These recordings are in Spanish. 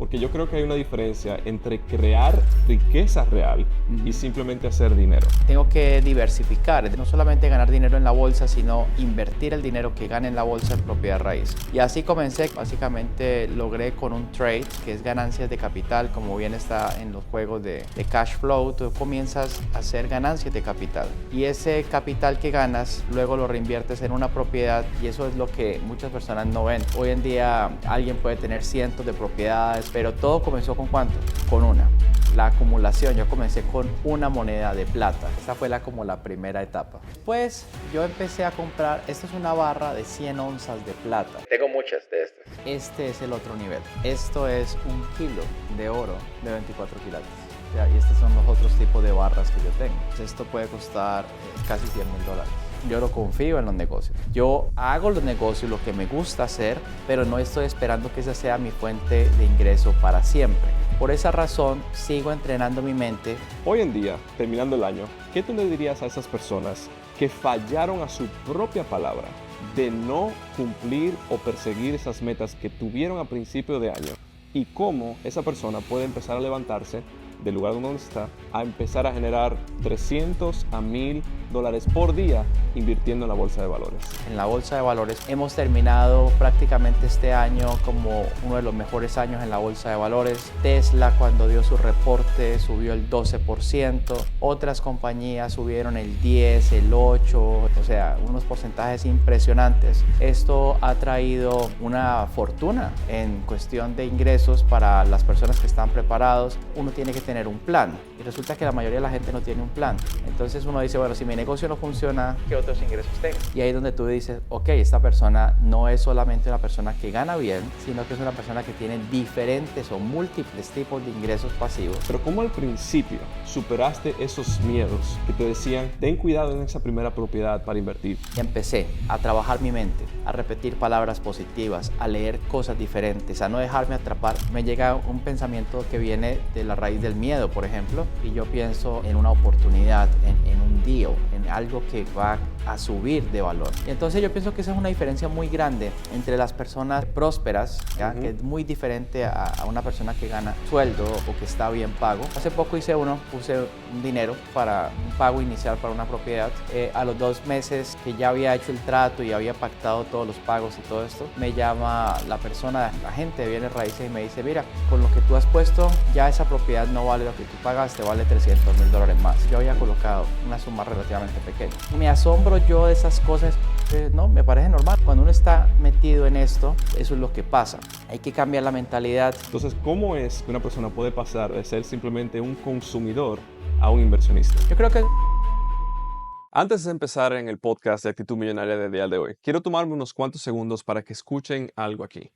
porque yo creo que hay una diferencia entre crear riqueza real y simplemente hacer dinero. Tengo que diversificar, no solamente ganar dinero en la bolsa, sino invertir el dinero que gane en la bolsa en propiedad raíz. Y así comencé, básicamente logré con un trade, que es ganancias de capital, como bien está en los juegos de cash flow, tú comienzas a hacer ganancias de capital. Y ese capital que ganas, luego lo reinviertes en una propiedad y eso es lo que muchas personas no ven. Hoy en día alguien puede tener cientos de propiedades, pero todo comenzó con ¿cuánto? Con una. La acumulación, yo comencé con una moneda de plata. Esa fue como la primera etapa. Después yo empecé a comprar, esta es una barra de 100 onzas de plata. Tengo muchas de estas. Este es el otro nivel. Esto es 1 kilo de oro de 24 quilates. Y estos son los otros tipos de barras que yo tengo. Esto puede costar casi $100,000. Yo no confío en los negocios. Yo hago los negocios, lo que me gusta hacer, pero no estoy esperando que esa sea mi fuente de ingreso para siempre. Por esa razón, sigo entrenando mi mente. Hoy en día, terminando el año, ¿qué tú le dirías a esas personas que fallaron a su propia palabra de no cumplir o perseguir esas metas que tuvieron a principio de año? Y cómo esa persona puede empezar a levantarse del lugar donde está a empezar a generar $300 a $1,000 por día invirtiendo en la bolsa de valores. En la bolsa de valores hemos terminado prácticamente este año como uno de los mejores años en la bolsa de valores. Tesla, cuando dio su reporte, subió el 12%. Otras compañías subieron el 10, el 8, o sea, unos porcentajes impresionantes. Esto ha traído una fortuna en cuestión de ingresos para las personas que están preparados. Uno tiene que tener un plan y resulta que la mayoría de la gente no tiene un plan. Entonces uno dice, bueno, si mi negocio no funciona, ¿qué otros ingresos tengo? Y ahí es donde tú dices, ok, esta persona no es solamente una persona que gana bien, sino que es una persona que tiene diferentes o múltiples tipos de ingresos pasivos. Pero ¿cómo al principio superaste esos miedos que te decían, ten cuidado en esa primera propiedad para invertir? Y empecé a trabajar mi mente, a repetir palabras positivas, a leer cosas diferentes, a no dejarme atrapar. Me llega un pensamiento que viene de la raíz del miedo, por ejemplo, y yo pienso en una oportunidad, en un deal, en algo que va a subir de valor. Y entonces yo pienso que esa es una diferencia muy grande entre las personas prósperas, ¿ya? Que es muy diferente a una persona que gana sueldo o que está bien pago. Hace poco puse un dinero para un pago inicial para una propiedad. A los 2 meses que ya había hecho el trato y había pactado todos los pagos y todo esto, me llama la persona, la gente de bienes raíces y me dice, mira, con lo que tú has puesto, ya esa propiedad no vale lo que tú pagaste, vale $300,000 más. Yo había colocado una suma relativamente pequeña. Y me asombro yo de esas cosas, no, me parece normal. Cuando uno está metido en esto, eso es lo que pasa. Hay que cambiar la mentalidad. Entonces, ¿cómo es que una persona puede pasar de ser simplemente un consumidor a un inversionista? Yo creo que Antes de empezar en el podcast de Actitud Millonaria del día de hoy, quiero tomarme unos cuantos segundos para que escuchen algo aquí.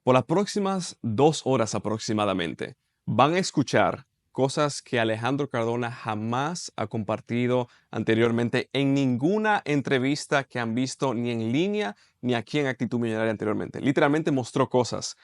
Por las próximas 2 horas aproximadamente, van a escuchar cosas que Alejandro Cardona jamás ha compartido anteriormente en ninguna entrevista que han visto ni en línea ni aquí en Actitud Millonaria anteriormente. Literalmente mostró cosas,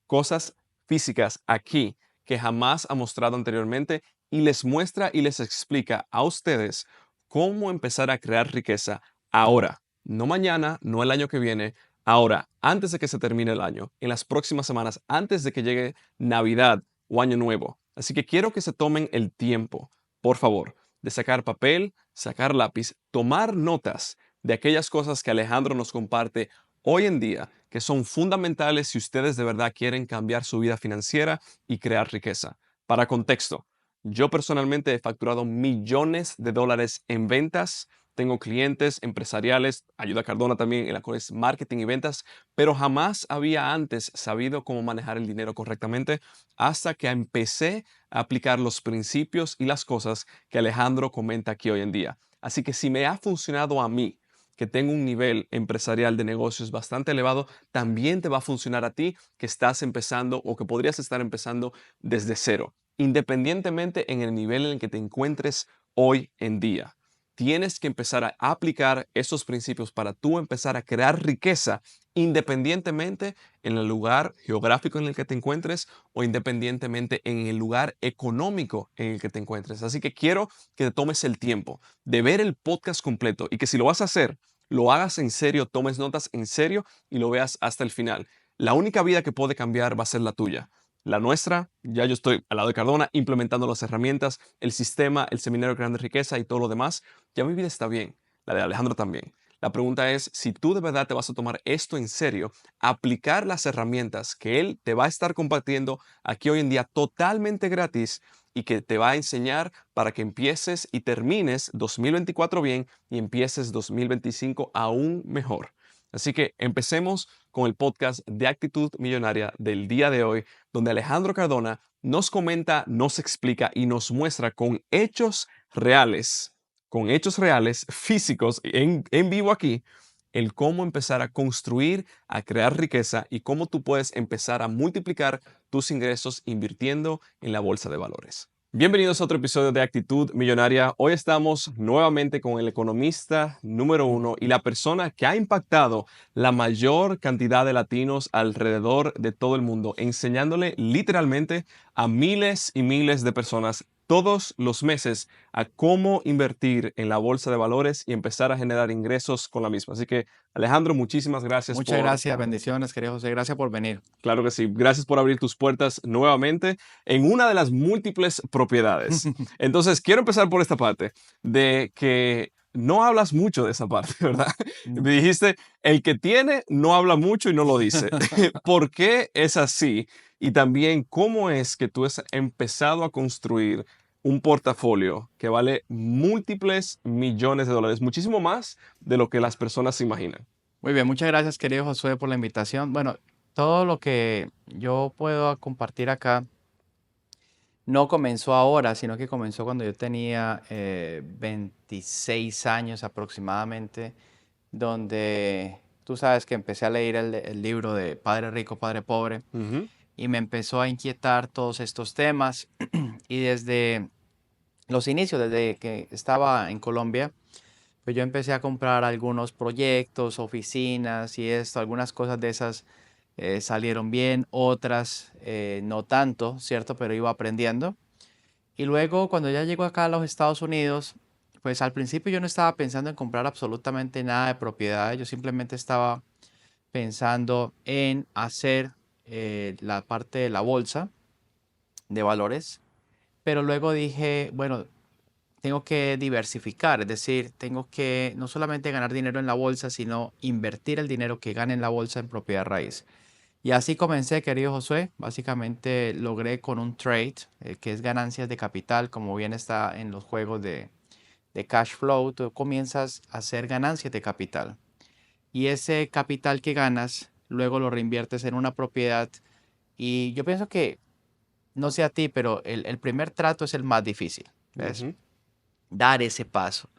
cosas físicas aquí que jamás ha mostrado anteriormente y les muestra y les explica a ustedes cómo empezar a crear riqueza ahora, no mañana, no el año que viene, ahora, antes de que se termine el año, en las próximas semanas, antes de que llegue Navidad o Año Nuevo. Así que quiero que se tomen el tiempo, por favor, de sacar papel, sacar lápiz, tomar notas de aquellas cosas que Alejandro nos comparte hoy en día, que son fundamentales si ustedes de verdad quieren cambiar su vida financiera y crear riqueza. Para contexto, yo personalmente he facturado millones de dólares en ventas. Tengo clientes empresariales, ayuda a Cardona también en la cual es marketing y ventas, pero jamás había antes sabido cómo manejar el dinero correctamente hasta que empecé a aplicar los principios y las cosas que Alejandro comenta aquí hoy en día. Así que si me ha funcionado a mí, que tengo un nivel empresarial de negocios bastante elevado, también te va a funcionar a ti que estás empezando o que podrías estar empezando desde cero, independientemente en el nivel en el que te encuentres hoy en día. Tienes que empezar a aplicar esos principios para tú empezar a crear riqueza independientemente en el lugar geográfico en el que te encuentres o independientemente en el lugar económico en el que te encuentres. Así que quiero que te tomes el tiempo de ver el podcast completo y que si lo vas a hacer, lo hagas en serio, tomes notas en serio y lo veas hasta el final. la única vida que puede cambiar va a ser la tuya. La nuestra, ya yo estoy al lado de Cardona implementando las herramientas, el sistema, el seminario de Grande Riqueza y todo lo demás. Ya mi vida está bien, la de Alejandro también. La pregunta es si tú de verdad te vas a tomar esto en serio, aplicar las herramientas que él te va a estar compartiendo aquí hoy en día totalmente gratis y que te va a enseñar para que empieces y termines 2024 bien y empieces 2025 aún mejor. Así que empecemos con el podcast de Actitud Millonaria del día de hoy, donde Alejandro Cardona nos comenta, nos explica y nos muestra con hechos reales, físicos, en vivo aquí, el cómo empezar a construir, a crear riqueza y cómo tú puedes empezar a multiplicar tus ingresos invirtiendo en la bolsa de valores. Bienvenidos a otro episodio de Actitud Millonaria. Hoy estamos nuevamente con el economista número uno y la persona que ha impactado la mayor cantidad de latinos alrededor de todo el mundo, enseñándole literalmente a miles y miles de personas todos los meses a cómo invertir en la bolsa de valores y empezar a generar ingresos con la misma. Así que, Alejandro, muchísimas gracias Muchas gracias, bendiciones, querido José. Gracias por venir. Claro que sí. Gracias por abrir tus puertas nuevamente en una de las múltiples propiedades. Entonces, quiero empezar por esta parte de que no hablas mucho de esa parte, ¿verdad? Me dijiste, el que tiene no habla mucho y no lo dice. ¿Por qué es así? Y también, ¿cómo es que tú has empezado a construir un portafolio que vale múltiples millones de dólares, muchísimo más de lo que las personas se imaginan? Muy bien, muchas gracias, querido Josué, por la invitación. Bueno, todo lo que yo puedo compartir acá no comenzó ahora, sino que comenzó cuando yo tenía 26 años aproximadamente, donde tú sabes que empecé a leer el libro de Padre Rico, Padre Pobre, Ujú. y me empezó a inquietar todos estos temas. Y desde los inicios, desde que estaba en Colombia, pues yo empecé a comprar algunos proyectos, oficinas y esto, algunas cosas de esas salieron bien, otras no tanto, ¿cierto? Pero iba aprendiendo. Y luego cuando ya llego acá a los Estados Unidos, pues al principio yo no estaba pensando en comprar absolutamente nada de propiedades, yo simplemente estaba pensando en hacer la parte de la bolsa de valores, pero luego dije, bueno, tengo que diversificar, es decir, tengo que no solamente ganar dinero en la bolsa, sino invertir el dinero que gane en la bolsa en propiedad raíz. Y así comencé, querido Josué. Básicamente logré con un trade, que es ganancias de capital, como bien está en los juegos de cash flow, tú comienzas a hacer ganancias de capital. Y ese capital que ganas, luego lo reinviertes en una propiedad. Y yo pienso que, no sé a ti, pero el primer trato es el más difícil, ¿ves? Ujú. Dar ese paso.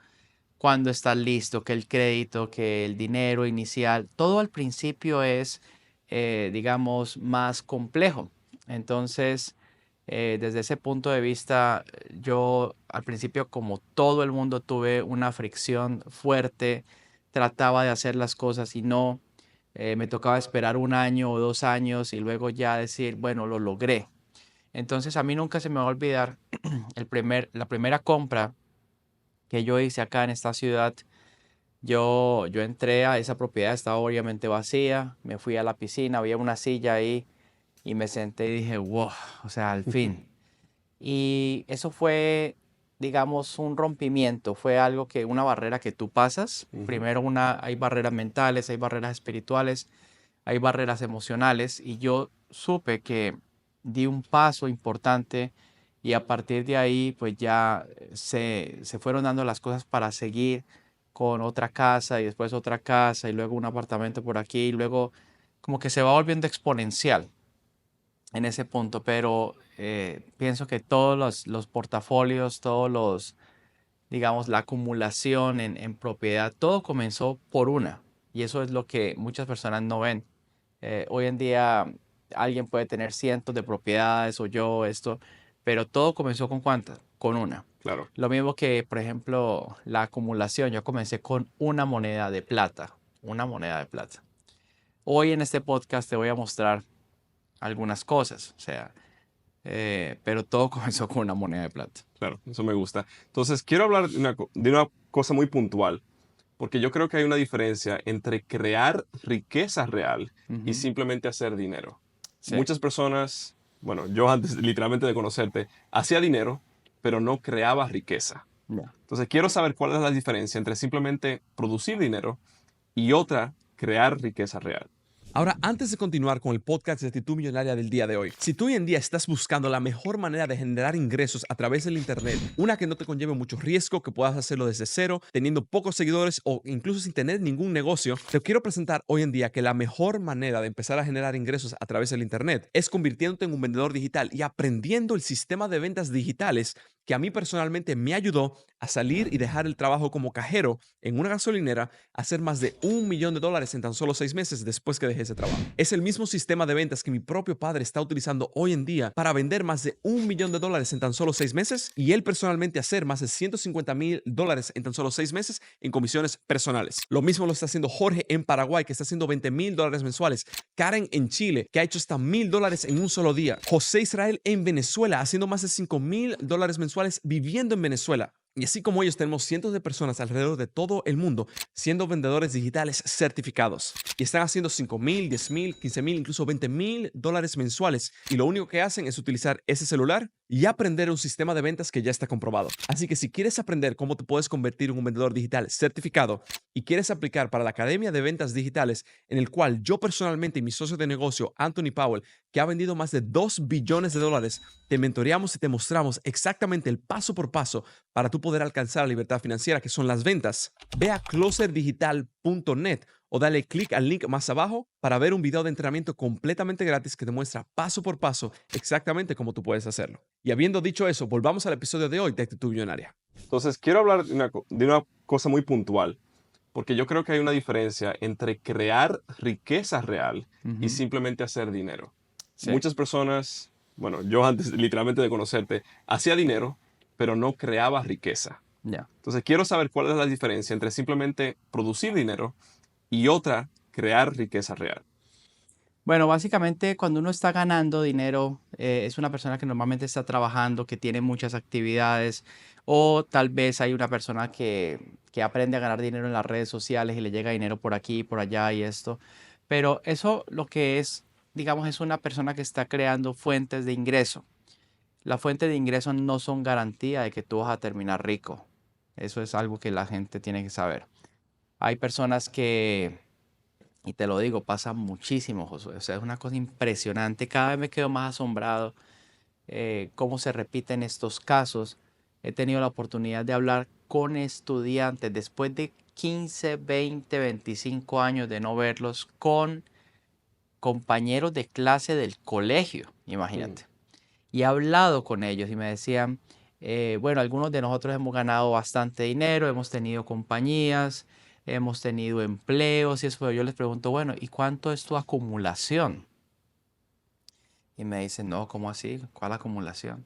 Cuando estás listo, que el crédito, que el dinero inicial, todo al principio es, digamos, más complejo. Entonces, desde ese punto de vista, yo al principio, como todo el mundo, tuve una fricción fuerte, trataba de hacer las cosas y no, me tocaba esperar un año o 2 años y luego ya decir, bueno, lo logré. Entonces, a mí nunca se me va a olvidar la primera compra que yo hice acá en esta ciudad. Yo entré a esa propiedad, estaba obviamente vacía, me fui a la piscina, había una silla ahí y me senté y dije, wow, o sea, al fin. Y eso fue, digamos, un rompimiento, fue algo que, una barrera que tú pasas. Ujú. Primero hay barreras mentales, hay barreras espirituales, hay barreras emocionales y yo supe que di un paso importante y a partir de ahí pues ya se fueron dando las cosas para seguir con otra casa y después otra casa y luego un apartamento por aquí y luego como que se va volviendo exponencial en ese punto, pero pienso que todos los portafolios, digamos, la acumulación en propiedad, todo comenzó por una y eso es lo que muchas personas no ven. Hoy en día alguien puede tener cientos de propiedades o yo esto, pero todo comenzó con ¿cuántas? Con una. Claro. Lo mismo que, por ejemplo, la acumulación. Yo comencé con una moneda de plata, una moneda de plata. Hoy en este podcast te voy a mostrar algunas cosas, o sea, pero todo comenzó con una moneda de plata. Claro, eso me gusta. Entonces, quiero hablar de una cosa muy puntual. porque yo creo que hay una diferencia entre crear riqueza real y Ujú. simplemente hacer dinero. Sí, Muchas personas, bueno, yo antes literalmente de conocerte, hacía dinero, pero no creaba riqueza. ya. Entonces quiero saber cuál es la diferencia entre simplemente producir dinero y otra, crear riqueza real. Ahora, antes de continuar con el podcast de Actitud Millonaria del día de hoy, si tú hoy en día estás buscando la mejor manera de generar ingresos a través del Internet, una que no te conlleve mucho riesgo, que puedas hacerlo desde cero, teniendo pocos seguidores o incluso sin tener ningún negocio, te quiero presentar hoy en día que la mejor manera de empezar a generar ingresos a través del Internet es convirtiéndote en un vendedor digital y aprendiendo el sistema de ventas digitales que a mí personalmente me ayudó a salir y dejar el trabajo como cajero en una gasolinera, a hacer más de $1 millón en tan solo 6 meses después que dejé ese trabajo. Es el mismo sistema de ventas que mi propio padre está utilizando hoy en día para vender más de $1 millón en tan solo 6 meses y él personalmente hacer más de $150,000 en tan solo 6 meses en comisiones personales. Lo mismo lo está haciendo Jorge en Paraguay, que está haciendo $20,000 mensuales. Karen en Chile, que ha hecho hasta $1,000 en un solo día. José Israel en Venezuela, haciendo más de $5,000 mensuales viviendo en Venezuela. Y así como ellos, tenemos cientos de personas alrededor de todo el mundo siendo vendedores digitales certificados. Y están haciendo 5,000, 10,000, 15,000, incluso $20,000 mensuales. Y lo único que hacen es utilizar ese celular y aprender un sistema de ventas que ya está comprobado. Así que si quieres aprender cómo te puedes convertir en un vendedor digital certificado y quieres aplicar para la Academia de Ventas Digitales, en el cual yo personalmente y mi socio de negocio, Anthony Powell, que ha vendido más de $2 billones, te mentoreamos y te mostramos exactamente el paso por paso para tú poder alcanzar la libertad financiera, que son las ventas. Ve a closerdigital.net o dale clic al link más abajo para ver un video de entrenamiento completamente gratis que te muestra paso por paso exactamente cómo tú puedes hacerlo. Y habiendo dicho eso, volvamos al episodio de hoy de Actitud Millonaria. Entonces, quiero hablar de una cosa muy puntual, porque yo creo que hay una diferencia entre crear riqueza real y Ujú. simplemente hacer dinero. Sí, Muchas personas, bueno, yo antes literalmente de conocerte, hacía dinero, pero no creaba riqueza. ya. Entonces, quiero saber cuál es la diferencia entre simplemente producir dinero y otra, crear riqueza real. Bueno, básicamente cuando uno está ganando dinero, es una persona que normalmente está trabajando, que tiene muchas actividades, o tal vez hay una persona que aprende a ganar dinero en las redes sociales y le llega dinero por aquí, por allá y esto. Pero eso lo que es, digamos, es una persona que está creando fuentes de ingreso. Las fuentes de ingreso no son garantía de que tú vas a terminar rico. Eso es algo que la gente tiene que saber. Hay personas que y te lo digo, pasa muchísimo, Josué. O sea, es una cosa impresionante. Cada vez me quedo más asombrado cómo se repiten estos casos. He tenido la oportunidad de hablar con estudiantes después de 15, 20, 25 años de no verlos, con compañeros de clase del colegio, Mm. imagínate. Y he hablado con ellos y me decían, bueno, algunos de nosotros hemos ganado bastante dinero, hemos tenido compañías, hemos tenido empleos y eso, pero yo les pregunto, bueno, ¿y cuánto es tu acumulación? Y me dicen, no, ¿cómo así? ¿Cuál acumulación?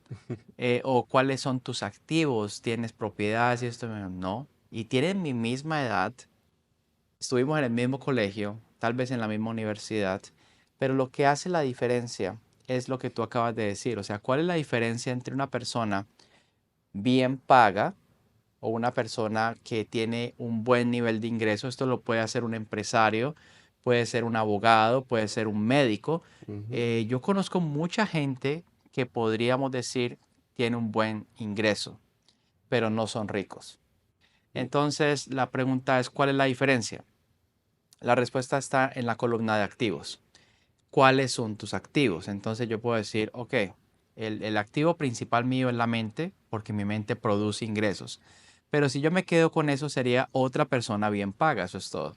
O ¿cuáles son tus activos? ¿Tienes propiedades y esto? Y me digo, no. Y tienen mi misma edad, estuvimos en el mismo colegio, tal vez en la misma universidad, pero lo que hace la diferencia es lo que tú acabas de decir. O sea, ¿cuál es la diferencia entre una persona bien paga o una persona que tiene un buen nivel de ingreso? Esto lo puede hacer un empresario, puede ser un abogado, puede ser un médico. Ujú. Yo conozco mucha gente que podríamos decir tiene un buen ingreso, pero no son ricos. Mm. Entonces, la pregunta es, ¿cuál es la diferencia? La respuesta está en la columna de activos. ¿Cuáles son tus activos? Entonces yo puedo decir, ok, el activo principal mío es la mente, porque mi mente produce ingresos. Pero si yo me quedo con eso, sería otra persona bien paga, eso es todo.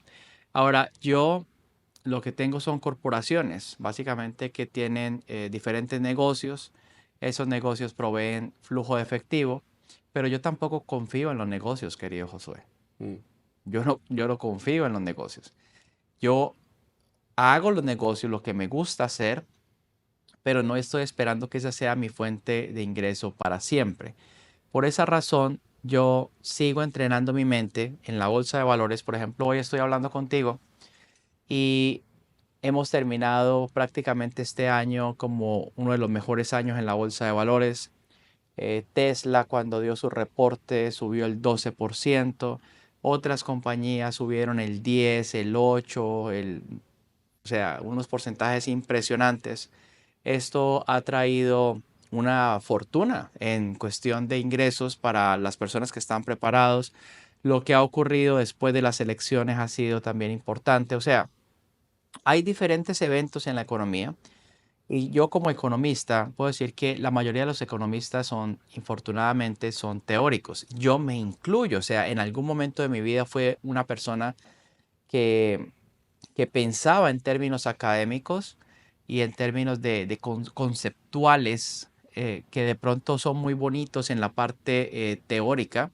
Ahora, yo lo que tengo son corporaciones, básicamente que tienen diferentes negocios. Esos negocios proveen flujo de efectivo, pero yo tampoco confío en los negocios, querido Josué. Mm. Yo no confío en los negocios. Yo hago los negocios, lo que me gusta hacer, pero no estoy esperando que esa sea mi fuente de ingreso para siempre. Por esa razón, yo sigo entrenando mi mente en la bolsa de valores. Por ejemplo, hoy estoy hablando contigo y hemos terminado prácticamente este año como uno de los mejores años en la bolsa de valores. Tesla, cuando dio su reporte, subió el 12%. Otras compañías subieron el 10, el 8, o sea, unos porcentajes impresionantes. Esto ha traído una fortuna en cuestión de ingresos para las personas que están preparados. Lo que ha ocurrido después de las elecciones ha sido también importante. O sea, hay diferentes eventos en la economía y yo como economista puedo decir que la mayoría de los economistas son, infortunadamente, son teóricos. Yo me incluyo, o sea, en algún momento de mi vida fue una persona que, que pensaba en términos académicos y en términos de conceptuales que de pronto son muy bonitos en la parte teórica,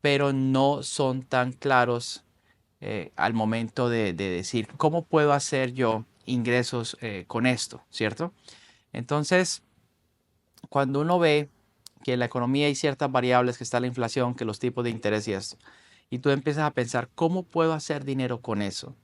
pero no son tan claros al momento de decir cómo puedo hacer yo ingresos con esto, ¿cierto? Entonces, cuando uno ve que en la economía hay ciertas variables, que está la inflación, que los tipos de interés y esto, y tú empiezas a pensar, ¿cómo puedo hacer dinero con eso?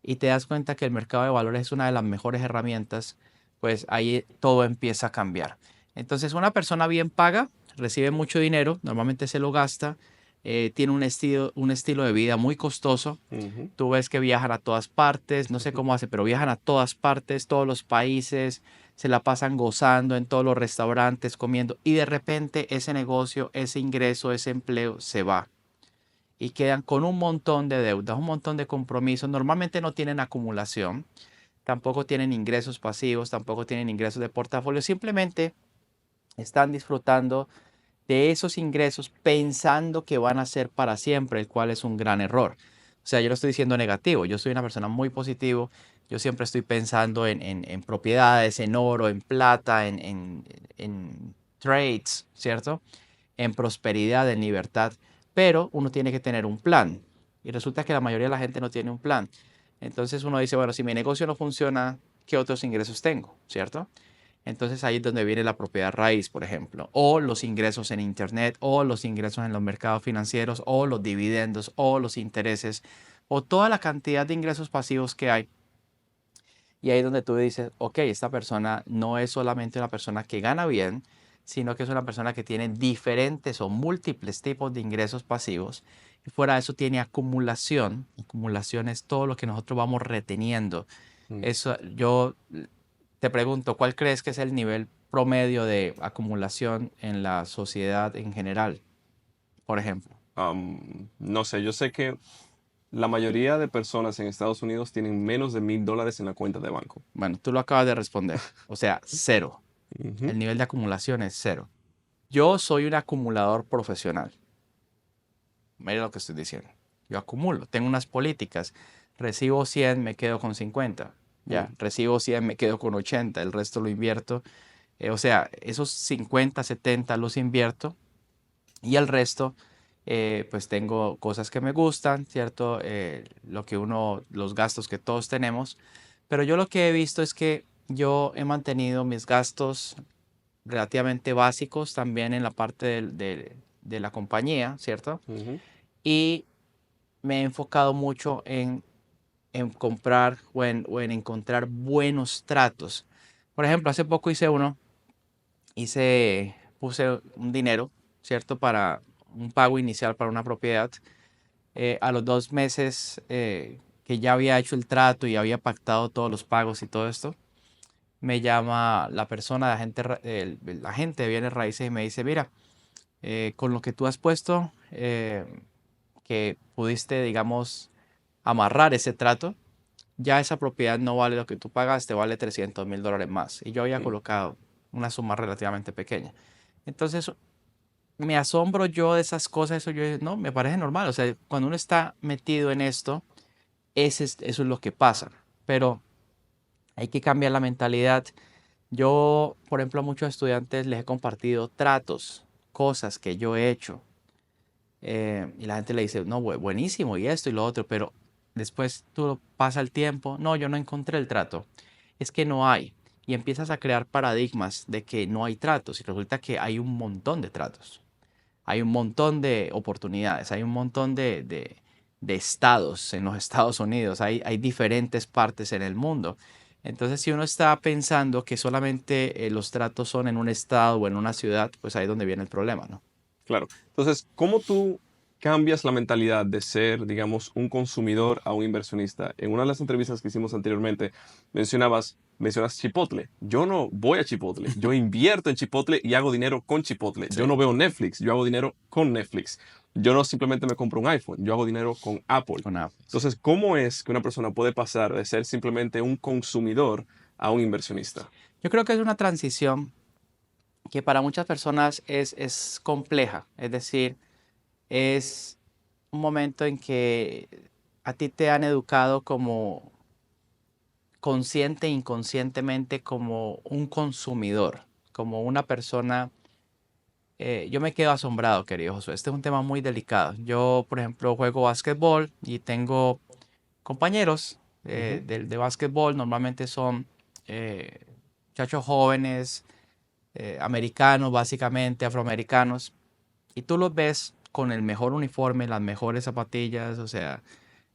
Y te das cuenta que el mercado de valores es una de las mejores herramientas, pues ahí todo empieza a cambiar. Entonces, una persona bien paga, recibe mucho dinero, normalmente se lo gasta, tiene un estilo de vida muy costoso. Ujú. Tú ves que viajan a todas partes, no sé Ujú. cómo hace, pero viajan a todas partes, todos los países, se la pasan gozando en todos los restaurantes, comiendo, y de repente ese negocio, ese ingreso, ese empleo se va y quedan con un montón de deudas, un montón de compromisos. Normalmente no tienen acumulación, tampoco tienen ingresos pasivos, tampoco tienen ingresos de portafolio, simplemente están disfrutando de esos ingresos pensando que van a ser para siempre, el cual es un gran error. O sea, yo no estoy diciendo negativo, yo soy una persona muy positivo, yo siempre estoy pensando en propiedades, en oro, en plata, en trades, ¿cierto? En prosperidad, en libertad, pero uno tiene que tener un plan. Y resulta que la mayoría de la gente no tiene un plan. Entonces uno dice, bueno, si mi negocio no funciona, ¿qué otros ingresos tengo? ¿Cierto? Entonces ahí es donde viene la propiedad raíz, por ejemplo, o los ingresos en Internet, o los ingresos en los mercados financieros, o los dividendos, o los intereses, o toda la cantidad de ingresos pasivos que hay. Y ahí es donde tú dices, ok, esta persona no es solamente una persona que gana bien, sino que es una persona que tiene diferentes o múltiples tipos de ingresos pasivos. Y fuera de eso tiene acumulación. Acumulación es todo lo que nosotros vamos reteniendo. Mm. Eso, yo te pregunto, ¿cuál crees que es el nivel promedio de acumulación en la sociedad en general, por ejemplo? No sé, yo sé que la mayoría de personas en Estados Unidos tienen menos de $1000 en la cuenta de banco. Bueno, tú lo acabas de responder. O sea, cero. Ujú. El nivel de acumulación es cero. Yo soy un acumulador profesional. Mira lo que estoy diciendo. Yo acumulo, tengo unas políticas. Recibo 100, me quedo con 50. Ya, Mm. recibo 100, me quedo con 80. El resto lo invierto. O sea, esos 50, 70 los invierto y el resto, pues tengo cosas que me gustan, ¿cierto? Lo que uno, los gastos que todos tenemos. Pero yo lo que he visto es que yo he mantenido mis gastos relativamente básicos también en la parte de la compañía, ¿cierto? Ujú. Y me he enfocado mucho en comprar o en encontrar buenos tratos. Por ejemplo, hace poco puse un dinero, ¿cierto? Para un pago inicial para una propiedad. A los 2 meses que ya había hecho el trato y había pactado todos los pagos y todo esto, me llama la persona de el agente de bienes raíces y me dice, mira, con lo que tú has puesto, que pudiste, digamos, amarrar ese trato, ya esa propiedad no vale lo que tú pagaste, vale $300,000 más. Y yo había Mm. colocado una suma relativamente pequeña. Entonces, me asombro yo de esas cosas, eso yo, no, me parece normal. O sea, cuando uno está metido en esto, eso es lo que pasa. Pero hay que cambiar la mentalidad. Yo, por ejemplo, a muchos estudiantes les he compartido tratos, cosas que yo he hecho. Y la gente le dice, no, buenísimo, y esto y lo otro, pero después tú pasa el tiempo, no, yo no encontré el trato, es que no hay. Y empiezas a crear paradigmas de que no hay tratos y resulta que hay un montón de tratos, hay un montón de oportunidades, hay un montón de estados en los Estados Unidos, hay diferentes partes en el mundo. Entonces, si uno está pensando que solamente los tratos son en un estado o en una ciudad, pues ahí es donde viene el problema, ¿no? Claro. Entonces, ¿cómo tú cambias la mentalidad de ser, digamos, un consumidor a un inversionista? En una de las entrevistas que hicimos anteriormente, mencionas Chipotle. Yo no voy a Chipotle, yo invierto en Chipotle y hago dinero con Chipotle. Sí, Yo no veo Netflix, yo hago dinero con Netflix. Yo no simplemente me compro un iPhone, yo hago dinero con Apple. con Apple, sí. Entonces, ¿cómo es que una persona puede pasar de ser simplemente un consumidor a un inversionista? Yo creo que es una transición que para muchas personas es compleja. Es decir, es un momento en que a ti te han educado como consciente e inconscientemente como un consumidor, como una persona. Yo me quedo asombrado, querido Josué. Este es un tema muy delicado. Yo, por ejemplo, juego básquetbol y tengo compañeros Ujú. de básquetbol. Normalmente son muchachos jóvenes, americanos, básicamente, afroamericanos. Y tú los ves con el mejor uniforme, las mejores zapatillas, o sea,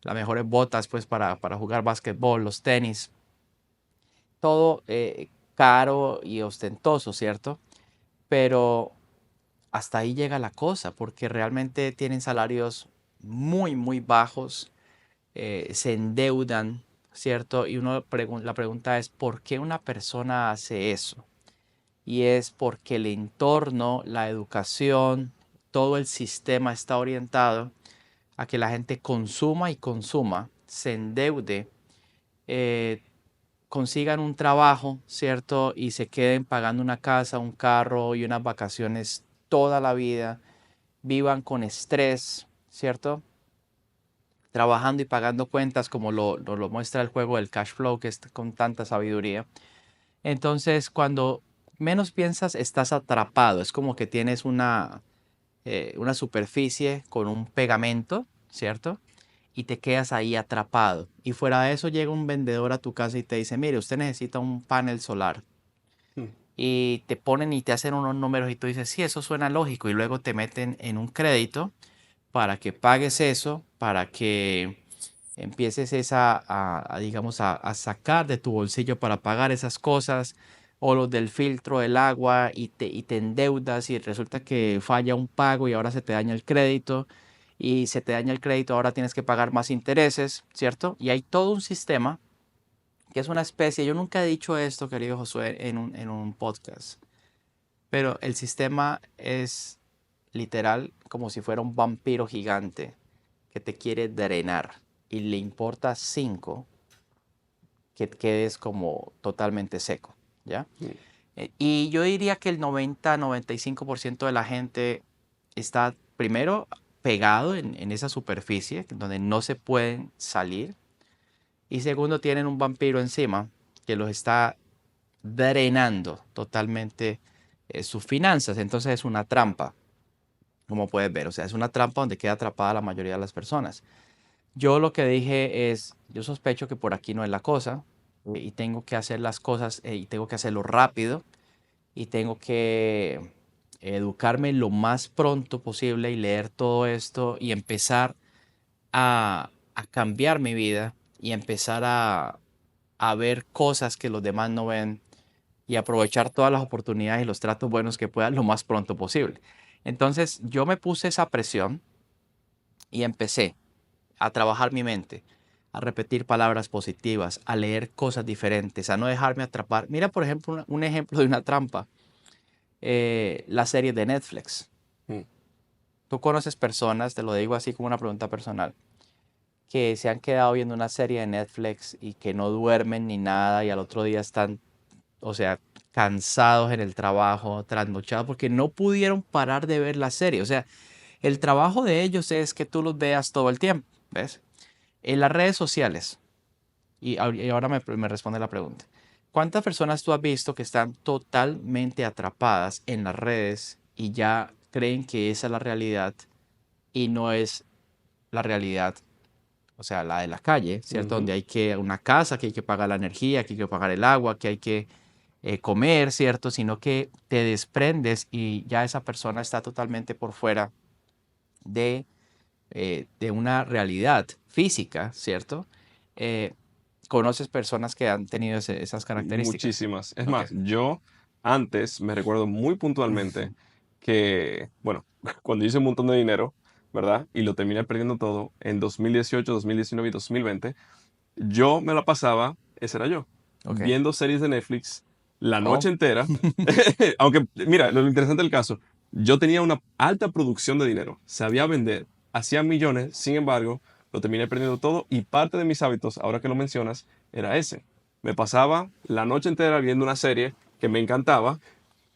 las mejores botas, pues, para jugar básquetbol, los tenis. Todo caro y ostentoso, ¿cierto? Pero hasta ahí llega la cosa, porque realmente tienen salarios muy, muy bajos, se endeudan, ¿cierto? Y la pregunta es, ¿por qué una persona hace eso? Y es porque el entorno, la educación, todo el sistema está orientado a que la gente consuma y consuma, se endeude, eh, consigan un trabajo, ¿cierto? Y se queden pagando una casa, un carro y unas vacaciones toda la vida, vivan con estrés, ¿cierto? Trabajando y pagando cuentas como lo muestra el juego del cash flow, que es con tanta sabiduría. Entonces, cuando menos piensas, estás atrapado. Es como que tienes una superficie con un pegamento, ¿cierto? Y te quedas ahí atrapado. Y fuera de eso llega un vendedor a tu casa y te dice, mire, usted necesita un panel solar. Mm. Y te ponen y te hacen unos números y tú dices, sí, eso suena lógico. Y luego te meten en un crédito para que pagues eso, para que empieces digamos, a sacar de tu bolsillo para pagar esas cosas, o los del filtro del agua, y te endeudas y resulta que falla un pago y ahora se te daña el crédito, y se te daña el crédito, ahora tienes que pagar más intereses, ¿cierto? Y hay todo un sistema que es una especie, yo nunca he dicho esto, querido Josué, en un podcast, pero el sistema es literal como si fuera un vampiro gigante que te quiere drenar y le importa cinco que quedes como totalmente seco, ¿ya? Mm. Y yo diría que el 90-95% de la gente está primero pegado en esa superficie donde no se pueden salir, y segundo tienen un vampiro encima que los está drenando totalmente sus finanzas. Entonces es una trampa, como puedes ver, o sea, es una trampa donde queda atrapada la mayoría de las personas. Yo lo que dije es, yo sospecho que por aquí no es la cosa, y tengo que hacer las cosas y tengo que hacerlo rápido y tengo que educarme lo más pronto posible y leer todo esto y empezar a cambiar mi vida y empezar a ver cosas que los demás no ven y aprovechar todas las oportunidades y los tratos buenos que pueda lo más pronto posible. Entonces yo me puse esa presión y empecé a trabajar mi mente, a repetir palabras positivas, a leer cosas diferentes, a no dejarme atrapar. Mira, por ejemplo, un ejemplo de una trampa, la serie de Netflix. Mm. Tú conoces personas, te lo digo así como una pregunta personal, que se han quedado viendo una serie de Netflix y que no duermen ni nada y al otro día están, o sea, cansados en el trabajo, trasnochados, porque no pudieron parar de ver la serie. O sea, el trabajo de ellos es que tú los veas todo el tiempo, ¿ves? En las redes sociales, y ahora me responde la pregunta. ¿Cuántas personas tú has visto que están totalmente atrapadas en las redes y ya creen que esa es la realidad y no es la realidad? O sea, la de la calle, ¿cierto? Ujú. Donde hay que una casa, que hay que pagar la energía, que hay que pagar el agua, que hay que comer, ¿cierto? Sino que te desprendes y ya esa persona está totalmente por fuera de, de una realidad física, ¿cierto? Eh, ¿Conoces personas que han tenido esas características? Muchísimas. Es Ok. más, yo antes me recuerdo muy puntualmente que, bueno, cuando hice un montón de dinero, ¿verdad? Y lo terminé perdiendo todo en 2018, 2019 y 2020. Yo me la pasaba, ese era yo, Ok. viendo series de Netflix la Oh, noche entera. Aunque, mira, lo interesante del caso, yo tenía una alta producción de dinero, sabía vender, hacía millones, sin embargo, lo terminé perdiendo todo y parte de mis hábitos, ahora que lo mencionas, era ese. Me pasaba la noche entera viendo una serie que me encantaba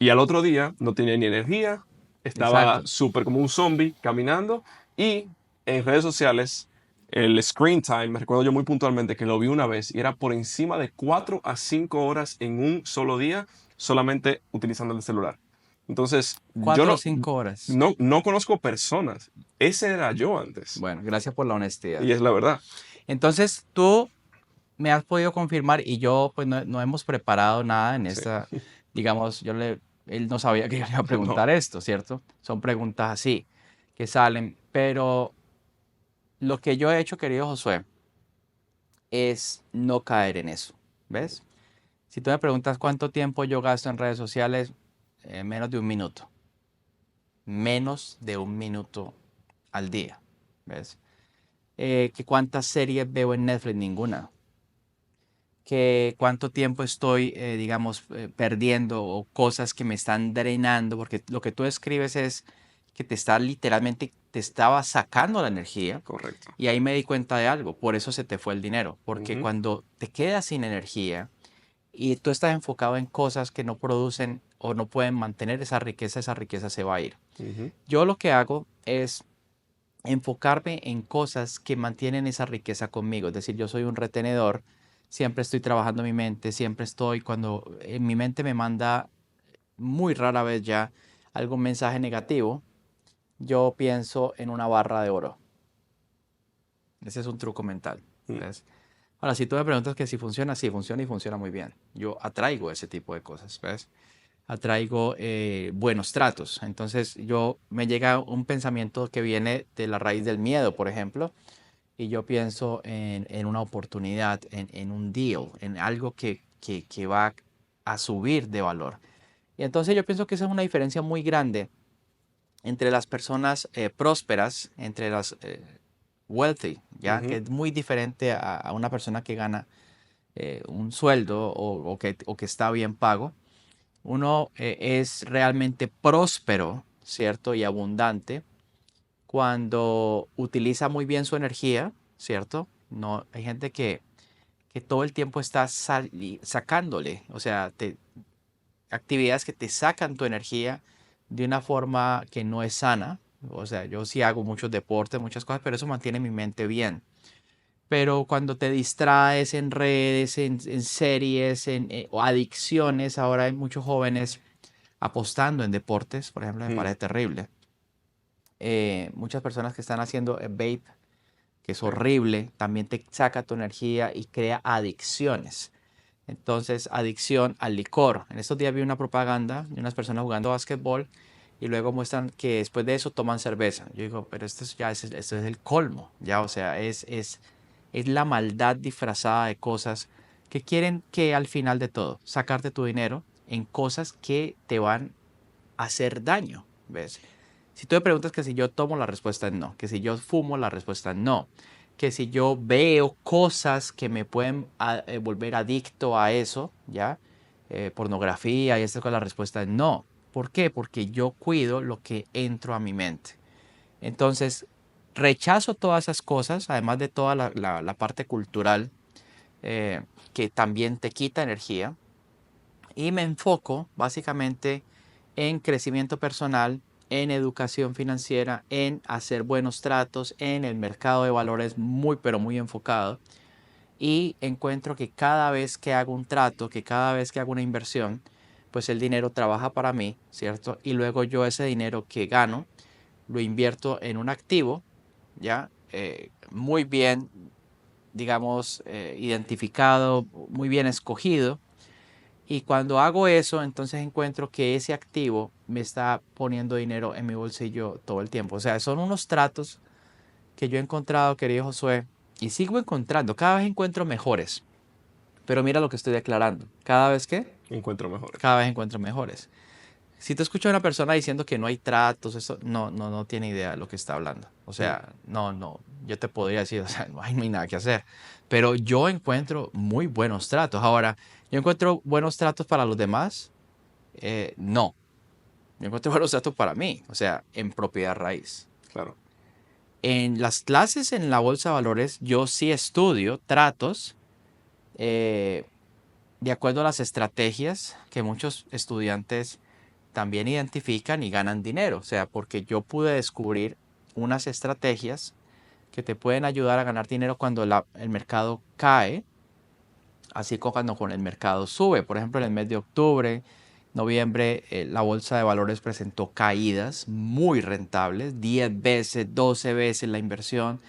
y al otro día no tenía ni energía, estaba exacto. súper como un zombie caminando y en redes sociales el screen time, me recuerdo yo muy puntualmente que lo vi una vez y era por encima de 4 a 5 horas en un solo día solamente utilizando el celular. Entonces, yo 4 o 5 horas. no conozco personas. Ese era yo antes. Bueno, gracias por la honestidad. Y es la verdad. Entonces, tú me has podido confirmar y yo, pues no hemos preparado nada en Sí. esta, digamos, él no sabía que yo le iba a No, preguntar esto, ¿cierto? Son preguntas así que salen, pero lo que yo he hecho, querido Josué, es no caer en eso, ¿ves? Si tú me preguntas cuánto tiempo yo gasto en redes sociales, menos de un minuto. Menos de un minuto al día, ¿ves? Que cuántas series veo en Netflix, ninguna. Que cuánto tiempo estoy, digamos, perdiendo o cosas que me están drenando, porque lo que tú escribes es que te está literalmente, te estaba sacando la energía. correcto. Y ahí me di cuenta de algo, por eso se te fue el dinero, porque Ujú. cuando te quedas sin energía y tú estás enfocado en cosas que no producen o no pueden mantener esa riqueza se va a ir. Ujú. Yo lo que hago es enfocarme en cosas que mantienen esa riqueza conmigo. Es decir, yo soy un retenedor, siempre estoy trabajando mi mente, siempre estoy, cuando en mi mente me manda muy rara vez ya algún mensaje negativo, yo pienso en una barra de oro. Ese es un truco mental. Mm. ¿Ves? Ahora, si tú me preguntas que si funciona, sí funciona y funciona muy bien. Yo atraigo ese tipo de cosas, ¿ves? Atraigo buenos tratos. Entonces, yo me llega un pensamiento que viene de la raíz del miedo, por ejemplo, y yo pienso en una oportunidad, en un deal, en algo que va a subir de valor. Y entonces yo pienso que esa es una diferencia muy grande entre las personas prósperas, entre las wealthy, ¿ya? Que Ujú. es muy diferente a una persona que gana un sueldo o que está bien pago. Uno es realmente próspero, ¿cierto? Y abundante cuando utiliza muy bien su energía, ¿cierto? No, hay gente que todo el tiempo está sacándole, o sea, actividades que te sacan tu energía de una forma que no es sana. O sea, yo sí hago muchos deportes, muchas cosas, pero eso mantiene mi mente bien. Pero cuando te distraes en redes, en series, o adicciones, ahora hay muchos jóvenes apostando en deportes, por ejemplo, me Mm. parece terrible. Muchas personas que están haciendo vape, que es Sí. horrible, también te saca tu energía y crea adicciones. Entonces, adicción al licor. En estos días vi una propaganda de unas personas jugando básquetbol y luego muestran que después de eso toman cerveza. Yo digo, pero esto es el colmo, ya, o sea, es la maldad disfrazada de cosas que quieren que al final de todo, sacarte tu dinero en cosas que te van a hacer daño, ¿ves? Si tú me preguntas que si yo tomo, la respuesta es no. Que si yo fumo, la respuesta es no. Que si yo veo cosas que me pueden volver adicto a eso, ¿ya? Pornografía y estas cosas, la respuesta es no. ¿Por qué? Porque yo cuido lo que entro a mi mente. Entonces, rechazo todas esas cosas, además de toda la parte cultural que también te quita energía. Y me enfoco básicamente en crecimiento personal, en educación financiera, en hacer buenos tratos, en el mercado de valores muy, pero muy enfocado. Y encuentro que cada vez que hago un trato, que cada vez que hago una inversión, pues el dinero trabaja para mí, ¿cierto? Y luego yo ese dinero que gano lo invierto en un activo, ¿ya? Muy bien, digamos, identificado, muy bien escogido, y cuando hago eso, entonces encuentro que ese activo me está poniendo dinero en mi bolsillo todo el tiempo. O sea, son unos tratos que yo he encontrado, querido Josué, y sigo encontrando. Cada vez encuentro mejores. Pero mira lo que estoy declarando. ¿Cada vez qué? Encuentro mejores. Cada vez encuentro mejores. Si te escucha una persona diciendo que no hay tratos, eso no tiene idea de lo que está hablando. O Mm, sea, no, yo te podría decir, o sea, no hay nada que hacer. Pero yo encuentro muy buenos tratos. Ahora, ¿yo encuentro buenos tratos para los demás? No, yo encuentro buenos tratos para mí, o sea, en propiedad raíz. claro. En las clases en la bolsa de valores, yo sí estudio tratos eh, de acuerdo a las estrategias que muchos estudiantes también identifican y ganan dinero. O sea, porque yo pude descubrir unas estrategias que te pueden ayudar a ganar dinero cuando el mercado cae, así como cuando con el mercado sube. Por ejemplo, en el mes de octubre, noviembre, la bolsa de valores presentó caídas muy rentables, 10 veces, 12 veces la inversión,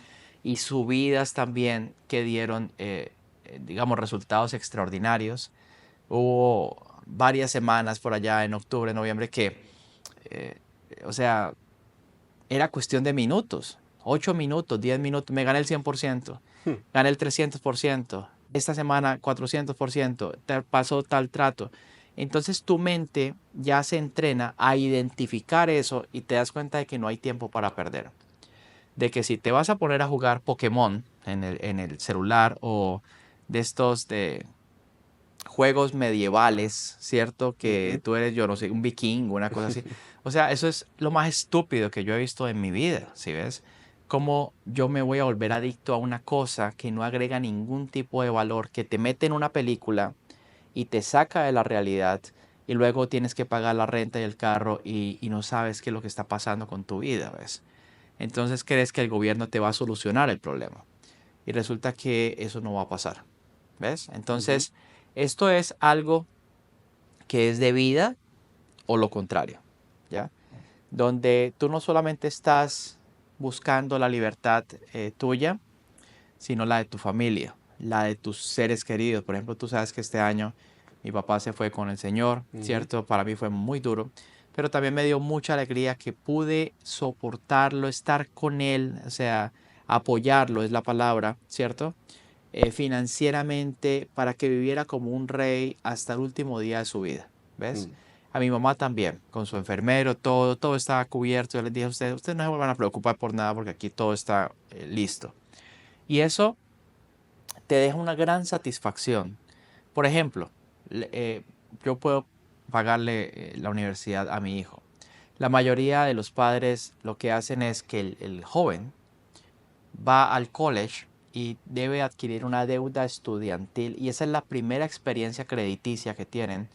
y subidas también que dieron, digamos, resultados extraordinarios. Hubo varias semanas por allá en octubre, noviembre, que, eh, o sea, era cuestión de minutos, 8 minutos, 10 minutos, me gané el 100%, Hmm, gané el 300%, esta semana 400%, te pasó tal trato. Entonces tu mente ya se entrena a identificar eso y te das cuenta de que no hay tiempo para perder. De que si te vas a poner a jugar Pokémon en el celular o de estos de juegos medievales, ¿cierto? Que ujú. tú eres, yo no sé, un vikingo, una cosa así. O sea, eso es lo más estúpido que yo he visto en mi vida, ¿sí ves? Cómo yo me voy a volver adicto a una cosa que no agrega ningún tipo de valor, que te mete en una película y te saca de la realidad y luego tienes que pagar la renta y el carro y no sabes qué es lo que está pasando con tu vida, ¿ves? Entonces crees que el gobierno te va a solucionar el problema y resulta que eso no va a pasar, ¿ves? Ujú, Entonces, esto es algo que es de vida o lo contrario, ¿ya? Donde tú no solamente estás buscando la libertad tuya, sino la de tu familia, la de tus seres queridos. Por ejemplo, tú sabes que este año mi papá se fue con el Señor, ujú, ¿cierto? Para mí fue muy duro, pero también me dio mucha alegría que pude soportarlo, estar con él, o sea, apoyarlo es la palabra, ¿cierto? Financieramente para que viviera como un rey hasta el último día de su vida, ¿ves? mm, A mi mamá también, con su enfermero, todo estaba cubierto. Yo les dije a ustedes no se van a preocupar por nada porque aquí todo está listo. Y eso te deja una gran satisfacción. Por ejemplo, yo puedo pagarle la universidad a mi hijo. La mayoría de los padres lo que hacen es que el joven va al college y debe adquirir una deuda estudiantil y esa es la primera experiencia crediticia que tienen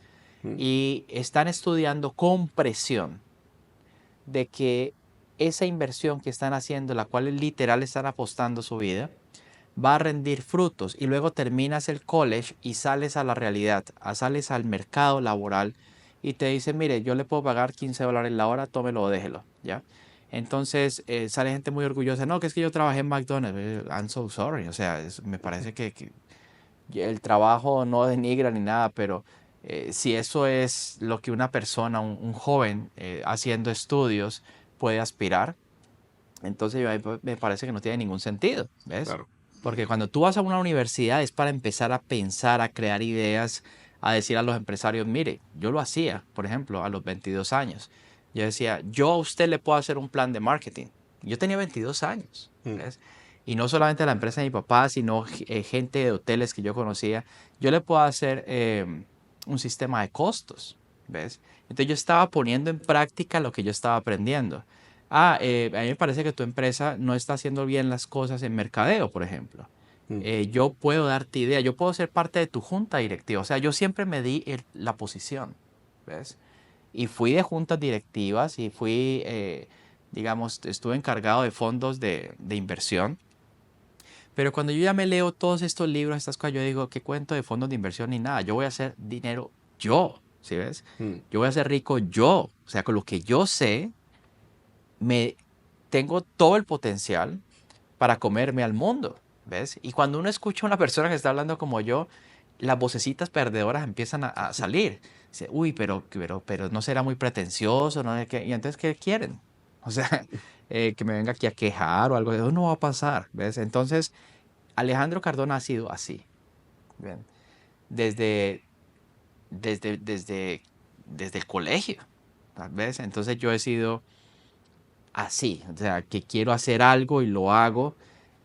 mm, y están estudiando con presión de que esa inversión que están haciendo, la cual literal están apostando su vida, va a rendir frutos y luego terminas el college y sales a la realidad, sales al mercado laboral y te dicen, mire, yo le puedo pagar $15 la hora, tómelo o déjelo, ¿ya? Entonces sale gente muy orgullosa, no, que es que yo trabajé en McDonald's, I'm so sorry, o sea, me parece que el trabajo no denigra ni nada, pero si eso es lo que una persona, un joven haciendo estudios puede aspirar, entonces me parece que no tiene ningún sentido, ¿ves? claro. Porque cuando tú vas a una universidad es para empezar a pensar, a crear ideas, a decir a los empresarios, mire, yo lo hacía, por ejemplo, a los 22 años. Yo decía, yo a usted le puedo hacer un plan de marketing. Yo tenía 22 años, Mm, ¿ves? Y no solamente la empresa de mi papá, sino gente de hoteles que yo conocía. Yo le puedo hacer un sistema de costos, ¿ves? Entonces yo estaba poniendo en práctica lo que yo estaba aprendiendo. A mí me parece que tu empresa no está haciendo bien las cosas en mercadeo, por ejemplo. mm, Yo puedo darte idea, yo puedo ser parte de tu junta directiva. O sea, yo siempre me di la posición, ¿ves? Y fui de juntas directivas y fui, digamos, estuve encargado de fondos de inversión. Pero cuando yo ya me leo todos estos libros, estas cosas, yo digo, ¿qué cuento de fondos de inversión ni nada? Yo voy a hacer dinero yo, ¿sí ves? mm, Yo voy a ser rico yo. O sea, con lo que yo sé, me tengo todo el potencial para comerme al mundo, ¿ves? Y cuando uno escucha a una persona que está hablando como yo, las vocecitas perdedoras empiezan a salir. Dice, uy, pero no será muy pretencioso, ¿no? Y entonces, ¿qué quieren? O sea, que me venga aquí a quejar o algo, eso no va a pasar, ¿ves? Entonces, Alejandro Cardona ha sido así, ¿ven? Desde, desde el colegio. tal vez. Entonces yo he sido así, o sea, que quiero hacer algo y lo hago,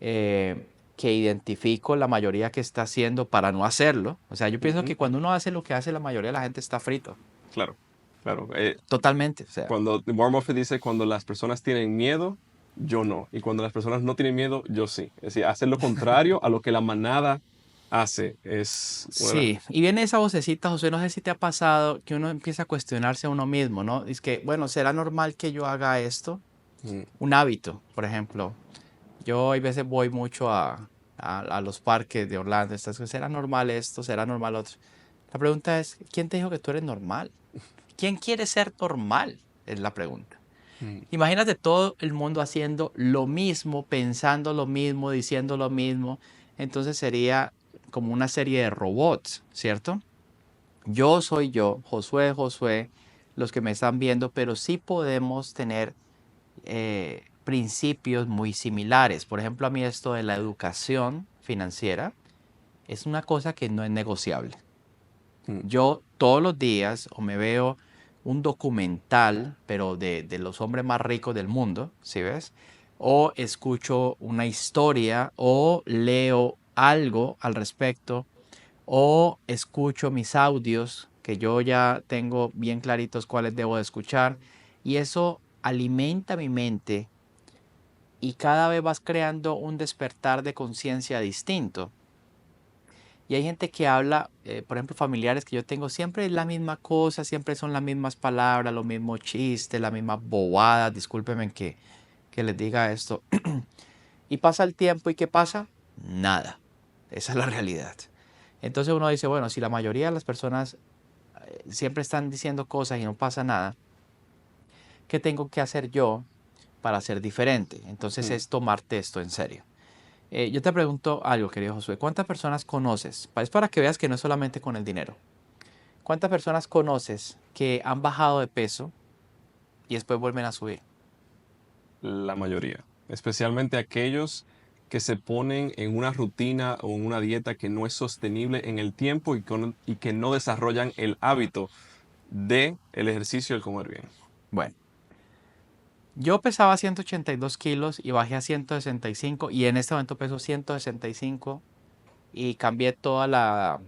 que identifico la mayoría que está haciendo para no hacerlo. O sea, yo pienso que Ujú. cuando uno hace lo que hace la mayoría de la gente está frito. Claro, claro. Totalmente, o sea, Cuando Warren Buffett dice, cuando las personas tienen miedo, yo no. Y cuando las personas no tienen miedo, yo sí. Es decir, hacer lo contrario a lo que la manada hace es una... sí. Y viene esa vocecita, José, no sé si te ha pasado que uno empieza a cuestionarse a uno mismo, ¿no? Es que, bueno, ¿será normal que yo haga esto? Mm, Un hábito, por ejemplo. Yo a veces voy mucho a los parques de Orlando. ¿Será normal esto? ¿Será normal otro? La pregunta es, ¿quién te dijo que tú eres normal? ¿Quién quiere ser normal? Es la pregunta. mm, Imagínate todo el mundo haciendo lo mismo, pensando lo mismo, diciendo lo mismo. Entonces sería como una serie de robots, ¿cierto? Yo soy yo, Josué, Josué, los que me están viendo, pero sí podemos tener principios muy similares. Por ejemplo, a mí esto de la educación financiera es una cosa que no es negociable. mm. Yo todos los días o me veo un documental, pero de los hombres más ricos del mundo, ¿sí ves? O escucho una historia o leo algo al respecto o escucho mis audios que yo ya tengo bien claritos cuáles debo de escuchar y eso alimenta mi mente y cada vez vas creando un despertar de conciencia distinto. Y hay gente que habla, por ejemplo, familiares que yo tengo, siempre es la misma cosa, siempre son las mismas palabras, los mismos chistes, las mismas bobadas, discúlpenme que les diga esto. Y pasa el tiempo y ¿qué pasa? Nada. Esa es la realidad. Entonces uno dice, bueno, si la mayoría de las personas siempre están diciendo cosas y no pasa nada, ¿qué tengo que hacer yo para ser diferente? Entonces Mm. es tomarte esto en serio. Yo te pregunto algo, querido Josué. ¿Cuántas personas conoces? Es para que veas que no es solamente con el dinero. ¿Cuántas personas conoces que han bajado de peso y después vuelven a subir? La mayoría, especialmente aquellos que se ponen en una rutina o en una dieta que no es sostenible en el tiempo y que no desarrollan el hábito de el ejercicio y el comer bien. Bueno, yo pesaba 182 kilos y bajé a 165 y en este momento peso 165 y cambié toda la,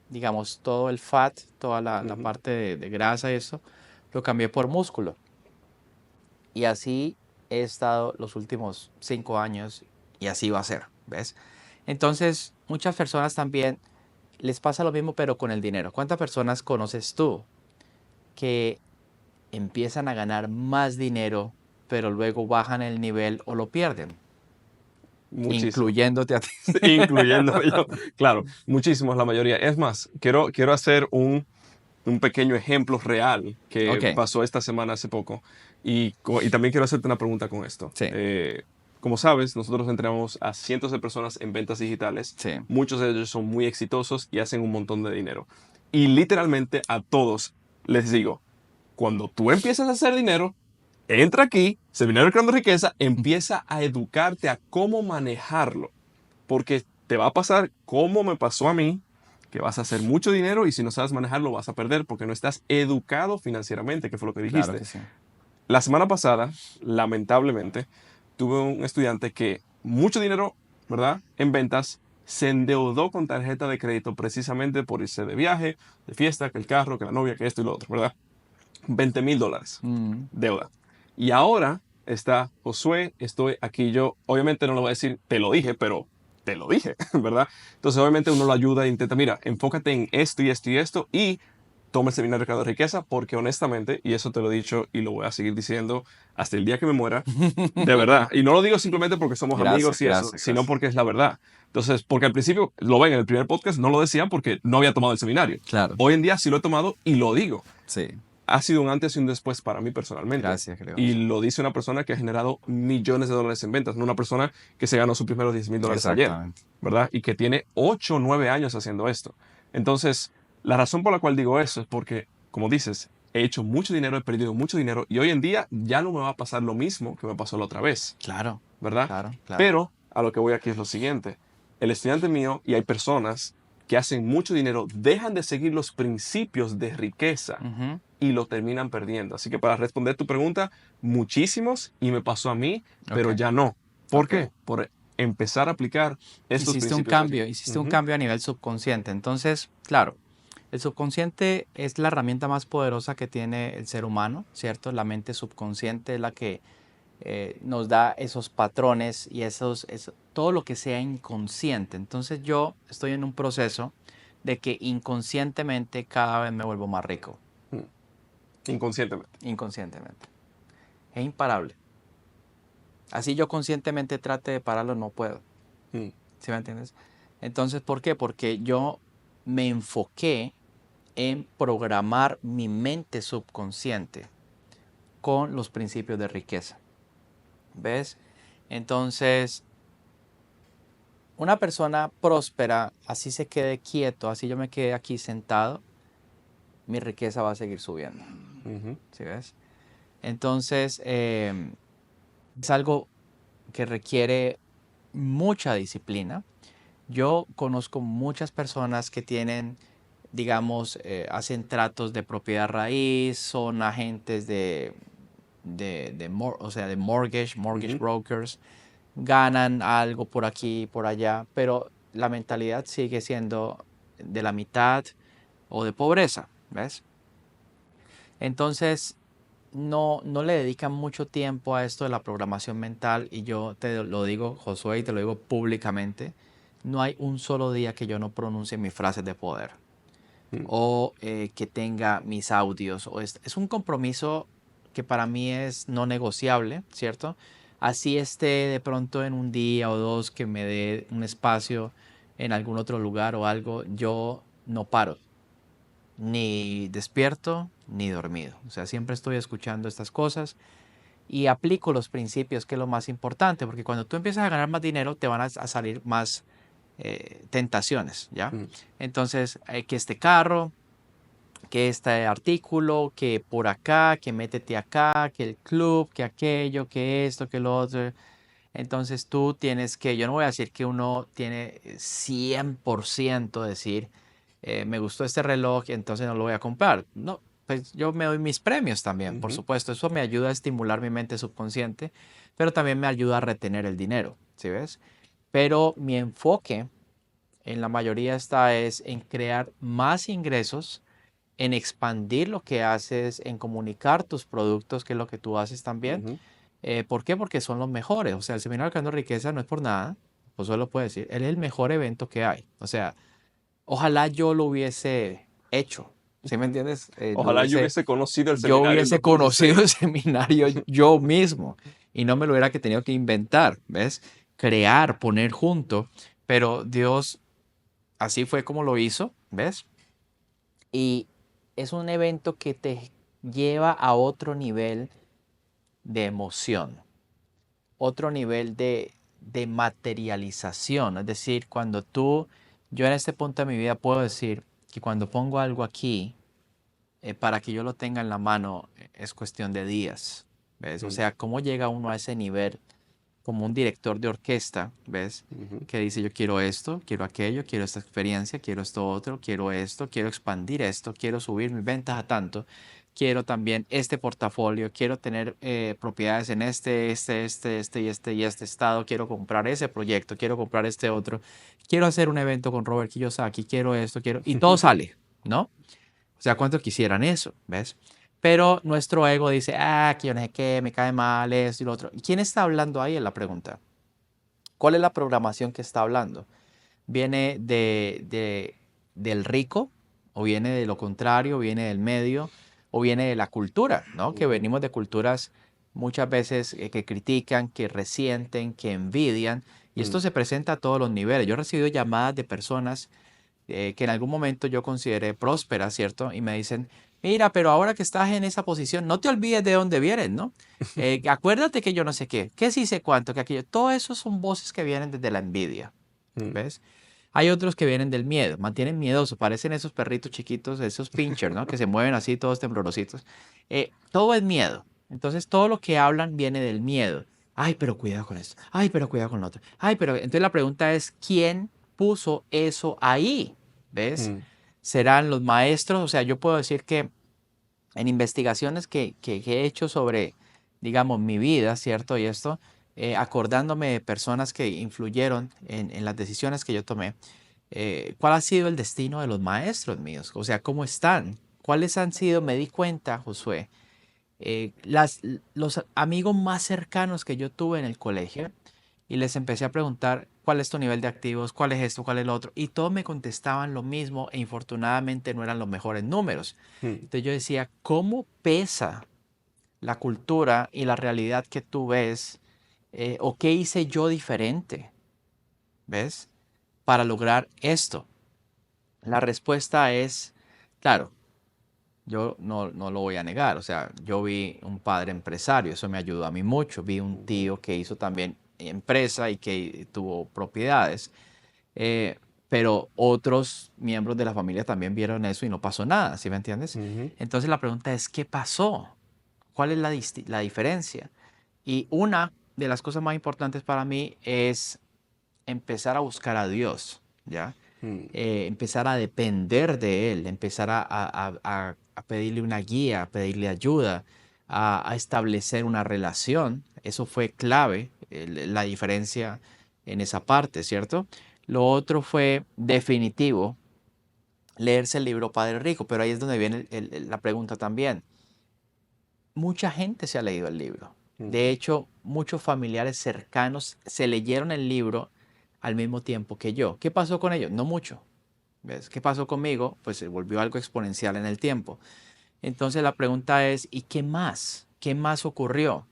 digamos, todo el fat, toda la Ujú. parte de grasa y eso, lo cambié por músculo. Y así he estado los últimos 5 años y así va a ser, ¿ves? Entonces, muchas personas también les pasa lo mismo, pero con el dinero. ¿Cuántas personas conoces tú que empiezan a ganar más dinero, pero luego bajan el nivel o lo pierden? Muchísimo. Incluyéndote a ti. Incluyendo yo. Claro, muchísimos, la mayoría. Es más, quiero hacer un pequeño ejemplo real que Ok, pasó esta semana hace poco. Y también quiero hacerte una pregunta con esto. sí, Como sabes, nosotros entrenamos a cientos de personas en ventas digitales. sí. Muchos de ellos son muy exitosos y hacen un montón de dinero. Y literalmente a todos les digo, cuando tú empiezas a hacer dinero, entra aquí, Seminario Creando Riqueza, empieza a educarte a cómo manejarlo. Porque te va a pasar como me pasó a mí, que vas a hacer mucho dinero y si no sabes manejarlo vas a perder porque no estás educado financieramente, que fue lo que Claro dijiste. que sí. La semana pasada, lamentablemente, tuve un estudiante que mucho dinero, ¿verdad? En ventas, se endeudó con tarjeta de crédito precisamente por irse de viaje, de fiesta, que el carro, que la novia, que esto y lo otro, ¿verdad? $20,000 Mm, deuda. Y ahora está Josué, estoy aquí yo. Obviamente no le voy a decir, te lo dije, pero te lo dije, ¿verdad? Entonces obviamente uno lo ayuda e intenta, mira, enfócate en esto y esto y esto y toma el seminario de Creador de Riqueza porque honestamente, y eso te lo he dicho y lo voy a seguir diciendo hasta el día que me muera, de verdad. Y no lo digo simplemente porque somos Gracias, amigos y eso, gracias, sino gracias. porque es la verdad. Entonces, porque al principio, lo ven en el primer podcast, no lo decía porque no había tomado el seminario. Claro, Hoy en día sí lo he tomado y lo digo. sí. Ha sido un antes y un después para mí personalmente. Gracias, querido Y José. lo dice una persona que ha generado millones de dólares en ventas, no una persona que se ganó sus primeros $10,000 ayer, Exactamente. ¿verdad? Y que tiene 8 o 9 años haciendo esto. Entonces, la razón por la cual digo eso es porque, como dices, he hecho mucho dinero, he perdido mucho dinero y hoy en día ya no me va a pasar lo mismo que me pasó la otra vez, Claro, ¿verdad? claro, claro. Pero a lo que voy aquí es lo siguiente. El estudiante mío y hay personas que hacen mucho dinero dejan de seguir los principios de riqueza Ujú. y lo terminan perdiendo. Así que para responder tu pregunta, muchísimos y me pasó a mí, pero Ok, ya no. ¿Por ok. qué? Por empezar a aplicar estos principios de riqueza. Hiciste un cambio a nivel subconsciente. Entonces, claro, el subconsciente es la herramienta más poderosa que tiene el ser humano, ¿cierto? La mente subconsciente es la que nos da esos patrones y todo lo que sea inconsciente. Entonces yo estoy en un proceso de que inconscientemente cada vez me vuelvo más rico, Mm, inconscientemente. inconscientemente. Es imparable. Así yo conscientemente trate de pararlo, no puedo. Mm, ¿Sí me entiendes? Entonces, ¿por qué? Porque yo me enfoqué en programar mi mente subconsciente con los principios de riqueza. ¿Ves? Entonces, una persona próspera, así se quede quieto, así yo me quede aquí sentado, mi riqueza va a seguir subiendo. ujú, ¿Sí ves? Entonces, es algo que requiere mucha disciplina. Yo conozco muchas personas que tienen, digamos, hacen tratos de propiedad raíz, son agentes o sea, de mortgage ujú. brokers, ganan algo por aquí y por allá, pero la mentalidad sigue siendo de la mitad o de pobreza, ¿ves? Entonces, no le dedican mucho tiempo a esto de la programación mental y yo te lo digo, Josué, y te lo digo públicamente, no hay un solo día que yo no pronuncie mis frases de poder Mm, o que tenga mis audios. Es un compromiso que para mí es no negociable, ¿cierto? Así esté de pronto en un día o dos que me dé un espacio en algún otro lugar o algo, yo no paro, ni despierto ni dormido. O sea, siempre estoy escuchando estas cosas y aplico los principios, que es lo más importante, porque cuando tú empiezas a ganar más dinero te van a salir más tentaciones, ¿ya? mm, Entonces, que este carro, que este artículo, que por acá, que métete acá, que el club, que aquello, que esto, que lo otro. Entonces tú tienes que, yo no voy a decir que uno tiene 100% decir, me gustó este reloj, entonces no lo voy a comprar. No, pues yo me doy mis premios también, por ujú, supuesto. Eso me ayuda a estimular mi mente subconsciente, pero también me ayuda a retener el dinero, ¿sí ves? Pero mi enfoque en la mayoría está es en crear más ingresos, en expandir lo que haces, en comunicar tus productos, que es lo que tú haces también. ujú. ¿Por qué? Porque son los mejores. O sea, el Seminario Creando Riqueza no es por nada, pues solo puedo decir, él es el mejor evento que hay. O sea, ojalá yo lo hubiese hecho. ¿Sí me entiendes? Ojalá yo hubiese conocido el Yo seminario en hubiese conocido 2016. el seminario yo mismo y no me lo hubiera que tenido que inventar, ¿ves? Crear, poner junto, pero Dios así fue como lo hizo, ¿ves? Y es un evento que te lleva a otro nivel de emoción, otro nivel de materialización. Es decir, yo en este punto de mi vida puedo decir que cuando pongo algo aquí, para que yo lo tenga en la mano, es cuestión de días, ¿ves? O Mm, sea, cómo llega uno a ese nivel como un director de orquesta, ¿ves? ujú, Que dice, yo quiero esto, quiero aquello, quiero esta experiencia, quiero esto otro, quiero esto, quiero expandir esto, quiero subir mis ventas a tanto, quiero también este portafolio, quiero tener propiedades en y este estado, quiero comprar ese proyecto, quiero comprar este otro, quiero hacer un evento con Robert Kiyosaki, quiero esto, quiero... Y todo sale, ¿no? O sea, ¿cuántos quisieran eso? ¿Ves? Pero nuestro ego dice, que yo no sé qué, me cae mal esto y lo otro. ¿Y quién está hablando ahí en la pregunta? ¿Cuál es la programación que está hablando? ¿Viene del rico? ¿O viene de lo contrario? ¿Viene del medio? ¿O viene de la cultura? ¿No? Que ujú, venimos de culturas muchas veces que critican, que resienten, que envidian. Y esto mm, se presenta a todos los niveles. Yo he recibido llamadas de personas que en algún momento yo consideré prósperas, ¿cierto? Y me dicen, mira, pero ahora que estás en esa posición, no te olvides de dónde vienes, ¿no? Acuérdate que yo no sé qué, que sí sé cuánto, que aquello. Todo eso son voces que vienen desde la envidia, mm. ¿ves? Hay otros que vienen del miedo, mantienen miedosos, parecen esos perritos chiquitos, esos pinchers, ¿no? Que se mueven así todos temblorositos. Todo es miedo. Entonces todo lo que hablan viene del miedo. Ay, pero cuidado con esto. Ay, pero cuidado con lo otro. Ay, pero entonces la pregunta es, ¿quién puso eso ahí? ¿Ves? Mm, ¿Serán los maestros? O sea, yo puedo decir que en investigaciones que he hecho sobre, digamos, mi vida, ¿cierto? Y esto, acordándome de personas que influyeron en las decisiones que yo tomé, ¿cuál ha sido el destino de los maestros míos? O sea, ¿cómo están? ¿Cuáles han sido? Me di cuenta, Josué, los amigos más cercanos que yo tuve en el colegio y les empecé a preguntar cuál es tu nivel de activos, cuál es esto, cuál es lo otro, y todos me contestaban lo mismo e infortunadamente no eran los mejores números. Mm, Entonces yo decía, ¿cómo pesa la cultura y la realidad que tú ves? ¿O qué hice yo diferente? ¿Ves? Para lograr esto. La respuesta es, claro, yo no lo voy a negar, o sea, yo vi un padre empresario, eso me ayudó a mí mucho, vi un ujú, tío que hizo también empresa y que tuvo propiedades, eh, pero otros miembros de la familia también vieron eso y no pasó nada, ¿sí me entiendes? ujú, Entonces la pregunta es, ¿qué pasó? ¿Cuál es la diferencia? Y una de las cosas más importantes para mí es empezar a buscar a Dios, ¿ya? mm, Empezar a depender de Él, empezar a pedirle una guía, a pedirle ayuda, a establecer una relación. Eso fue clave, la diferencia en esa parte, ¿cierto? Lo otro fue definitivo, leerse el libro Padre Rico, pero ahí es donde viene la pregunta también. Mucha gente se ha leído el libro. De ujú. hecho, muchos familiares cercanos se leyeron el libro al mismo tiempo que yo. ¿Qué pasó con ellos? No mucho. ¿Ves? ¿Qué pasó conmigo? Pues se volvió algo exponencial en el tiempo. Entonces la pregunta es, ¿y qué más? ¿Qué más ocurrió?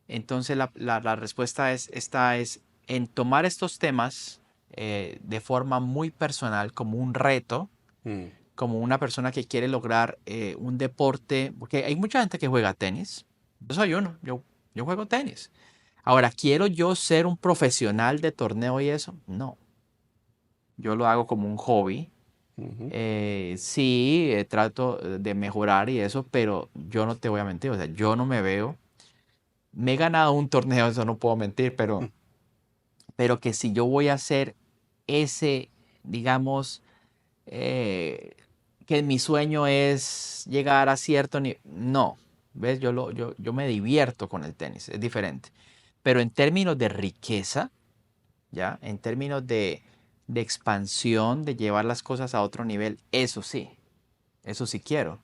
Entonces la respuesta es, esta es en tomar estos temas de forma muy personal, como un reto, Mm, como una persona que quiere lograr un deporte, porque hay mucha gente que juega tenis. Yo soy uno, yo juego tenis. Ahora, ¿quiero yo ser un profesional de torneo y eso? No, yo lo hago como un hobby. ujú, Sí, trato de mejorar y eso, pero yo no te voy a mentir, o sea, yo no me veo. Me he ganado un torneo, eso no puedo mentir, mm, pero que si yo voy a hacer ese, digamos, eh, que mi sueño es llegar a cierto nivel. No, ¿ves? Yo me divierto con el tenis, es diferente. Pero en términos de riqueza, ¿ya? En términos de expansión, de llevar las cosas a otro nivel, eso sí quiero.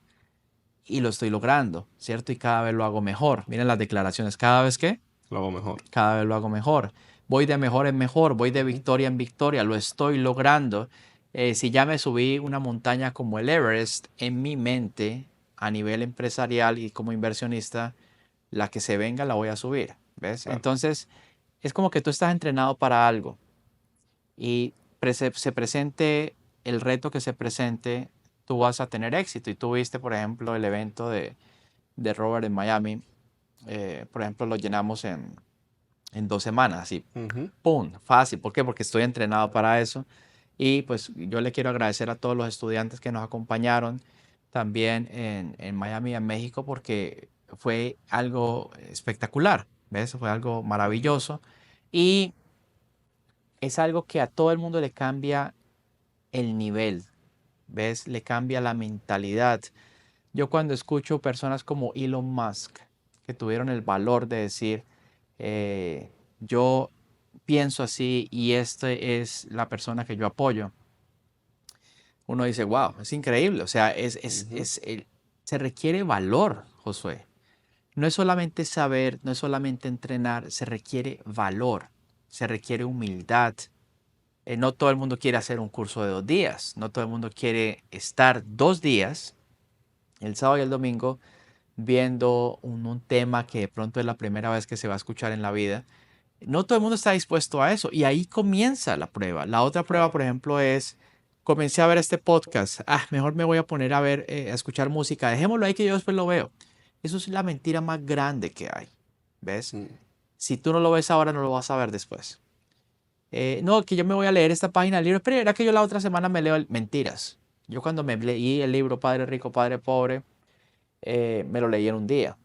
Y lo estoy logrando, ¿cierto? Y cada vez lo hago mejor. Miren las declaraciones, cada vez que, lo hago mejor. cada vez lo hago mejor. Voy de mejor en mejor, voy de Ujú, victoria en victoria, lo estoy logrando. Si ya me subí una montaña como el Everest, en mi mente, a nivel empresarial y como inversionista, la que se venga la voy a subir, ¿ves? claro. Entonces, es como que tú estás entrenado para algo y se presente el reto que se presente, tú vas a tener éxito. Y tú viste, por ejemplo, el evento de Robert en Miami, por ejemplo, lo llenamos en 2 semanas, así, Ujú, ¡pum! Fácil. ¿Por qué? Porque estoy entrenado para eso. Y pues yo le quiero agradecer a todos los estudiantes que nos acompañaron también en Miami, en México, porque fue algo espectacular, ¿ves? Fue algo ujú, maravilloso. Y es algo que a todo el mundo le cambia el nivel, ¿ves? Le cambia la mentalidad. Yo cuando escucho personas como Elon Musk, que tuvieron el valor de decir, yo pienso así y este es la persona que yo apoyo, uno dice, wow, es increíble. O sea, ujú, se requiere valor, Josué. No es solamente saber, no es solamente entrenar, se requiere valor, se requiere humildad. No todo el mundo quiere hacer un curso de 2 días, no todo el mundo quiere estar 2 días, el sábado y el domingo, viendo un tema que de pronto es la primera vez que se va a escuchar en la vida. No todo el mundo está dispuesto a eso y ahí comienza la prueba. La otra prueba, claro. por ejemplo, es, comencé a ver este podcast, mejor me voy a poner a ver, a escuchar música, dejémoslo ahí que yo después lo veo. Eso es la mentira más grande que hay, ¿ves? Mm, Si tú no lo ves ahora, no lo vas a ver después. No, que yo me voy a leer esta página del libro, pero era que yo la otra semana me leo mentiras. Yo cuando me leí el libro Padre Rico, Padre Pobre, me lo leí en un día.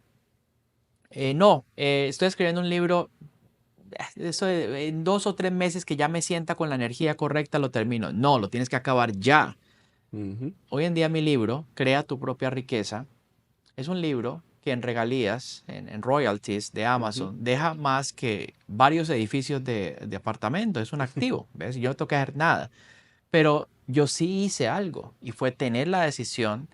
No, estoy escribiendo un libro, eso en 2 o 3 meses que ya me sienta con la energía correcta, lo termino. No, lo tienes que acabar ya. ujú, Hoy en día mi libro, Crea tu propia riqueza, es un libro que en regalías, en royalties de Ujú. Amazon, deja más que varios edificios de apartamentos. Es un activo, ¿ves? Yo no tengo que hacer nada. Pero yo sí hice algo y fue tener la decisión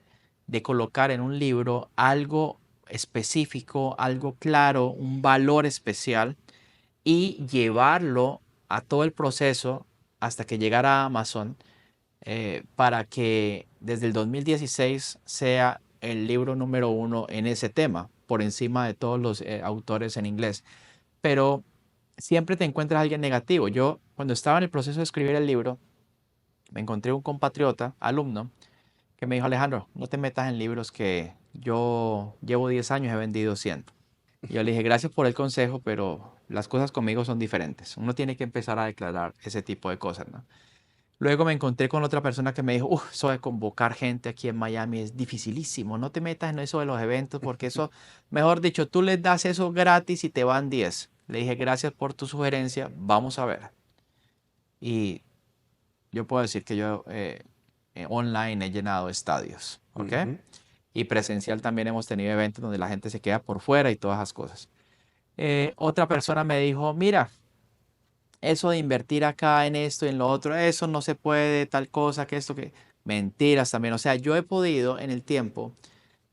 de colocar en un libro algo específico, algo claro, un valor especial y llevarlo a todo el proceso hasta que llegara a Amazon para que desde el 2016 sea el libro número uno en ese tema, por encima de todos los autores en inglés. Pero siempre te encuentras a alguien negativo. Yo, cuando estaba en el proceso de escribir el libro, me encontré un compatriota, alumno, que me dijo, Alejandro, no te metas en libros que yo llevo 10 años, he vendido 100. Y yo le dije, gracias por el consejo, pero las cosas conmigo son diferentes. Uno tiene que empezar a declarar ese tipo de cosas, ¿no? Luego me encontré con otra persona que me dijo, eso de convocar gente aquí en Miami es dificilísimo, no te metas en eso de los eventos porque eso, mejor dicho, tú les das eso gratis y te van 10. Le dije, gracias por tu sugerencia, vamos a ver. Y yo puedo decir que yo online he llenado estadios, ¿ok? Ujú. Y presencial también hemos tenido eventos donde la gente se queda por fuera y todas esas cosas. Otra persona me dijo, mira, eso de invertir acá en esto y en lo otro, eso no se puede, tal cosa, que esto, que... Mentiras también. O sea, yo he podido en el tiempo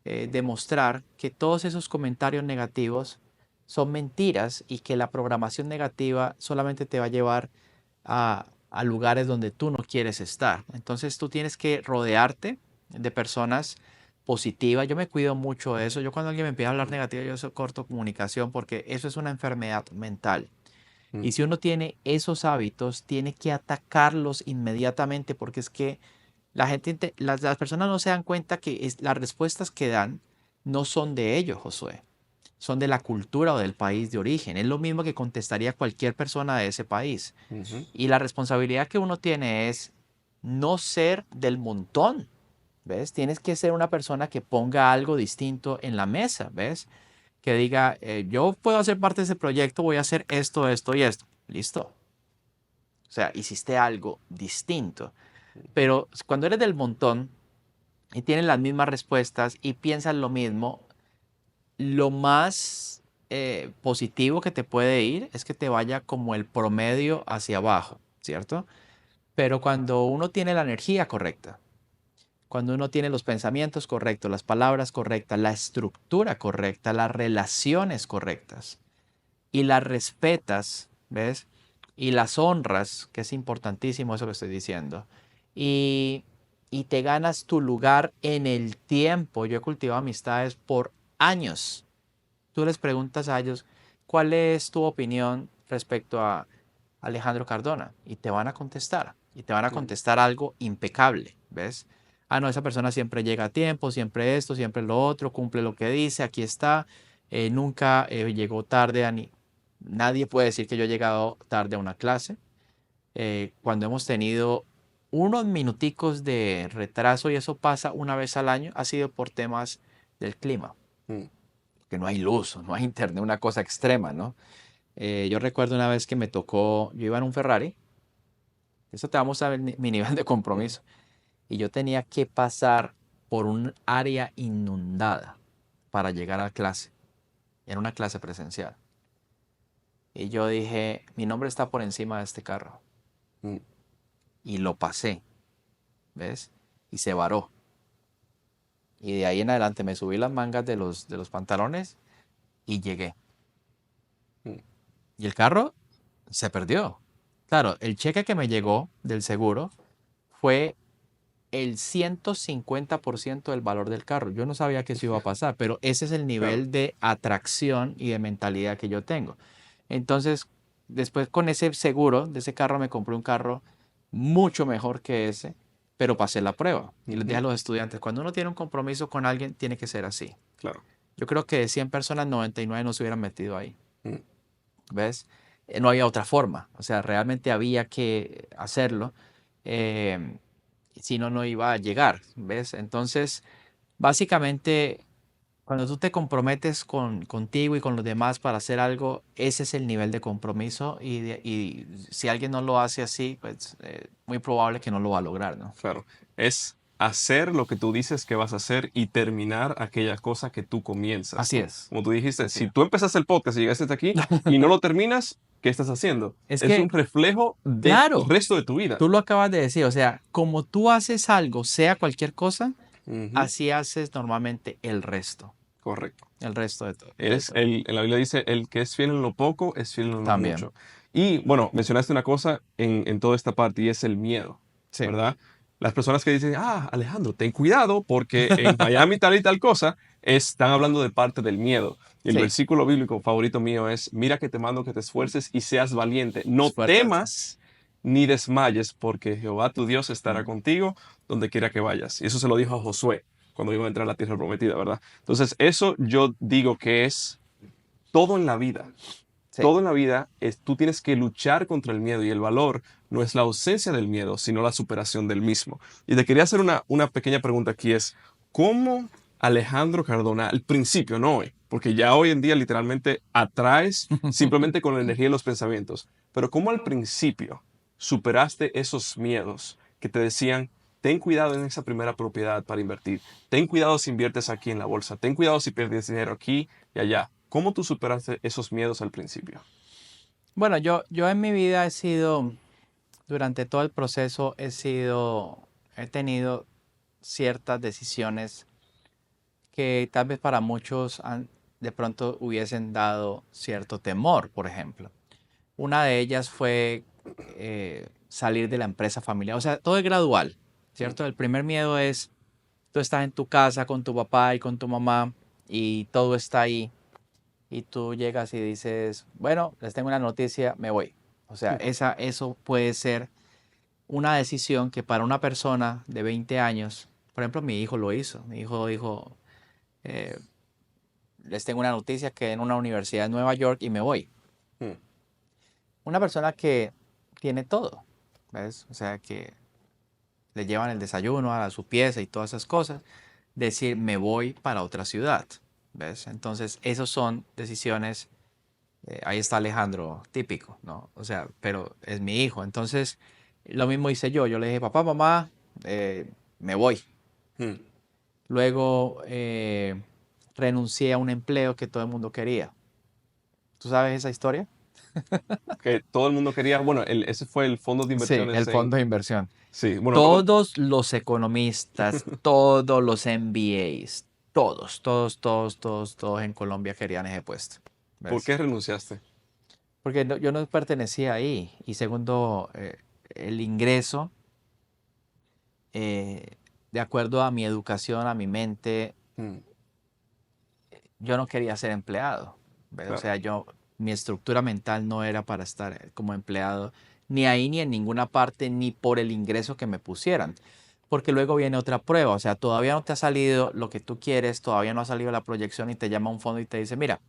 demostrar que todos esos comentarios negativos son mentiras y que la programación negativa solamente te va a llevar a lugares donde tú no quieres estar. Entonces tú tienes que rodearte de personas positivas. Yo me cuido mucho de eso. Yo cuando alguien me empieza a hablar negativo, yo corto comunicación porque eso es una enfermedad mental. Mm. Y si uno tiene esos hábitos, tiene que atacarlos inmediatamente porque es que la gente, las personas no se dan cuenta que las respuestas que dan no son de ellos, Josué, son de la cultura o del país de origen. Es lo mismo que contestaría cualquier persona de ese país. Ujú. Y la responsabilidad que uno tiene es no ser del montón, ¿ves? Tienes que ser una persona que ponga algo distinto en la mesa, ¿ves? Que diga, yo puedo hacer parte de ese proyecto, voy a hacer esto, esto y esto. Listo. O sea, hiciste algo distinto. Pero cuando eres del montón y tienes las mismas respuestas y piensas lo mismo, lo más positivo que te puede ir es que te vaya como el promedio hacia abajo, ¿cierto? Pero cuando uno tiene la energía correcta, cuando uno tiene los pensamientos correctos, las palabras correctas, la estructura correcta, las relaciones correctas y las respetas, ¿ves? Y las honras, que es importantísimo eso que estoy diciendo, y, y te ganas tu lugar en el tiempo. Yo he cultivado amistades por años. Tú les preguntas a ellos, ¿cuál es tu opinión respecto a Alejandro Cardona? Y te van a contestar. Y te van a Claro. contestar algo impecable, ¿ves? Ah, no, esa persona siempre llega a tiempo, siempre esto, siempre lo otro, cumple lo que dice, aquí está. Nunca llegó tarde a ni... Nadie puede decir que yo he llegado tarde a una clase. Cuando hemos tenido unos minuticos de retraso y eso pasa una vez al año, ha sido por temas del clima Mm. que no hay luz, no hay internet, una cosa extrema, ¿no? Yo recuerdo una vez que me tocó, yo iba en un Ferrari, eso te vamos a ver mi nivel de compromiso, y yo tenía que pasar por un área inundada para llegar a clase, era una clase presencial. Y yo dije, mi nombre está por encima de este carro, Mm. y lo pasé, ¿ves? Y se varó. Y de ahí en adelante me subí las mangas de los pantalones y llegué. Mm. Y el carro se perdió. Claro, el cheque que me llegó del seguro fue el 150% del valor del carro. Yo no sabía que eso iba a pasar, pero ese es el Claro. nivel de atracción y de mentalidad que yo tengo. Entonces, después con ese seguro de ese carro me compré un carro mucho mejor que ese, pero pasé la prueba. Y les dije a Ujú. los estudiantes, cuando uno tiene un compromiso con alguien, tiene que ser así. Claro. Yo creo que de 100 personas, 99 no se hubieran metido ahí. Mm. ¿Ves? No había otra forma, o sea, realmente había que hacerlo, eh, si no, no iba a llegar, ¿ves? Entonces, básicamente, cuando tú te comprometes contigo y con los demás para hacer algo, ese es el nivel de compromiso y si alguien no lo hace así, pues muy probable que no lo va a lograr, ¿no? Claro. Es hacer lo que tú dices que vas a hacer y terminar aquella cosa que tú comienzas. Así es. Como tú dijiste, Así si es. tú empezaste el podcast y llegaste hasta aquí y no lo terminas, ¿qué estás haciendo? Es Es un que, reflejo del claro, resto de tu vida. tú lo acabas de decir, o sea, como tú haces algo, sea cualquier cosa, Ujú, así haces normalmente correcto. el resto de todo. Eres en la Biblia dice, el que es fiel en lo poco es fiel en lo También, mucho. Y bueno, mencionaste una cosa en toda esta parte y es el miedo, sí. ¿verdad? Las personas que dicen, Alejandro, ten cuidado porque en Miami tal y tal cosa, están hablando de parte del miedo. Y el Sí, versículo bíblico favorito mío es, mira que te mando que te esfuerces y seas valiente. No esfuérzate. temas ni desmayes porque Jehová tu Dios estará Mm, contigo donde quiera que vayas. Y eso se lo dijo a Josué cuando iba a entrar a la tierra prometida, ¿verdad? Entonces, eso yo digo que es todo en la vida. sí. Todo en la vida es, tú tienes que luchar contra el miedo y el valor no es la ausencia del miedo, sino la superación del mismo. Y te quería hacer una pequeña pregunta aquí es, ¿cómo Alejandro Cardona, al principio, no hoy, porque ya hoy en día literalmente atraes simplemente con la energía de los pensamientos, pero cómo al principio superaste esos miedos que te decían, ten cuidado en esa primera propiedad para invertir, ten cuidado si inviertes aquí en la bolsa, ten cuidado si pierdes dinero aquí y allá? ¿Cómo tú superaste esos miedos al principio? Bueno, yo en mi vida he sido, durante todo el proceso, he tenido ciertas decisiones que tal vez para muchos de pronto hubiesen dado cierto temor, por ejemplo. Una de ellas fue salir de la empresa familiar. O sea, todo es gradual, Mm, ¿cierto? El primer miedo es, tú estás en tu casa con tu papá y con tu mamá y todo está ahí y tú llegas y dices, bueno, les tengo una noticia, me voy. O sea, mm, eso puede ser una decisión que para una persona de 20 años, por ejemplo, mi hijo lo hizo. Mi hijo dijo, eh, les tengo una noticia que en una universidad en Nueva York y me voy. mm, Una persona que tiene todo, ¿ves? O sea, que le llevan el desayuno a su pieza y todas esas cosas, decir, me voy para otra ciudad, ¿ves? Entonces, esas son decisiones, ahí está Alejandro, típico, ¿no? O sea, pero es mi hijo. Entonces, lo mismo hice yo le dije, papá, mamá, me voy. mm. Luego, renuncié a un empleo que todo el mundo quería. ¿Tú sabes esa historia? Que todo el mundo quería, bueno, ese fue el fondo de Sí, el inversiones en, fondo de inversión. sí, bueno, Todos los economistas, todos los MBAs, todos en Colombia querían ese puesto. ¿por ¿Ves? qué renunciaste? Porque yo no pertenecía ahí. Y segundo, el ingreso, eh, de acuerdo a mi educación, a mi mente, Mm, yo no quería ser empleado. ¿Ves? O claro. sea, mi estructura mental no era para estar como empleado, ni ahí ni en ninguna parte, ni por el ingreso que me pusieran. Porque luego viene otra prueba, o sea, todavía no te ha salido lo que tú quieres, todavía no ha salido la proyección y te llama un fondo y te dice, mira,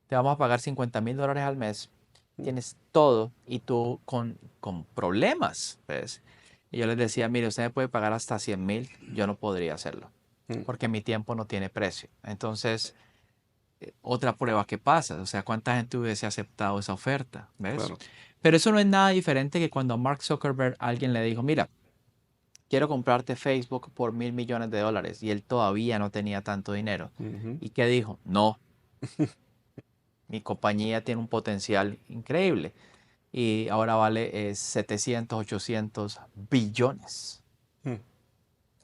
te vamos a pagar $50,000 al mes, Mm, tienes todo y tú con problemas, ¿ves? Y yo les decía, mire, usted me puede pagar hasta 100,000, yo no podría hacerlo, mm, porque mi tiempo no tiene precio. Entonces, otra prueba que pasa, o sea, cuánta gente hubiese aceptado esa oferta, ¿ves? claro. Pero eso no es nada diferente que cuando a Mark Zuckerberg alguien le dijo, mira, quiero comprarte Facebook por $1,000,000,000 y él todavía no tenía tanto dinero. Ujú. ¿Y qué dijo? No, mi compañía tiene un potencial increíble y ahora vale 700, 800 billones. Mm,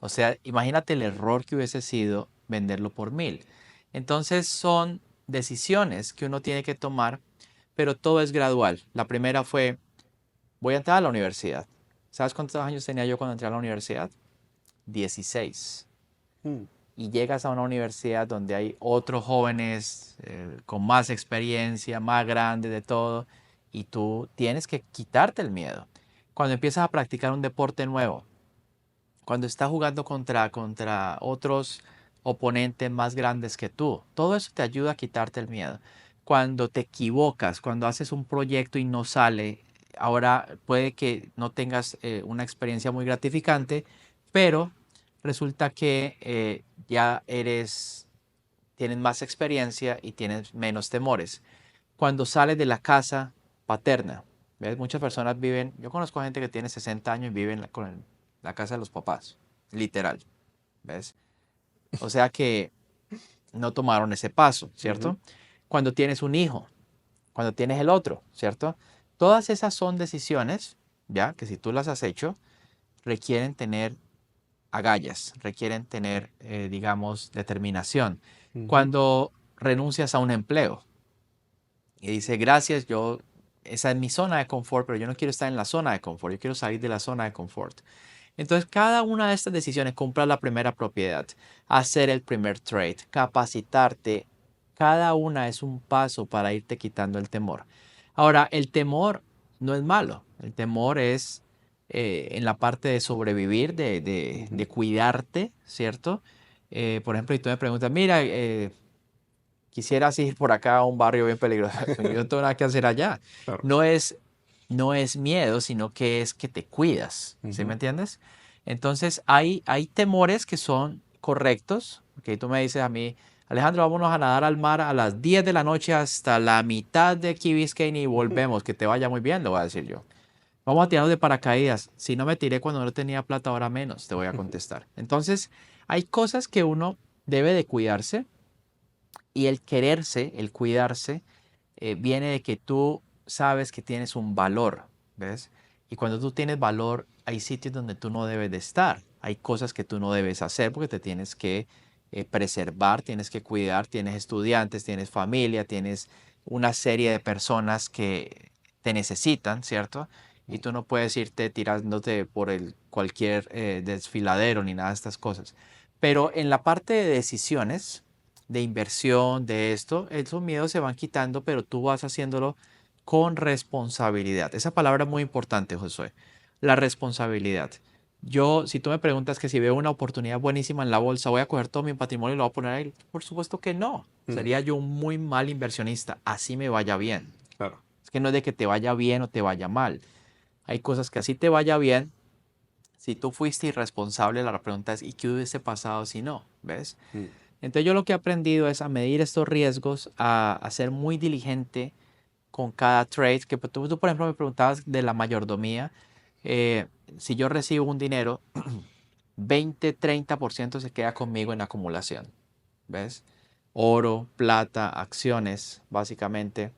O sea, imagínate el error que hubiese sido venderlo por 1,000. Entonces son decisiones que uno tiene que tomar, pero todo es gradual. La primera fue, voy a entrar a la universidad. ¿Sabes cuántos años tenía yo cuando entré a la universidad? 16. mm, Y llegas a una universidad donde hay otros jóvenes con más experiencia, más grandes de todo, y tú tienes que quitarte el miedo. Cuando empiezas a practicar un deporte nuevo, cuando estás jugando contra otros oponentes más grandes que tú, todo eso te ayuda a quitarte el miedo. Cuando te equivocas, cuando haces un proyecto y no sale, ahora puede que no tengas una experiencia muy gratificante, pero resulta que ya tienes más experiencia y tienes menos temores. Cuando sales de la casa paterna, ¿ves? Muchas personas viven, yo conozco gente que tiene 60 años y viven con la casa de los papás. literal, ¿ves? O sea que no tomaron ese paso, ¿cierto? Ujú. Cuando tienes un hijo, cuando tienes el otro, ¿cierto? Todas esas son decisiones, ¿ya? Que si tú las has hecho, requieren tener agallas, requieren tener, digamos, determinación. Ujú. Cuando renuncias a un empleo y dices, gracias, esa es mi zona de confort, pero yo no quiero estar en la zona de confort, yo quiero salir de la zona de confort. Entonces, cada una de estas decisiones, comprar la primera propiedad, hacer el primer trade, capacitarte, cada una es un paso para irte quitando el temor. Ahora, el temor no es malo, el temor es en la parte de sobrevivir, de Ujú. cuidarte, ¿cierto? Por ejemplo, y tú me preguntas, mira, quisieras ir por acá a un barrio bien peligroso, yo no tengo nada que hacer allá. Claro. No es, no es miedo, sino que es que te cuidas, ¿sí me Ujú. entiendes? Entonces hay temores que son correctos, porque tú me dices a mí, Alejandro, vámonos a nadar al mar a las 10 de la noche hasta la mitad de Key Biscayne y volvemos, que te vaya muy bien, le voy a decir yo. Vamos a tirarnos de paracaídas. Si no me tiré cuando no tenía plata, ahora menos, te voy a contestar. Entonces, hay cosas que uno debe de cuidarse y el quererse, el cuidarse, viene de que tú sabes que tienes un valor, ¿ves? Y cuando tú tienes valor, hay sitios donde tú no debes de estar. Hay cosas que tú no debes hacer porque te tienes que preservar, tienes que cuidar, tienes estudiantes, tienes familia, tienes una serie de personas que te necesitan, ¿cierto? Y tú no puedes irte tirándote por cualquier desfiladero ni nada de estas cosas. Pero en la parte de decisiones, de inversión, de esto, esos miedos se van quitando, pero tú vas haciéndolo con responsabilidad. Esa palabra es muy importante, Josué. La responsabilidad. Yo, si tú me preguntas que si veo una oportunidad buenísima en la bolsa, voy a coger todo mi patrimonio y lo voy a poner ahí. Por supuesto que no. Mm. Sería yo un muy mal inversionista, así me vaya bien. Claro. Es que no es de que te vaya bien o te vaya mal. Hay cosas que así te vaya bien. Si tú fuiste irresponsable, la pregunta es, ¿y qué hubiese pasado si no? ¿Ves? Mm. Entonces yo lo que he aprendido es a medir estos riesgos, a ser muy diligente con cada trade. Que pues, tú, por ejemplo, me preguntabas de la mayordomía. eh, si yo recibo un dinero, 20-30% se queda conmigo en acumulación. ¿Ves? Oro, plata, acciones, básicamente.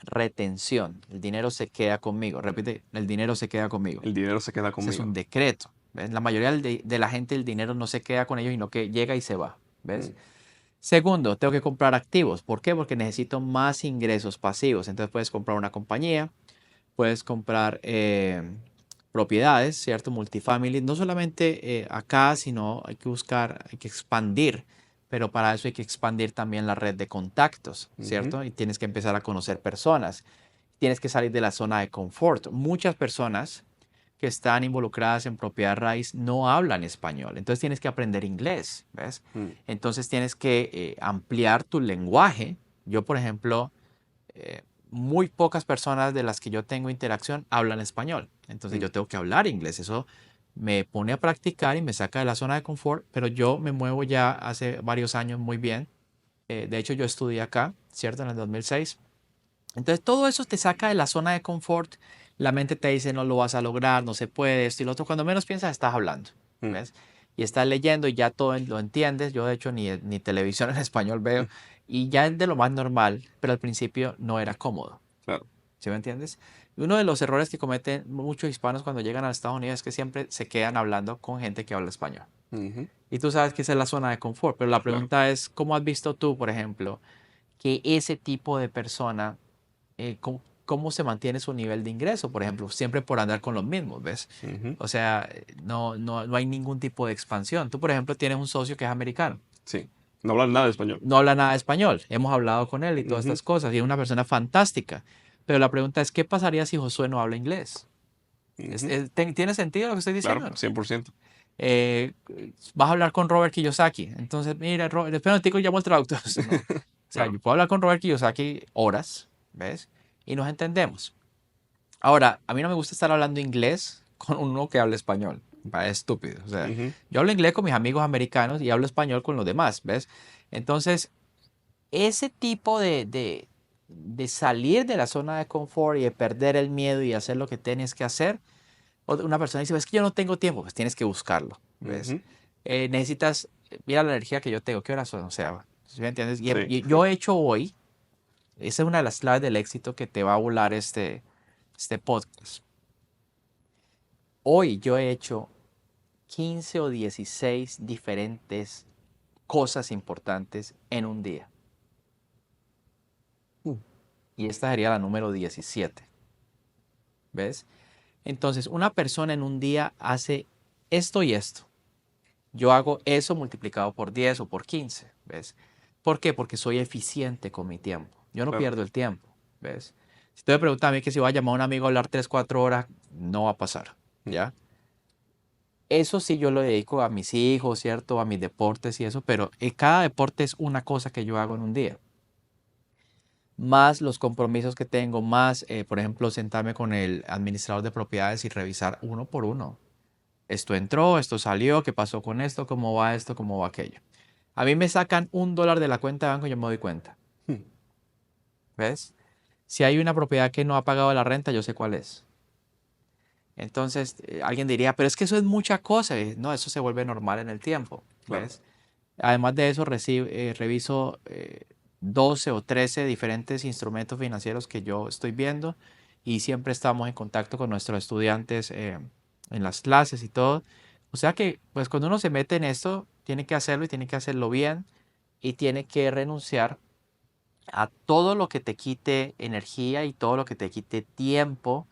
Retención. El dinero se queda conmigo. Repite, el dinero se queda conmigo. El dinero se queda Ese es conmigo. un decreto. ¿Ves? La mayoría de la gente el dinero no se queda con ellos, sino que llega y se va. ¿Ves? Mm. Segundo, tengo que comprar activos. ¿Por qué? Porque necesito más ingresos pasivos. Entonces puedes comprar una compañía, puedes comprar propiedades, ¿cierto? Multifamily. No solamente acá, sino hay que buscar, hay que expandir. Pero para eso hay que expandir también la red de contactos, Ujú. ¿cierto? Y tienes que empezar a conocer personas. Tienes que salir de la zona de confort. Muchas personas que están involucradas en propiedad raíz no hablan español. Entonces tienes que aprender inglés, ¿ves? Mm. Entonces tienes que ampliar tu lenguaje. Yo, por ejemplo, eh, muy pocas personas de las que yo tengo interacción hablan español. Entonces Mm. yo tengo que hablar inglés. Eso me pone a practicar y me saca de la zona de confort, pero yo me muevo ya hace varios años muy bien. De hecho, yo estudié acá, ¿cierto? En el 2006. Entonces todo eso te saca de la zona de confort. La mente te dice no lo vas a lograr, no se puede, esto y lo otro. Cuando menos piensas estás hablando, Mm. ¿ves? Y estás leyendo y ya todo lo entiendes. Yo de hecho ni televisión en español veo Mm. y ya es de lo más normal, pero al principio no era cómodo. Claro. ¿Sí me entiendes? Y uno de los errores que cometen muchos hispanos cuando llegan a Estados Unidos es que siempre se quedan hablando con gente que habla español. Ujú. Y tú sabes que esa es la zona de confort, pero la Claro. pregunta es, ¿cómo has visto tú, por ejemplo, que ese tipo de persona cómo se mantiene su nivel de ingreso, por ejemplo, siempre por andar con los mismos, ¿ves? Ujú. O sea, no hay ningún tipo de expansión. Tú, por ejemplo, tienes un socio que es americano, Sí. No hablan nada de español. no habla nada de español, hemos hablado con él y todas Ujú. estas cosas, y es una persona fantástica. Pero la pregunta es, ¿qué pasaría si Josué no habla inglés? Ujú. ¿Tiene sentido lo que estoy Claro, diciendo? ¿No? 100%. Eh, Vas a hablar con Robert Kiyosaki. Entonces, mira, espera un tico, llamo al traductor. No. O sea, Claro. yo puedo hablar con Robert Kiyosaki horas, ¿ves? Y nos entendemos. Ahora, a mí no me gusta estar hablando inglés con uno que habla español. Me parece estúpido. O sea, Ujú. yo hablo inglés con mis amigos americanos y hablo español con los demás, ¿ves? Entonces, ese tipo de salir de la zona de confort y de perder el miedo y hacer lo que tienes que hacer, una persona dice, es que yo no tengo tiempo, pues tienes que buscarlo. ¿ves? Ujú. Necesitas, mira la energía que yo tengo, ¿qué horas son? O sea, ¿sí me entiendes? Sí. Y yo he hecho hoy, esa es una de las claves del éxito que te va a volar este podcast. Hoy yo he hecho 15 o 16 diferentes cosas importantes en un día. Mm. Y esta sería la número 17. ¿Ves? Entonces, una persona en un día hace esto y esto. Yo hago eso multiplicado por 10 o por 15. ¿Ves? ¿Por qué? Porque soy eficiente con mi tiempo. Yo no Claro. pierdo el tiempo. ¿Ves? Si tú me preguntas a mí que si voy a llamar a un amigo a hablar 3 4 horas, no va a pasar. Mm. ¿Ya? Eso sí yo lo dedico a mis hijos, ¿cierto? A mis deportes y eso, pero cada deporte es una cosa que yo hago en un día. Más los compromisos que tengo, más, por ejemplo, sentarme con el administrador de propiedades y revisar uno por uno. Esto entró, esto salió, qué pasó con esto, cómo va aquello. A mí me sacan $1 de la cuenta de banco y yo me doy cuenta. Mm. ¿Ves? Si hay una propiedad que no ha pagado la renta, yo sé cuál es. Entonces, alguien diría, pero es que eso es mucha cosa. No, eso se vuelve normal en el tiempo. Claro. ¿Ves? Además de eso, reviso 12 o 13 diferentes instrumentos financieros que yo estoy viendo y siempre estamos en contacto con nuestros estudiantes en las clases y todo. O sea que, pues cuando uno se mete en esto, tiene que hacerlo y tiene que hacerlo bien y tiene que renunciar a todo lo que te quite energía y todo lo que te quite tiempo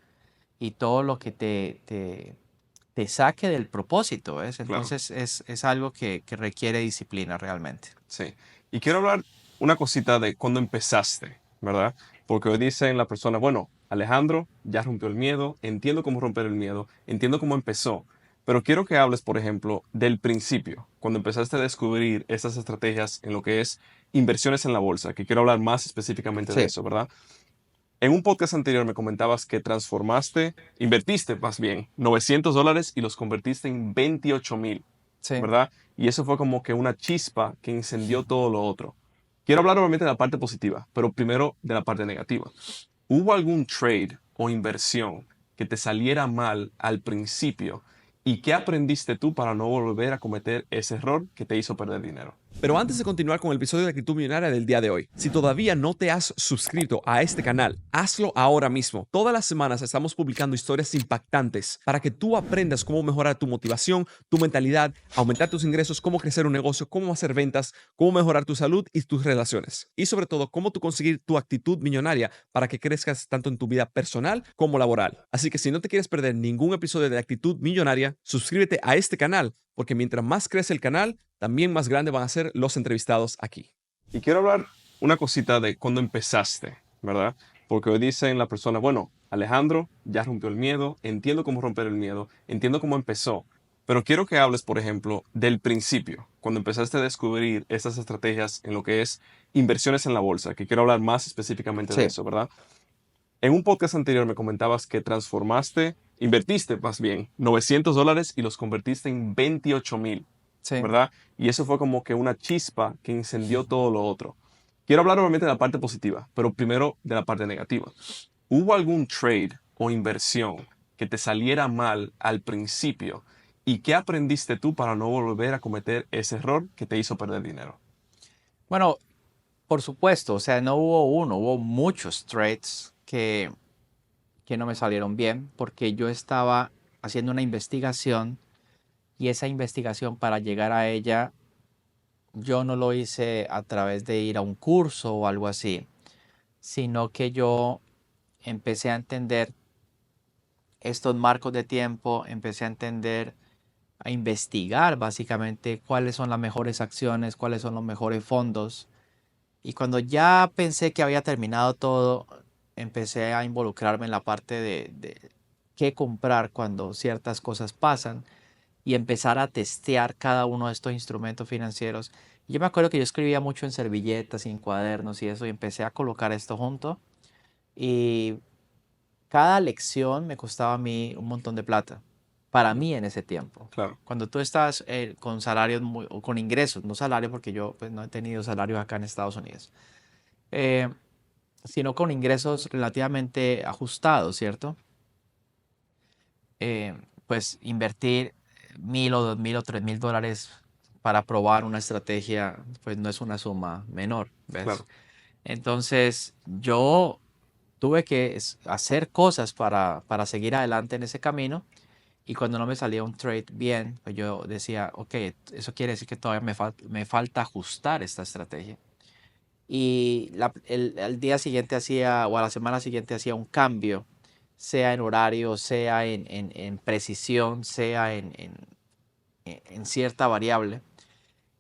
y todo lo que te saque del propósito, ¿ves? Claro. Entonces es algo que requiere disciplina realmente. Sí. Y quiero hablar una cosita de cuando empezaste, ¿verdad? Porque hoy dicen la persona, bueno, Alejandro ya rompió el miedo, entiendo cómo romper el miedo, entiendo cómo empezó, pero quiero que hables, por ejemplo, del principio, cuando empezaste a descubrir esas estrategias en lo que es inversiones en la bolsa, que quiero hablar más específicamente de Sí, eso, ¿verdad? En un podcast anterior me comentabas que invertiste más bien, $900 y los convertiste en 28,000, sí. ¿verdad? Y eso fue como que una chispa que incendió todo lo otro. Quiero hablar obviamente de la parte positiva, pero primero de la parte negativa. ¿Hubo algún trade o inversión que te saliera mal al principio? ¿Y qué aprendiste tú para no volver a cometer ese error que te hizo perder dinero? Pero antes de continuar con el episodio de Actitud Millonaria del día de hoy, si todavía no te has suscrito a este canal, hazlo ahora mismo. Todas las semanas estamos publicando historias impactantes para que tú aprendas cómo mejorar tu motivación, tu mentalidad, aumentar tus ingresos, cómo crecer un negocio, cómo hacer ventas, cómo mejorar tu salud y tus relaciones. Y sobre todo, cómo tú conseguir tu actitud millonaria para que crezcas tanto en tu vida personal como laboral. Así que si no te quieres perder ningún episodio de Actitud Millonaria, suscríbete a este canal, porque mientras más crece el canal, también más grandes van a ser los entrevistados aquí. Y quiero hablar una cosita de cuando empezaste, ¿verdad? Porque hoy dicen la persona, bueno, Alejandro ya rompió el miedo, entiendo cómo romper el miedo, entiendo cómo empezó, pero quiero que hables, por ejemplo, del principio, cuando empezaste a descubrir estas estrategias en lo que es inversiones en la bolsa, que quiero hablar más específicamente de Sí, eso, ¿verdad? En un podcast anterior me comentabas que invertiste más bien, $900 y los convertiste en 28,000, sí. ¿verdad? Y eso fue como que una chispa que incendió todo lo otro. Quiero hablar obviamente de la parte positiva, pero primero de la parte negativa. ¿Hubo algún trade o inversión que te saliera mal al principio? ¿Y qué aprendiste tú para no volver a cometer ese error que te hizo perder dinero? Bueno, por supuesto, o sea, no hubo uno, hubo muchos trades que no me salieron bien porque yo estaba haciendo una investigación y esa investigación para llegar a ella, yo no lo hice a través de ir a un curso o algo así, sino que yo empecé a entender estos marcos de tiempo, empecé a entender, a investigar básicamente cuáles son las mejores acciones, cuáles son los mejores fondos. Y cuando ya pensé que había terminado todo, empecé a involucrarme en la parte de qué comprar cuando ciertas cosas pasan y empezar a testear cada uno de estos instrumentos financieros. Y yo me acuerdo que yo escribía mucho en servilletas y en cuadernos y eso, y empecé a colocar esto junto. Y cada lección me costaba a mí un montón de plata, para mí en ese tiempo. Claro. Cuando tú estás con salarios o con ingresos, no salario porque yo pues, no he tenido salarios acá en Estados Unidos, eh, sino con ingresos relativamente ajustados, ¿cierto? Pues invertir $1,000 o $2,000 o $3,000 para probar una estrategia, pues no es una suma menor, ¿ves? Claro. Entonces yo tuve que hacer cosas para seguir adelante en ese camino y cuando no me salía un trade bien, pues yo decía, ok, eso quiere decir que todavía me falta ajustar esta estrategia. Y al día siguiente hacía, o a la semana siguiente hacía un cambio, sea en horario, sea en precisión, sea en cierta variable,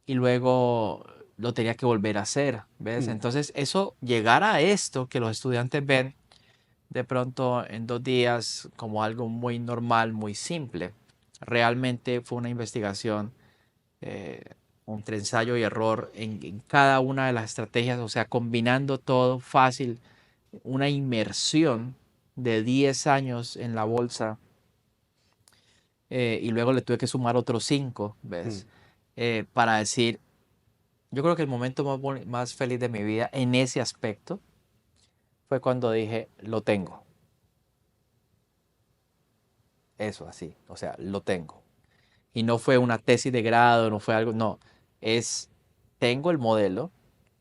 y luego lo tenía que volver a hacer, ¿ves? Mm, Entonces, eso, llegar a esto que los estudiantes ven de pronto en 2 días como algo muy normal, muy simple, realmente fue una investigación eh, entre ensayo y error en cada una de las estrategias, o sea, combinando todo fácil, una inmersión de 10 años en la bolsa y luego le tuve que sumar otros 5, mm, ¿ves? Para decir, yo creo que el momento más feliz de mi vida en ese aspecto fue cuando dije, lo tengo, eso así, o sea, lo tengo. Y no fue una tesis de grado, no fue algo, no, es, tengo el modelo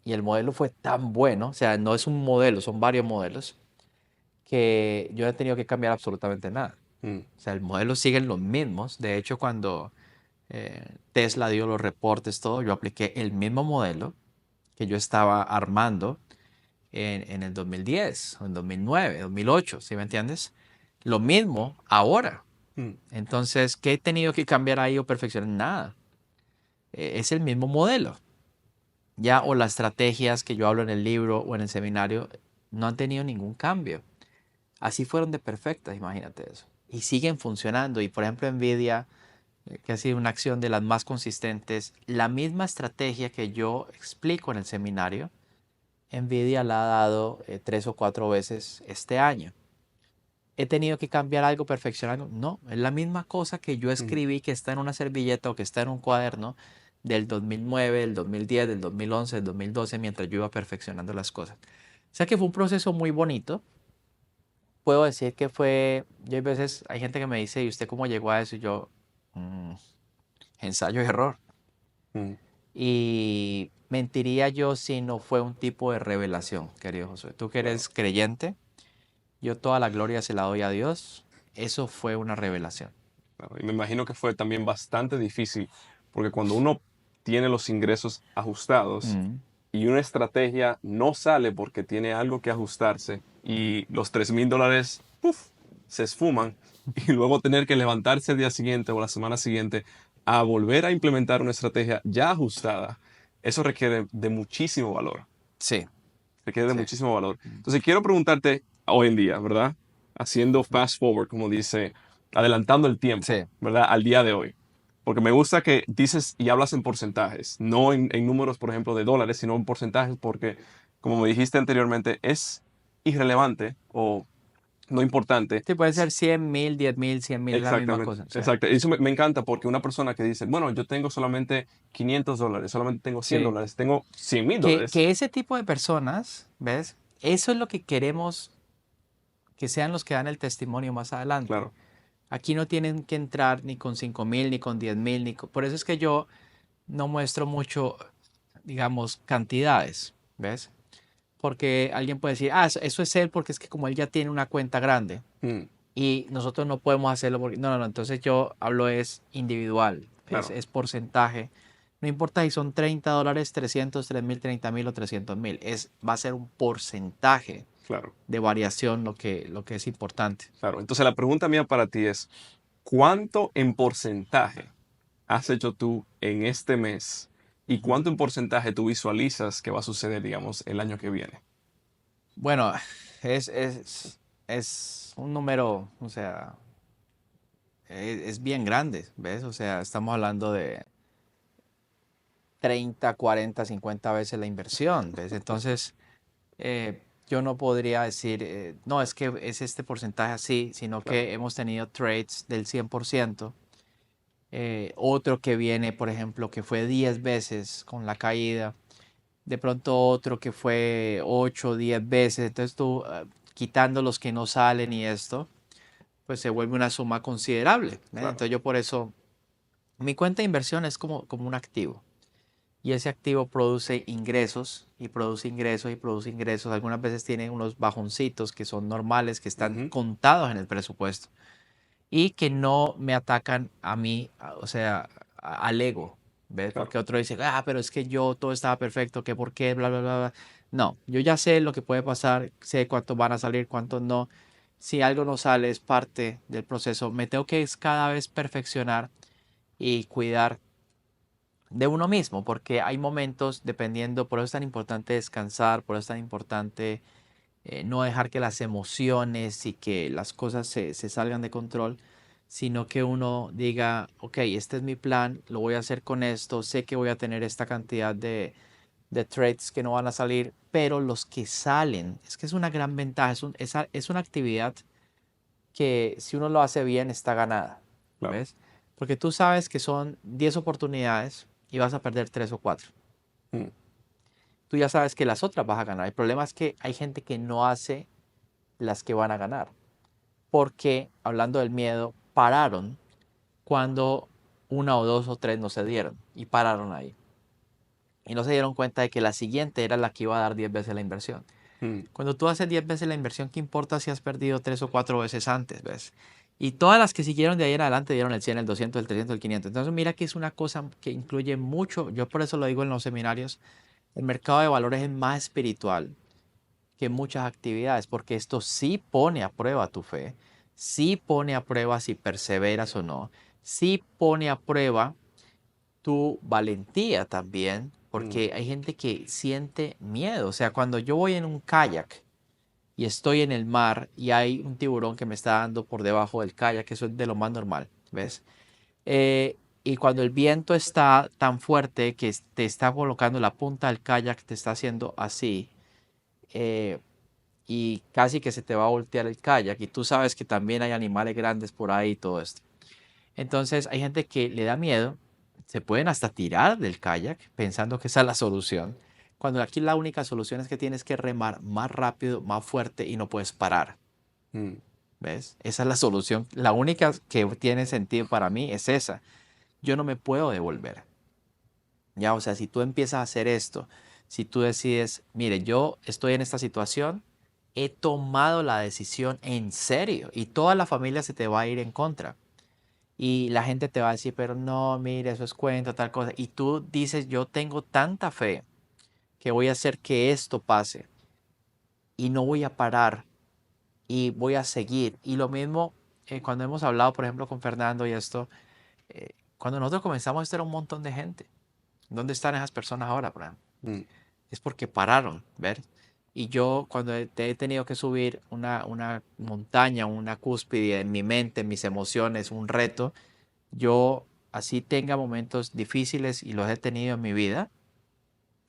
y el modelo fue tan bueno, o sea, no es un modelo, son varios modelos, que yo no he tenido que cambiar absolutamente nada. mm, O sea, el modelo siguen los mismos. De hecho, cuando Tesla dio los reportes, todo, yo apliqué el mismo modelo que yo estaba armando en el 2010, o en 2009, 2008, ¿sí me entiendes? Lo mismo ahora. mm. Entonces, ¿qué he tenido que cambiar ahí o perfeccionar? Nada. Es el mismo modelo. Ya, o las estrategias que yo hablo en el libro o en el seminario no han tenido ningún cambio. Así fueron de perfectas, imagínate eso. Y siguen funcionando. Y por ejemplo, Nvidia, que ha sido una acción de las más consistentes, la misma estrategia que yo explico en el seminario, Nvidia la ha dado 3 o 4 veces este año. ¿He tenido que cambiar algo, perfeccionar algo? No, es la misma cosa que yo Mm, escribí, que está en una servilleta o que está en un cuaderno del 2009, del 2010, del 2011, del 2012, mientras yo iba perfeccionando las cosas. O sea que fue un proceso muy bonito. Puedo decir que fue, yo hay veces, hay gente que me dice, ¿y usted cómo llegó a eso? Y yo, "Mm, ensayo y error". mm. Y mentiría yo si no fue un tipo de revelación, querido Josué. Tú que Claro, eres creyente, yo toda la gloria se la doy a Dios. Eso fue una revelación. claro. Y me imagino que fue también bastante difícil, porque cuando uno tiene los ingresos ajustados Mm. y una estrategia no sale porque tiene algo que ajustarse y los $3,000, ¡puf!, se esfuman y luego tener que levantarse el día siguiente o la semana siguiente a volver a implementar una estrategia ya ajustada, eso requiere de muchísimo valor. Sí, Requiere de sí, muchísimo valor. Entonces, quiero preguntarte hoy en día, ¿verdad? Haciendo fast forward, como dice, adelantando el tiempo, sí, ¿verdad? Al día de hoy. Porque me gusta que dices y hablas en porcentajes, no en números, por ejemplo, de dólares, sino en porcentajes, porque, como me dijiste anteriormente, es irrelevante o no importante. sí, puede ser 100,000, 10,000, 100,000, la misma Exactamente, cosa. O sea, exacto. Eso me encanta porque una persona que dice, bueno, yo tengo solamente $500, solamente tengo cien sí. dólares, tengo 100,000 Que, dólares. que ese tipo de personas, ¿ves? Eso es lo que queremos que sean los que dan el testimonio más adelante. Claro, Aquí no tienen que entrar ni con 5,000, ni con 10,000, Por eso es que yo no muestro mucho, digamos, cantidades, ¿ves? Porque alguien puede decir, ah, eso es él porque es que como él ya tiene una cuenta grande mm, y nosotros no podemos hacerlo porque... No, no, no, entonces yo hablo es individual, es, claro, es porcentaje. No importa si son $30, 300, 3,000, 30,000 o 300,000, va a ser un porcentaje claro. de variación lo que es importante. Claro, entonces la pregunta mía para ti es, ¿cuánto en porcentaje has hecho tú en este mes y Ujú. cuánto en porcentaje tú visualizas que va a suceder, digamos, el año que viene? Bueno, es un número, o sea, es bien grande, ¿ves? O sea, estamos hablando de 30, 40, 50 veces la inversión, ¿ves? Entonces, yo no podría decir, no, es que es este porcentaje así, sino Claro, que hemos tenido trades del 100%. Otro que viene, por ejemplo, que fue 10 veces con la caída. De pronto otro que fue 8 o 10 veces. Entonces tú, quitando los que no salen y esto, pues se vuelve una suma considerable, ¿ves? claro, Entonces yo por eso Mi cuenta de inversión es como un activo. Y ese activo produce ingresos y produce ingresos y produce ingresos. Algunas veces tiene unos bajoncitos que son normales, que están Ujú. contados en el presupuesto y que no me atacan a mí, o sea, al ego. ¿Ves? Claro. Porque otro dice, ah, pero es que yo todo estaba perfecto, que por qué, bla, bla, bla, bla. No, yo ya sé lo que puede pasar, sé cuántos van a salir, cuántos no. Si algo no sale, es parte del proceso. Me tengo que cada vez perfeccionar y cuidar de uno mismo, porque hay momentos, dependiendo, por eso es tan importante descansar, por eso es tan importante no dejar que las emociones y que las cosas se salgan de control, sino que uno diga, ok, este es mi plan, lo voy a hacer con esto, sé que voy a tener esta cantidad de trades que no van a salir, pero los que salen, es que es una gran ventaja, es una actividad que si uno lo hace bien está ganada, Claro. ¿ves? Porque tú sabes que son 10 oportunidades y vas a perder 3 o 4. Mm. Tú ya sabes que las otras vas a ganar. El problema es que hay gente que no hace las que van a ganar. Porque, hablando del miedo, pararon cuando una o dos o tres no se dieron y pararon ahí. Y no se dieron cuenta de que la siguiente era la que iba a dar 10 veces la inversión. Mm. Cuando tú haces 10 veces la inversión, ¿qué importa si has perdido 3 o 4 veces antes? ¿Ves? Y todas las que siguieron de ahí en adelante dieron el 100, el 200, el 300, el 500. Entonces mira que es una cosa que incluye mucho. Yo por eso lo digo en los seminarios. El mercado de valores es más espiritual que muchas actividades, porque esto sí pone a prueba tu fe, sí pone a prueba si perseveras o no, sí pone a prueba tu valentía también, Mm. porque hay gente que siente miedo. O sea, cuando yo voy en un kayak y estoy en el mar y hay un tiburón que me está dando por debajo del kayak, eso es de lo más normal, ¿ves? Y cuando el viento está tan fuerte que te está colocando la punta del kayak, te está haciendo así, eh, y casi que se te va a voltear el kayak y tú sabes que también hay animales grandes por ahí y todo esto. Entonces hay gente que le da miedo, se pueden hasta tirar del kayak pensando que esa es la solución, cuando aquí la única solución es que tienes que remar más rápido, más fuerte y no puedes parar. Mm. ¿Ves? Esa es la solución. La única que tiene sentido para mí es esa. Yo no me puedo devolver. Ya, o sea, si tú empiezas a hacer esto, si tú decides, mire, yo estoy en esta situación, he tomado la decisión en serio y toda la familia se te va a ir en contra. Y la gente te va a decir, pero no, mire, eso es cuento, tal cosa. Y tú dices, yo tengo tanta fe que voy a hacer que esto pase y no voy a parar y voy a seguir. Y lo mismo cuando hemos hablado, por ejemplo, con Fernando y esto, cuando nosotros comenzamos, esto era un montón de gente. ¿Dónde están esas personas ahora, por ejemplo? Mm. Es porque pararon, ¿ver? Y yo cuando he tenido que subir una montaña, una cúspide en mi mente, en mis emociones, un reto, yo así tenga momentos difíciles y los he tenido en mi vida,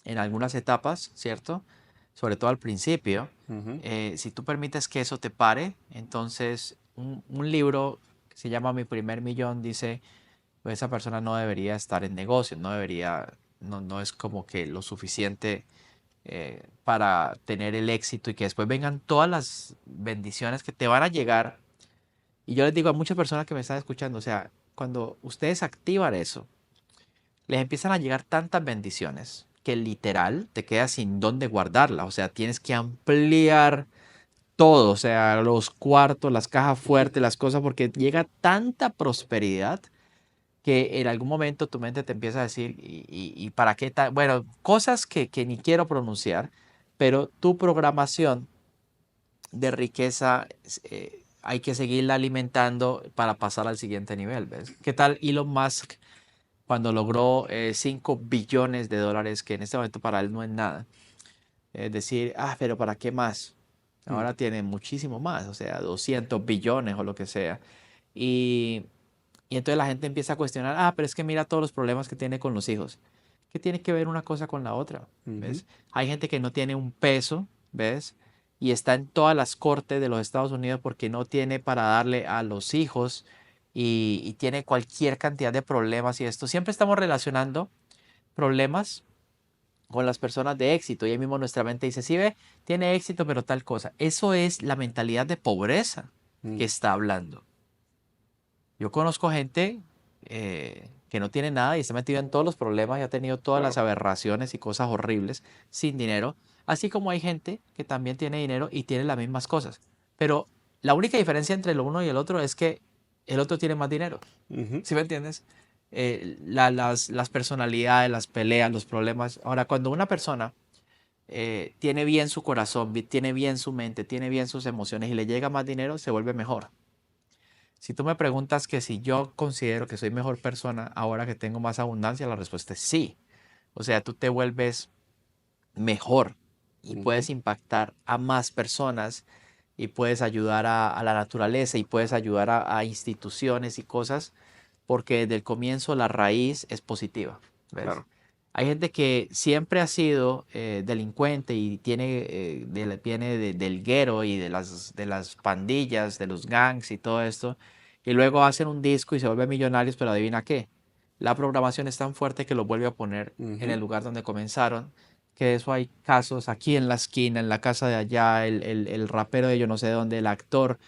en algunas etapas, ¿cierto? Sobre todo al principio. Ujú. Si tú permites que eso te pare, entonces un libro que se llama Mi primer millón dice, pues esa persona no debería estar en negocio, no debería, no es como que lo suficiente para tener el éxito y que después vengan todas las bendiciones que te van a llegar. Y yo les digo a muchas personas que me están escuchando, o sea, cuando ustedes activan eso, les empiezan a llegar tantas bendiciones que literal te quedas sin dónde guardarla. O sea, tienes que ampliar todo, o sea, los cuartos, las cajas fuertes, las cosas, porque llega tanta prosperidad que en algún momento tu mente te empieza a decir, ¿y para qué tal? Bueno, cosas que ni quiero pronunciar, pero tu programación de riqueza hay que seguirla alimentando para pasar al siguiente nivel, ¿ves? ¿Qué tal Elon Musk cuando logró 5 billones de dólares, que en este momento para él no es nada? Es decir, ah, pero ¿para qué más? Mm. Ahora tiene muchísimo más, o sea, 200 billones o lo que sea. Y, y entonces la gente empieza a cuestionar, ah, pero es que mira todos los problemas que tiene con los hijos. ¿Qué tiene que ver una cosa con la otra? Ujú. ¿Ves? Hay gente que no tiene un peso, ¿ves? Y está en todas las cortes de los Estados Unidos porque no tiene para darle a los hijos y tiene cualquier cantidad de problemas y esto. Siempre estamos relacionando problemas con las personas de éxito y ahí mismo nuestra mente dice, sí ve, tiene éxito, pero tal cosa. Eso es la mentalidad de pobreza que Mm. está hablando. Yo conozco gente que no tiene nada y está metido en todos los problemas y ha tenido todas las Claro. aberraciones y cosas horribles sin dinero, así como hay gente que también tiene dinero y tiene las mismas cosas. Pero la única diferencia entre el uno y el otro es que el otro tiene más dinero. Ujú. ¿Sí me entiendes? Las personalidades, las peleas, los problemas. Ahora, cuando una persona tiene bien su corazón, tiene bien su mente, tiene bien sus emociones y le llega más dinero, se vuelve mejor. Si tú me preguntas que si yo considero que soy mejor persona ahora que tengo más abundancia, la respuesta es sí. O sea, tú te vuelves mejor y Ujú. puedes impactar a más personas y puedes ayudar a la naturaleza y puedes ayudar a instituciones y cosas porque desde el comienzo la raíz es positiva. ¿Ves? Claro. Hay gente que siempre ha sido delincuente y viene del guero y de las pandillas, de los gangs y todo esto, y luego hacen un disco y se vuelven millonarios, pero adivina qué, la programación es tan fuerte que los vuelve a poner en Ujú. el lugar donde comenzaron, que de eso hay casos aquí en la esquina, en la casa de allá, el rapero de yo no sé dónde, el actor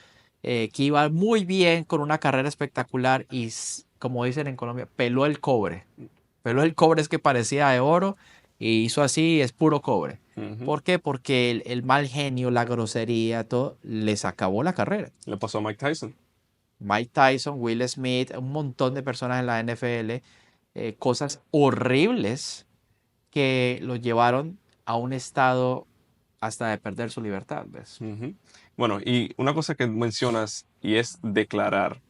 que iba muy bien con una carrera espectacular y, como dicen en Colombia, peló el cobre. Peló el cobre es que parecía de oro y hizo así, es puro cobre. Ujú. ¿Por qué? Porque el mal genio, la grosería, todo, les acabó la carrera. Le pasó a Mike Tyson. Mike Tyson, Will Smith, un montón de personas en la NFL, cosas horribles que los llevaron a un estado hasta de perder su libertad, ¿ves? Ujú. Bueno, y una cosa que mencionas y es declarar.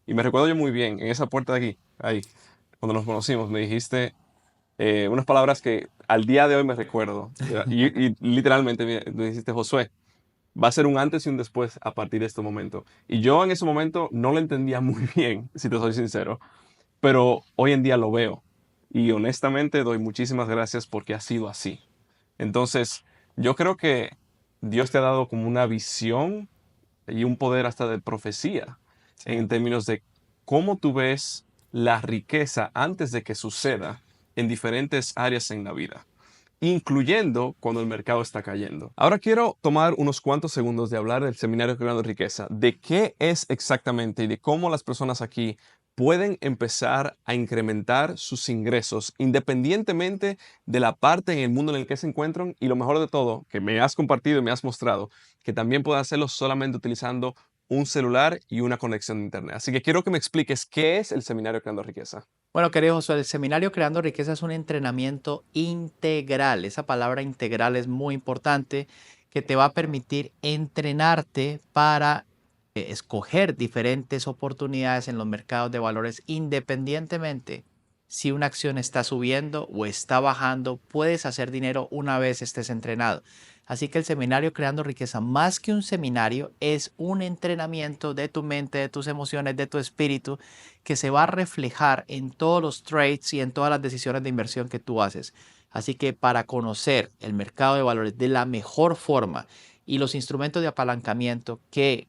Y me recuerdo yo muy bien, en esa puerta de aquí, ahí, cuando nos conocimos, me dijiste unas palabras que al día de hoy me recuerdo. Y literalmente me dijiste, Josué, va a ser un antes y un después a partir de este momento. Y yo en ese momento no lo entendía muy bien, si te soy sincero, pero hoy en día lo veo. Y honestamente doy muchísimas gracias porque ha sido así. Entonces, yo creo que Dios te ha dado como una visión y un poder hasta de profecía Sí. en términos de cómo tú ves la riqueza antes de que suceda en diferentes áreas en la vida, incluyendo cuando el mercado está cayendo. Ahora quiero tomar unos cuantos segundos de hablar del seminario Creando Riqueza, de qué es exactamente y de cómo las personas aquí pueden empezar a incrementar sus ingresos independientemente de la parte en el mundo en el que se encuentran y lo mejor de todo, que me has compartido y me has mostrado, que también pueden hacerlo solamente utilizando un celular y una conexión de internet. Así que quiero que me expliques qué es el seminario Creando Riqueza. Bueno, querido Josué, el seminario Creando Riqueza es un entrenamiento integral. Esa palabra integral es muy importante, que te va a permitir entrenarte para escoger diferentes oportunidades en los mercados de valores independientemente si una acción está subiendo o está bajando. Puedes hacer dinero una vez estés entrenado. Así que el seminario Creando Riqueza, más que un seminario, es un entrenamiento de tu mente, de tus emociones, de tu espíritu, que se va a reflejar en todos los trades y en todas las decisiones de inversión que tú haces. Así que para conocer el mercado de valores de la mejor forma y los instrumentos de apalancamiento que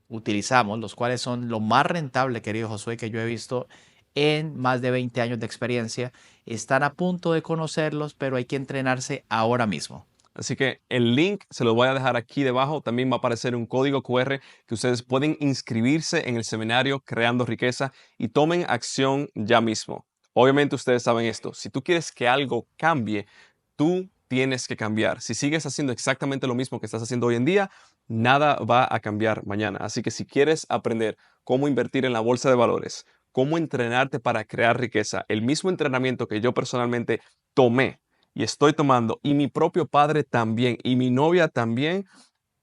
utilizamos, los cuales son lo más rentable, querido Josué, que yo he visto en más de 20 años de experiencia, están a punto de conocerlos, pero hay que entrenarse ahora mismo. Así que el link se lo voy a dejar aquí debajo. También va a aparecer un código QR que ustedes pueden inscribirse en el seminario Creando Riqueza y tomen acción ya mismo. Obviamente ustedes saben esto. Si tú quieres que algo cambie, tú tienes que cambiar. Si sigues haciendo exactamente lo mismo que estás haciendo hoy en día, nada va a cambiar mañana. Así que si quieres aprender cómo invertir en la bolsa de valores, cómo entrenarte para crear riqueza, el mismo entrenamiento que yo personalmente tomé y estoy tomando, y mi propio padre también, y mi novia también,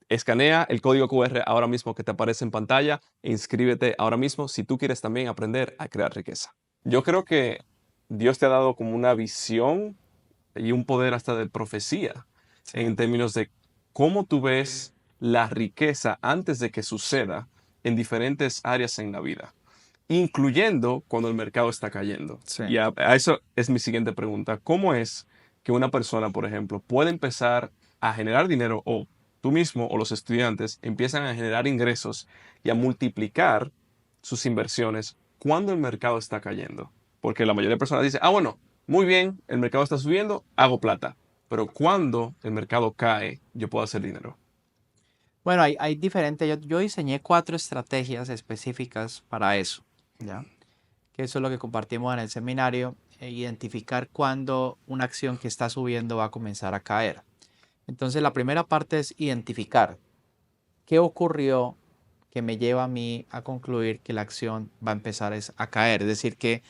escanea el código QR ahora mismo que te aparece en pantalla e inscríbete ahora mismo si tú quieres también aprender a crear riqueza. Yo creo que Dios te ha dado como una visión y un poder hasta de profecía Sí. en términos de cómo tú ves la riqueza antes de que suceda en diferentes áreas en la vida, incluyendo cuando el mercado está cayendo. Sí. Y a eso es mi siguiente pregunta. ¿Cómo es que una persona, por ejemplo, puede empezar a generar dinero o tú mismo o los estudiantes empiezan a generar ingresos y a multiplicar sus inversiones cuando el mercado está cayendo? Porque la mayoría de personas dice, ah, bueno, muy bien, el mercado está subiendo, hago plata. Pero cuando el mercado cae, yo puedo hacer dinero. Bueno, hay diferentes, yo diseñé 4 estrategias específicas para eso, ¿ya? que eso es lo que compartimos en el seminario, identificar cuándo una acción que está subiendo va a comenzar a caer. Entonces la primera parte es identificar qué ocurrió que me lleva a mí a concluir que la acción va a empezar a caer, es decir, que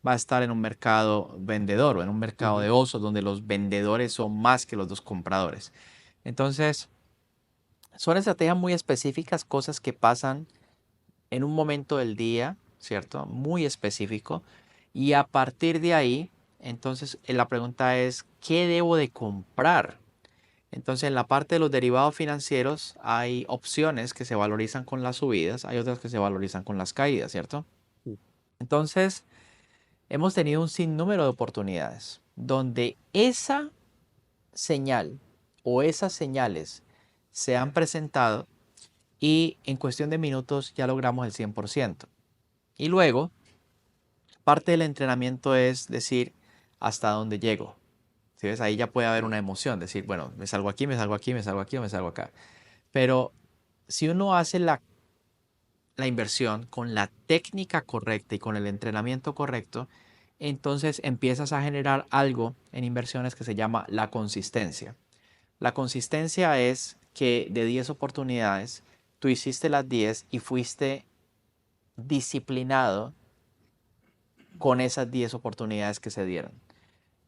va a estar en un mercado vendedor o en un mercado Ujú. de osos donde los vendedores son más que los dos compradores. Entonces, son estrategias muy específicas, cosas que pasan en un momento del día, ¿cierto? Muy específico. Y a partir de ahí, entonces la pregunta es, ¿qué debo de comprar? Entonces, en la parte de los derivados financieros hay opciones que se valorizan con las subidas, hay otras que se valorizan con las caídas, ¿cierto? Entonces, hemos tenido un sinnúmero de oportunidades donde esa señal o esas señales se han presentado y en cuestión de minutos ya logramos el 100%. Y luego, parte del entrenamiento es decir hasta dónde llego. ¿Sí ves? Ahí ya puede haber una emoción, decir, bueno, me salgo aquí, me salgo aquí, me salgo aquí o me salgo acá. Pero si uno hace la inversión con la técnica correcta y con el entrenamiento correcto, entonces empiezas a generar algo en inversiones que se llama la consistencia. La consistencia es que de 10 oportunidades, tú hiciste las 10 y fuiste disciplinado con esas 10 oportunidades que se dieron.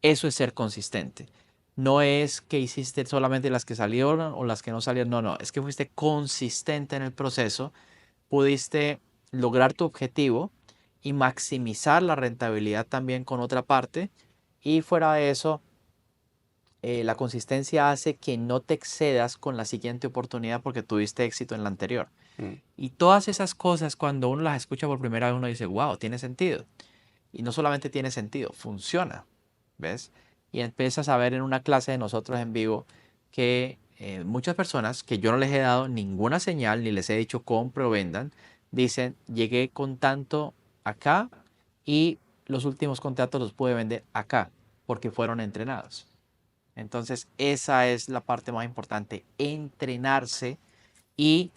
Eso es ser consistente. No es que hiciste solamente las que salieron o las que no salieron. No, no. Es que fuiste consistente en el proceso. Pudiste lograr tu objetivo y maximizar la rentabilidad también con otra parte. Y fuera de eso, la consistencia hace que no te excedas con la siguiente oportunidad porque tuviste éxito en la anterior. Mm. Y todas esas cosas, cuando uno las escucha por primera vez, uno dice, wow, tiene sentido. Y no solamente tiene sentido, funciona. ¿Ves? Y empiezas a ver en una clase de nosotros en vivo que muchas personas que yo no les he dado ninguna señal ni les he dicho compre o vendan, dicen, llegué con tanto acá y los últimos contratos los pude vender acá porque fueron entrenados. Entonces, esa es la parte más importante, entrenarse y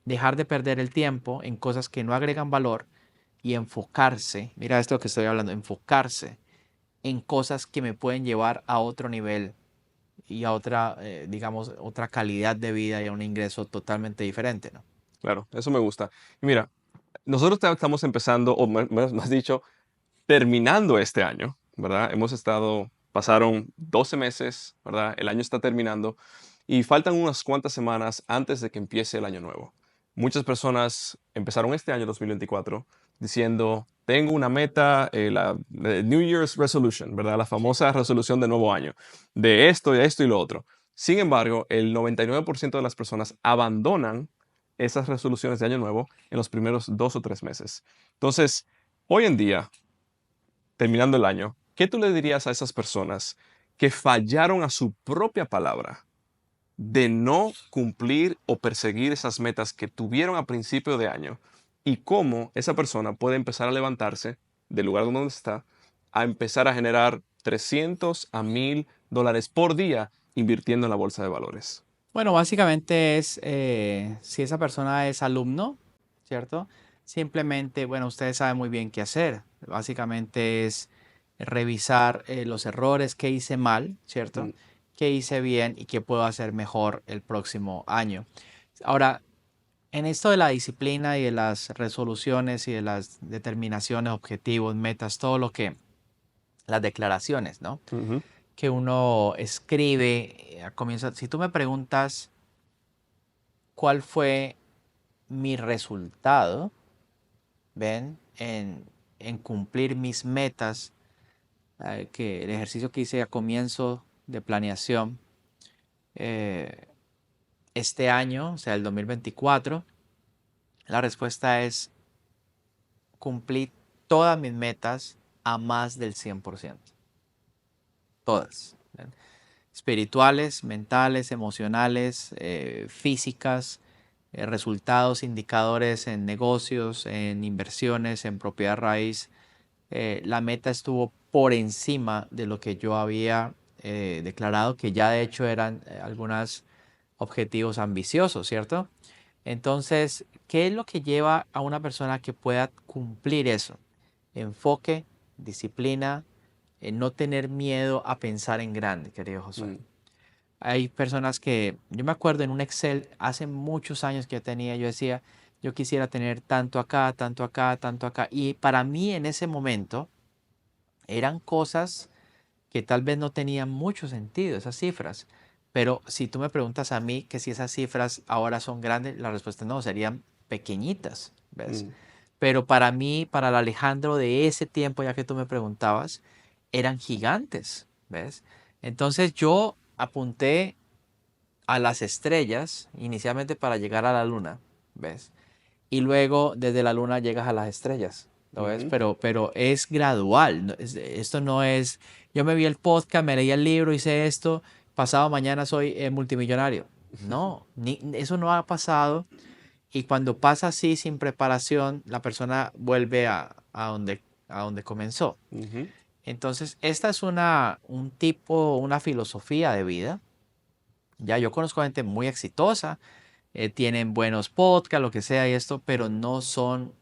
dejar de perder el tiempo en cosas que no agregan valor y enfocarse, mira esto que estoy hablando, enfocarse en cosas que me pueden llevar a otro nivel y a otra, digamos, otra calidad de vida y a un ingreso totalmente diferente, ¿no? Claro, eso me gusta. Y mira, nosotros estamos empezando, o más dicho, terminando este año, ¿verdad? Pasaron 12 meses, ¿verdad? El año está terminando y faltan unas cuantas semanas antes de que empiece el año nuevo. Muchas personas empezaron este año 2024 diciendo, tengo una meta, la New Year's Resolution, ¿verdad? La famosa resolución de nuevo año, de esto y lo otro. Sin embargo, el 99% de las personas abandonan esas resoluciones de año nuevo en los primeros 2 o 3 meses. Entonces, hoy en día, terminando el año, ¿qué tú le dirías a esas personas que fallaron a su propia palabra de no cumplir o perseguir esas metas que tuvieron a principio de año? Y cómo esa persona puede empezar a levantarse del lugar donde está a empezar a generar 300 a $1000 por día invirtiendo en la bolsa de valores. Bueno, básicamente es, si esa persona es alumno, ¿cierto? Simplemente, bueno, ustedes saben muy bien qué hacer. Básicamente es revisar los errores que hice mal, ¿cierto? Mm. ¿Qué hice bien y qué puedo hacer mejor el próximo año? Ahora, en esto de la disciplina y de las resoluciones y de las determinaciones, objetivos, metas, todo lo que, las declaraciones, ¿no? Ujú. Que uno escribe a comienzo. Si tú me preguntas cuál fue mi resultado, ven, en cumplir mis metas, que el ejercicio que hice a comienzo de planeación eh, este año, o sea, el 2024, la respuesta es cumplir todas mis metas a más del 100%. Todas. ¿Ven? Espirituales, mentales, emocionales, físicas, resultados, indicadores en negocios, en inversiones, en propiedad raíz. La meta estuvo por encima de lo que yo había declarado, que ya de hecho eran algunos objetivos ambiciosos, ¿cierto? Entonces, ¿qué es lo que lleva a una persona que pueda cumplir eso? enfoque, disciplina, no tener miedo a pensar en grande, querido Josué. Mm, Hay personas que, yo me acuerdo en un Excel, hace muchos años que yo tenía, yo decía, yo quisiera tener tanto acá, tanto acá, tanto acá. Y para mí en ese momento eran cosas que tal vez no tenían mucho sentido, esas cifras. Pero si tú me preguntas a mí que si esas cifras ahora son grandes, la respuesta es no, serían pequeñitas, ¿ves? mm, Pero para mí, para el Alejandro de ese tiempo, ya que tú me preguntabas, eran gigantes, ¿ves? Entonces yo apunté a las estrellas inicialmente para llegar a la luna, ¿ves? Y luego desde la luna llegas a las estrellas, ¿lo ves? ujú. Pero es gradual, esto no es, yo me vi el podcast, me leí el libro, hice esto, pasado mañana soy multimillonario. No, eso no ha pasado y cuando pasa así sin preparación, la persona vuelve a donde comenzó. Ujú, Entonces, esta es una filosofía de vida. Ya yo conozco gente muy exitosa, tienen buenos podcasts, lo que sea y esto, pero no son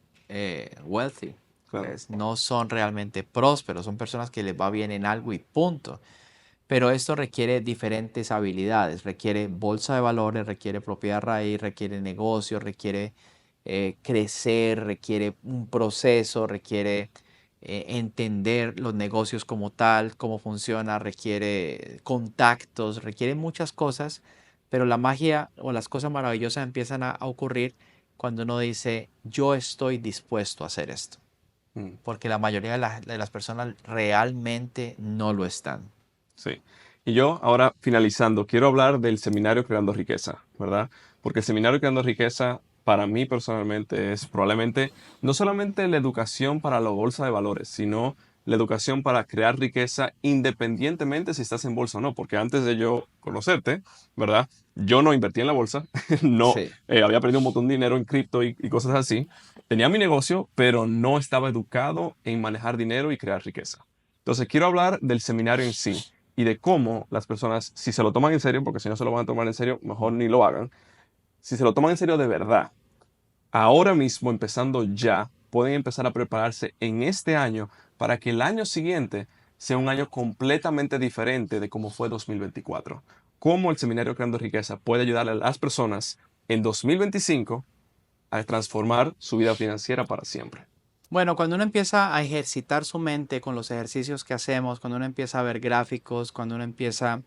wealthy, claro. ¿ves? No son realmente prósperos, son personas que les va bien en algo y punto. Pero esto requiere diferentes habilidades, requiere bolsa de valores, requiere propiedad raíz, requiere negocio, requiere crecer, requiere un proceso, requiere entender los negocios como tal, cómo funciona, requiere contactos, requiere muchas cosas, pero la magia o las cosas maravillosas empiezan a ocurrir cuando uno dice, yo estoy dispuesto a hacer esto, Mm. porque la mayoría de las personas realmente no lo están. Sí. Y yo, ahora finalizando, quiero hablar del seminario Creando Riqueza, ¿verdad? Porque el seminario Creando Riqueza, para mí personalmente, es probablemente no solamente la educación para la bolsa de valores, sino la educación para crear riqueza independientemente si estás en bolsa o no. Porque antes de yo conocerte, ¿verdad? Yo no invertí en la bolsa, no Sí. había perdido un montón de dinero en cripto y cosas así. Tenía mi negocio, pero no estaba educado en manejar dinero y crear riqueza. Entonces, quiero hablar del seminario en sí y de cómo las personas, si se lo toman en serio, porque si no se lo van a tomar en serio, mejor ni lo hagan, si se lo toman en serio de verdad, ahora mismo, empezando ya, pueden empezar a prepararse en este año para que el año siguiente sea un año completamente diferente de cómo fue 2024. Cómo el Seminario Creando Riqueza puede ayudarle a las personas en 2025 a transformar su vida financiera para siempre. Bueno, cuando uno empieza a ejercitar su mente con los ejercicios que hacemos, cuando uno empieza a ver gráficos, cuando uno empieza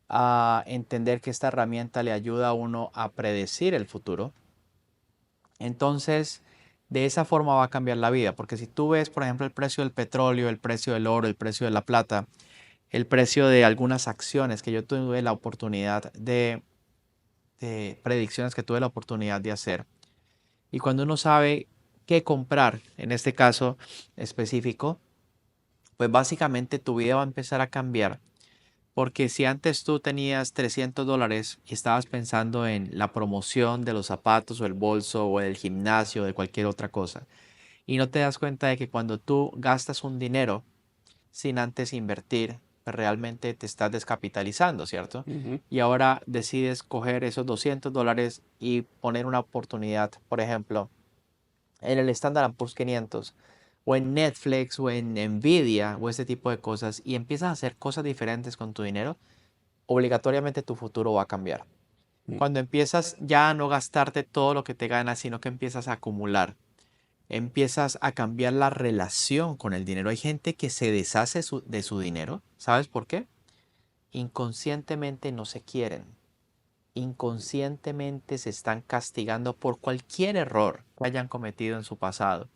a entender que esta herramienta le ayuda a uno a predecir el futuro, entonces de esa forma va a cambiar la vida. Porque si tú ves, por ejemplo, el precio del petróleo, el precio del oro, el precio de la plata, el precio de algunas acciones que yo tuve la oportunidad de predicciones que tuve la oportunidad de hacer. Y cuando uno sabe qué comprar, en este caso específico, pues básicamente tu vida va a empezar a cambiar. Porque si antes tú tenías $300 y estabas pensando en la promoción de los zapatos o el bolso o el gimnasio o de cualquier otra cosa, y no te das cuenta de que cuando tú gastas un dinero sin antes invertir, pues realmente te estás descapitalizando, ¿cierto? Ujú, Y ahora decides coger esos $200 y poner una oportunidad, por ejemplo, en el Standard Poor's 500 o en Netflix o en Nvidia o este tipo de cosas y empiezas a hacer cosas diferentes con tu dinero, obligatoriamente tu futuro va a cambiar. mm, Cuando empiezas ya a no gastarte todo lo que te ganas, sino que empiezas a acumular, empiezas a cambiar la relación con el dinero. Hay gente que se deshace de su dinero. ¿Sabes por qué? Inconscientemente no se quieren. Inconscientemente se están castigando por cualquier error que hayan cometido en su pasado.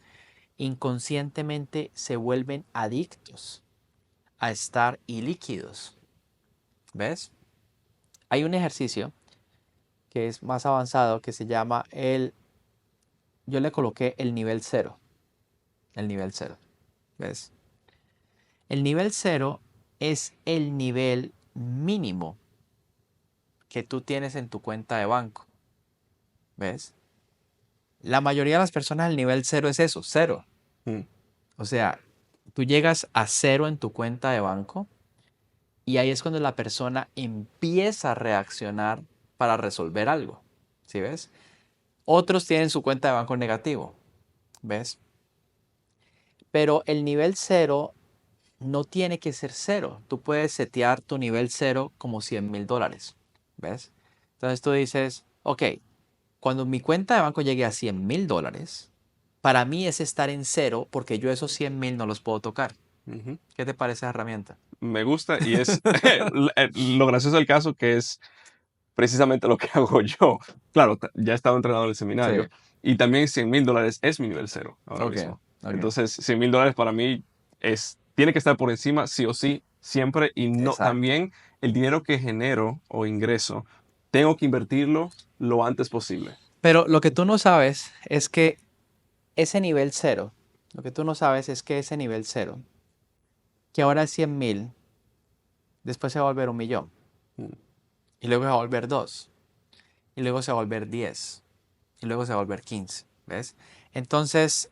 Inconscientemente se vuelven adictos a estar ilíquidos. ¿Ves? Hay un ejercicio que es más avanzado que se llama yo le coloqué el nivel cero. El nivel cero. ¿Ves? El nivel cero es el nivel mínimo que tú tienes en tu cuenta de banco. ¿Ves? La mayoría de las personas el nivel cero es eso, cero. mm, O sea, tú llegas a cero en tu cuenta de banco y ahí es cuando la persona empieza a reaccionar para resolver algo. ¿Sí ves? Otros tienen su cuenta de banco negativo. ¿Ves? Pero el nivel cero no tiene que ser cero. Tú puedes setear tu nivel cero como $100,000. ¿Ves? Entonces tú dices, ok, cuando mi cuenta de banco llegue a $100,000, para mí es estar en cero porque yo esos 100,000 no los puedo tocar. Ujú. ¿Qué te parece esa herramienta? Me gusta y es lo gracioso del caso que es precisamente lo que hago yo. Claro, ya he estado entrenado en el Sí, seminario y también $100,000 es mi nivel cero ahora ok, mismo. ok. Entonces, $100,000 para mí tiene que estar por encima sí o sí, siempre. Y no, Exacto. también el dinero que genero o ingreso, tengo que invertirlo lo antes posible. Pero lo que tú no sabes es que ese nivel cero, lo que tú no sabes es que ese nivel cero, que ahora es 100,000, después se va a volver 1,000,000. Mm. Y luego se va a volver 2. Y luego se va a volver 10. Y luego se va a volver 15. ¿Ves? Entonces,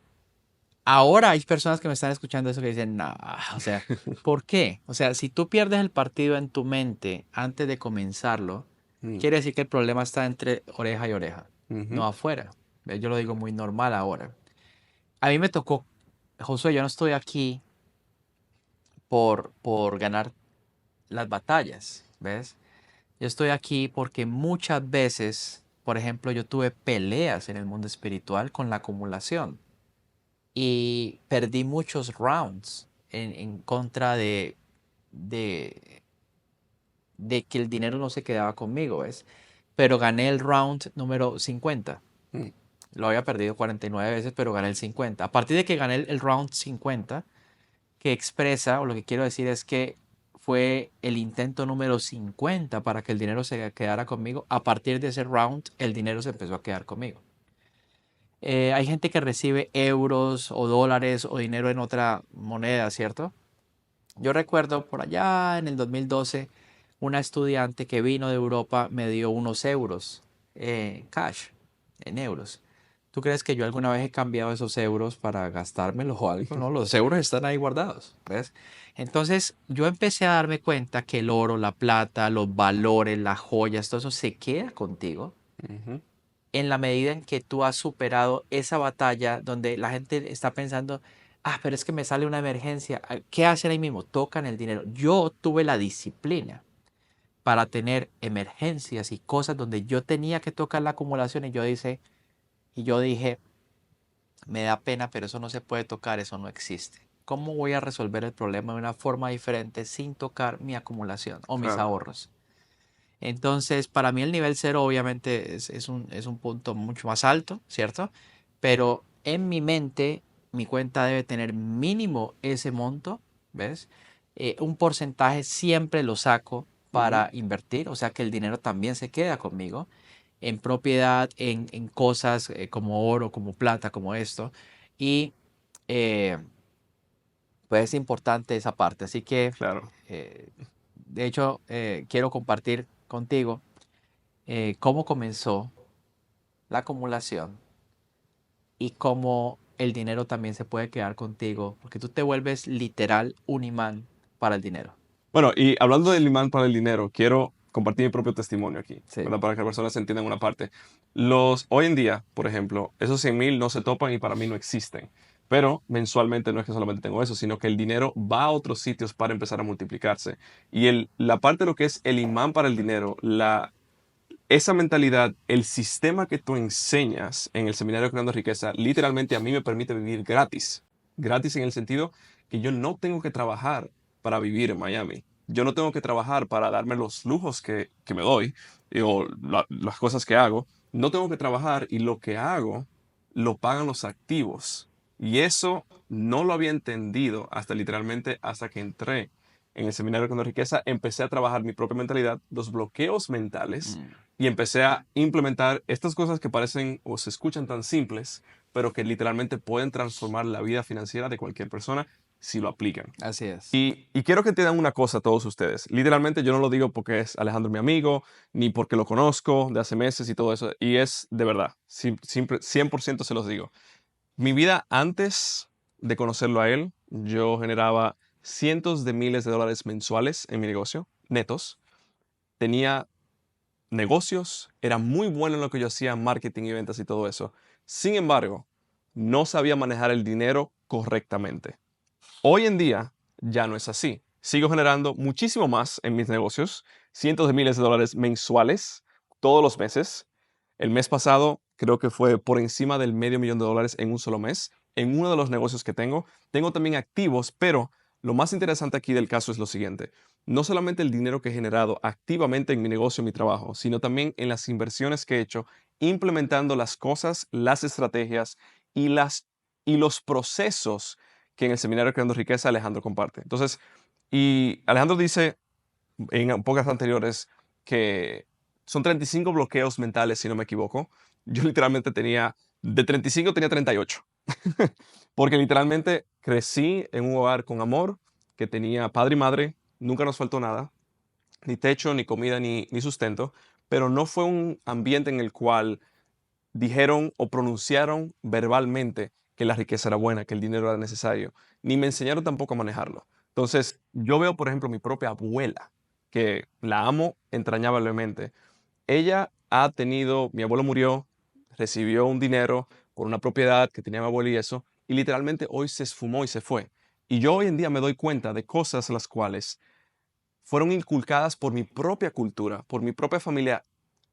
ahora hay personas que me están escuchando eso que dicen, no, o sea, ¿por qué? O sea, si tú pierdes el partido en tu mente antes de comenzarlo, Mm. quiere decir que el problema está entre oreja y oreja, Ujú. no afuera. ¿Ves? Yo lo digo muy normal ahora. A mí me tocó, Josué, yo no estoy aquí por ganar las batallas, ¿ves? Yo estoy aquí porque muchas veces, por ejemplo, yo tuve peleas en el mundo espiritual con la acumulación y perdí muchos rounds en contra de, de que el dinero no se quedaba conmigo, ¿ves? Pero gané el round número 50. Mm. Lo había perdido 49 veces, pero gané el 50. A partir de que gané el round 50, que expresa, o lo que quiero decir es que fue el intento número 50 para que el dinero se quedara conmigo. A partir de ese round, el dinero se empezó a quedar conmigo. Hay gente que recibe euros o dólares o dinero en otra moneda, ¿cierto? Yo recuerdo por allá en el 2012, una estudiante que vino de Europa me dio unos euros, cash, en euros. ¿Tú crees que yo alguna vez he cambiado esos euros para gastármelos o algo? No, los euros están ahí guardados, ¿ves? Entonces yo empecé a darme cuenta que el oro, la plata, los valores, las joyas, todo eso se queda contigo Ujú. en la medida en que tú has superado esa batalla donde la gente está pensando, ah, pero es que me sale una emergencia. ¿Qué hacen ahí mismo? Tocan el dinero. Yo tuve la disciplina para tener emergencias y cosas donde yo tenía que tocar la acumulación y yo dije, me da pena, pero eso no se puede tocar, eso no existe. ¿Cómo voy a resolver el problema de una forma diferente sin tocar mi acumulación o mis Claro. ahorros? Entonces, para mí el nivel cero obviamente es un punto mucho más alto, ¿cierto? Pero en mi mente, mi cuenta debe tener mínimo ese monto, ¿ves? Un porcentaje siempre lo saco Ujú. para invertir, o sea que el dinero también se queda conmigo en propiedad, en cosas como oro, como plata, como esto. Y eh, pues es importante esa parte. Así que, Claro. eh, de hecho, quiero compartir contigo cómo comenzó la acumulación y cómo el dinero también se puede quedar contigo, porque tú te vuelves literal un imán para el dinero. Bueno, y hablando del imán para el dinero, quiero compartir mi propio testimonio aquí, Sí, ¿verdad? Para que las personas entiendan una parte. Hoy en día, por ejemplo, esos 100,000 no se topan y para mí no existen. Pero mensualmente no es que solamente tengo eso, sino que el dinero va a otros sitios para empezar a multiplicarse. Y la parte de lo que es el imán para el dinero, esa mentalidad, el sistema que tú enseñas en el seminario Creando Riqueza, literalmente a mí me permite vivir gratis. Gratis en el sentido que yo no tengo que trabajar para vivir en Miami. Yo no tengo que trabajar para darme los lujos que me doy o las cosas que hago. No tengo que trabajar y lo que hago lo pagan los activos. Y eso no lo había entendido hasta literalmente hasta que entré en el seminario Creando Riqueza, empecé a trabajar mi propia mentalidad, los bloqueos mentales mm, y empecé a implementar estas cosas que parecen o se escuchan tan simples, pero que literalmente pueden transformar la vida financiera de cualquier persona si lo aplican. así es. Y quiero que entiendan una cosa todos ustedes. Literalmente yo no lo digo porque es Alejandro mi amigo, ni porque lo conozco de hace meses y todo eso. Y es de verdad, 100% se los digo. Mi vida antes de conocerlo a él, yo generaba cientos de miles de dólares mensuales en mi negocio, netos. Tenía negocios, era muy bueno en lo que yo hacía, marketing y ventas y todo eso. Sin embargo, no sabía manejar el dinero correctamente. Hoy en día ya no es así. Sigo generando muchísimo más en mis negocios, cientos de miles de dólares mensuales, todos los meses. El mes pasado creo que fue por encima del $500,000 en un solo mes, en uno de los negocios que tengo. Tengo también activos, pero lo más interesante aquí del caso es lo siguiente. No solamente el dinero que he generado activamente en mi negocio, en mi trabajo, sino también en las inversiones que he hecho, implementando las cosas, las estrategias y, y los procesos que en el seminario Creando Riqueza Alejandro comparte. Entonces, y Alejandro dice en pocas anteriores que son 35 bloqueos mentales, si no me equivoco. Yo literalmente de 35 tenía 38. Porque literalmente crecí en un hogar con amor, que tenía padre y madre, nunca nos faltó nada, ni techo, ni comida, ni sustento, pero no fue un ambiente en el cual dijeron o pronunciaron verbalmente que la riqueza era buena, que el dinero era necesario, ni me enseñaron tampoco a manejarlo. Entonces, yo veo, por ejemplo, mi propia abuela, que la amo entrañablemente. Ella ha tenido, mi abuelo murió, recibió un dinero por una propiedad que tenía mi abuelo y eso, y literalmente hoy se esfumó y se fue. Y yo hoy en día me doy cuenta de cosas las cuales fueron inculcadas por mi propia cultura, por mi propia familia.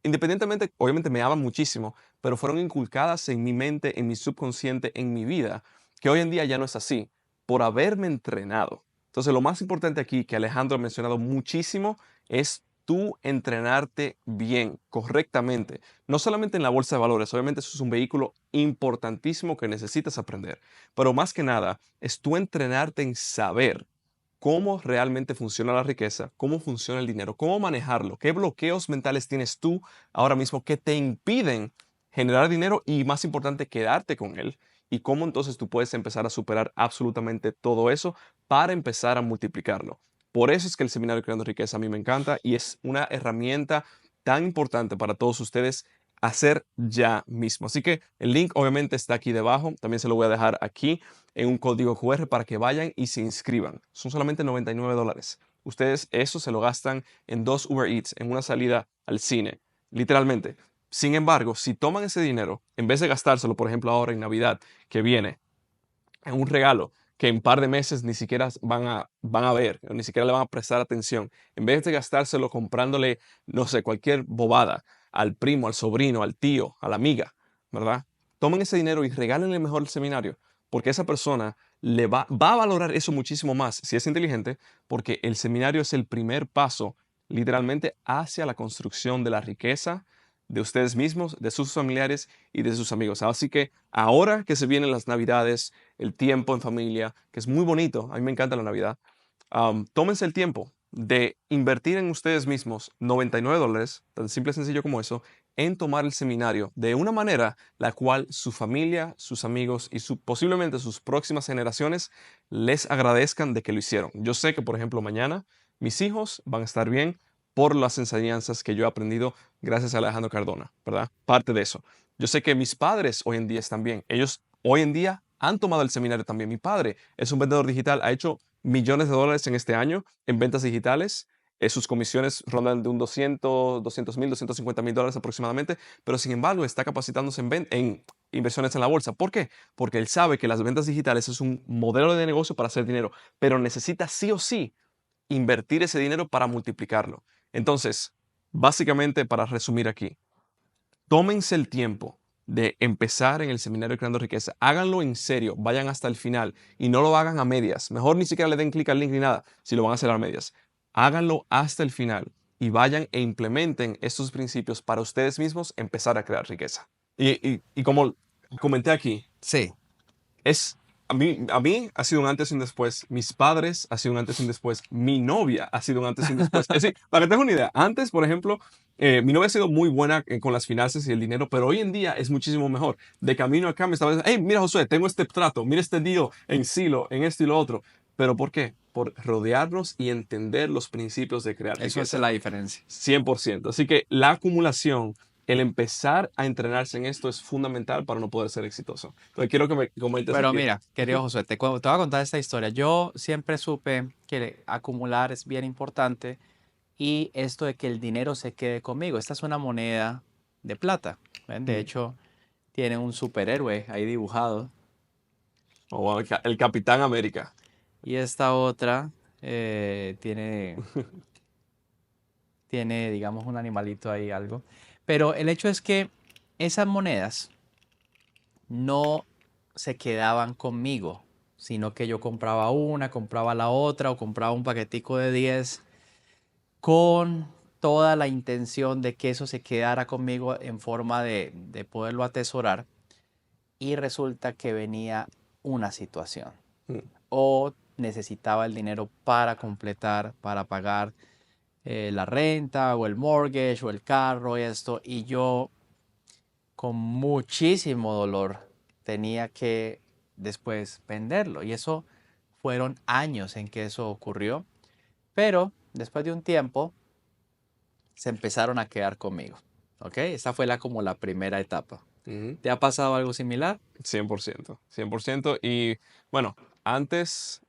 Independientemente, obviamente me aman muchísimo, pero fueron inculcadas en mi mente, en mi subconsciente, en mi vida, que hoy en día ya no es así, por haberme entrenado. Entonces, lo más importante aquí, que Alejandro ha mencionado muchísimo, es tú entrenarte bien, correctamente. No solamente en la bolsa de valores, obviamente eso es un vehículo importantísimo que necesitas aprender, pero más que nada, es tú entrenarte en saber cómo realmente funciona la riqueza, cómo funciona el dinero, cómo manejarlo, qué bloqueos mentales tienes tú ahora mismo que te impiden generar dinero y, más importante, quedarte con él, y cómo entonces tú puedes empezar a superar absolutamente todo eso para empezar a multiplicarlo. Por eso es que el seminario Creando Riqueza a mí me encanta y es una herramienta tan importante para todos ustedes hacer ya mismo. Así que el link obviamente está aquí debajo, también se lo voy a dejar aquí en un código QR para que vayan y se inscriban. Son solamente $99. Ustedes eso se lo gastan en 2 Uber Eats, en una salida al cine, literalmente. Sin embargo, si toman ese dinero, en vez de gastárselo, por ejemplo, ahora en Navidad, que viene, en un regalo que en un par de meses ni siquiera van a ver, o ni siquiera le van a prestar atención, en vez de gastárselo comprándole, no sé, cualquier bobada al primo, al sobrino, al tío, a la amiga, ¿verdad? Tomen ese dinero y regálenle mejor el seminario, porque esa persona va a valorar eso muchísimo más si es inteligente, porque el seminario es el primer paso, literalmente, hacia la construcción de la riqueza de ustedes mismos, de sus familiares y de sus amigos. Así que ahora que se vienen las Navidades, el tiempo en familia, que es muy bonito, a mí me encanta la Navidad, tómense el tiempo de invertir en ustedes mismos $99, tan simple y sencillo como eso, en tomar el seminario de una manera la cual su familia, sus amigos y posiblemente sus próximas generaciones les agradezcan de que lo hicieron. Yo sé que, por ejemplo, mañana mis hijos van a estar bien por las enseñanzas que yo he aprendido gracias a Alejandro Cardona, ¿verdad? Parte de eso. Yo sé que mis padres hoy en día están bien. Ellos hoy en día han tomado el seminario también. Mi padre es un vendedor digital, ha hecho millones de dólares en este año en ventas digitales. Sus comisiones rondan de un 200,000, $250,000 aproximadamente, pero sin embargo está capacitándose en inversiones en la bolsa. ¿Por qué? Porque él sabe que las ventas digitales es un modelo de negocio para hacer dinero, pero necesita sí o sí invertir ese dinero para multiplicarlo. Entonces, básicamente, para resumir aquí, tómense el tiempo de empezar en el seminario Creando Riqueza. Háganlo en serio, vayan hasta el final y no lo hagan a medias. Mejor ni siquiera le den clic al link ni nada si lo van a hacer a medias. Háganlo hasta el final y vayan e implementen estos principios para ustedes mismos empezar a crear riqueza. Y como comenté aquí, Sí. es, a mí ha sido un antes y un después. Mis padres ha sido un antes y un después. Mi novia ha sido un antes y un después. Es decir, para que tengas una idea, antes, por ejemplo, mi novia ha sido muy buena con las finanzas y el dinero, pero hoy en día es muchísimo mejor. De camino acá me estaba diciendo, hey, mira Josué, tengo este trato, mira este deal en Silo, en esto y lo otro. ¿Pero por qué? Por rodearnos y entender los principios de crear Eso hace riqueza. la diferencia. 100%. Así que la acumulación, el empezar a entrenarse en esto es fundamental para no poder ser exitoso. Entonces quiero que me comentes Pero aquí. mira, querido Josué, te voy a contar esta historia. Yo siempre supe que acumular es bien importante y esto de que el dinero se quede conmigo. Esta es una moneda de plata. ¿Ven? De Ujú. hecho, tiene un superhéroe ahí dibujado O el Capitán América. Y esta otra tiene, digamos, un animalito ahí, algo. Pero el hecho es que esas monedas no se quedaban conmigo, sino que yo compraba una, compraba la otra o compraba un paquetico de 10 con toda la intención de que eso se quedara conmigo en forma de poderlo atesorar. Y resulta que venía una situación Mm, o necesitaba el dinero para completar, para pagar la renta o el mortgage o el carro, esto, y yo con muchísimo dolor tenía que después venderlo. Y eso fueron años en que eso ocurrió, pero después de un tiempo se empezaron a quedar conmigo. ¿Ok? Esa fue como la primera etapa. ujú. ¿Te ha pasado algo similar? 100%, 100%. Y bueno, antes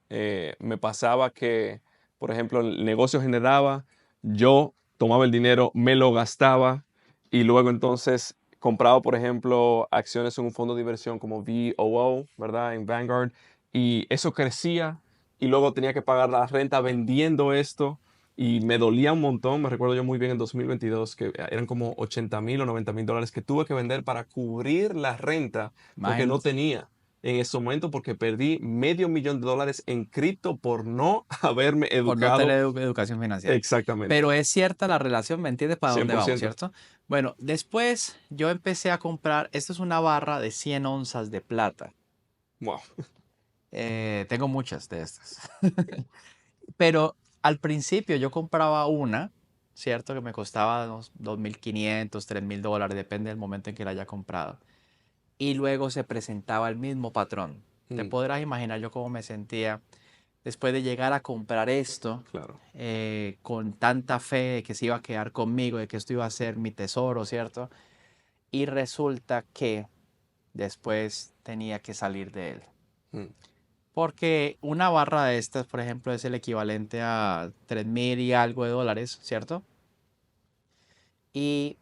me pasaba que, por ejemplo, el negocio generaba, yo tomaba el dinero, me lo gastaba y luego entonces compraba, por ejemplo, acciones en un fondo de inversión como VOO, ¿verdad? En Vanguard. Y eso crecía y luego tenía que pagar la renta vendiendo esto. Y me dolía un montón, me recuerdo yo muy bien en 2022 que eran como 80,000 o 90,000 dólares que tuve que vender para cubrir la renta porque no Imagínate. tenía en ese momento porque perdí $500,000 en cripto por no haberme Por no educado tener educación financiera. exactamente. Pero es cierta la relación, ¿me entiendes para cien dónde por vamos, ciento cierto? Bueno, después yo empecé a comprar, esto es una barra de 100 onzas de plata. Wow. Tengo muchas de estas. Pero al principio yo compraba una, ¿cierto? Que me costaba unos 2.500, $3.000, depende del momento en que la haya comprado. Y luego se presentaba el mismo patrón. Te Mm, podrás imaginar yo cómo me sentía después de llegar a comprar esto claro. con tanta fe de que se iba a quedar conmigo, de que esto iba a ser mi tesoro, ¿cierto? Y resulta que después tenía que salir de él. Mm, Porque una barra de estas, por ejemplo, es el equivalente a 3.000 y algo de dólares, ¿cierto? Y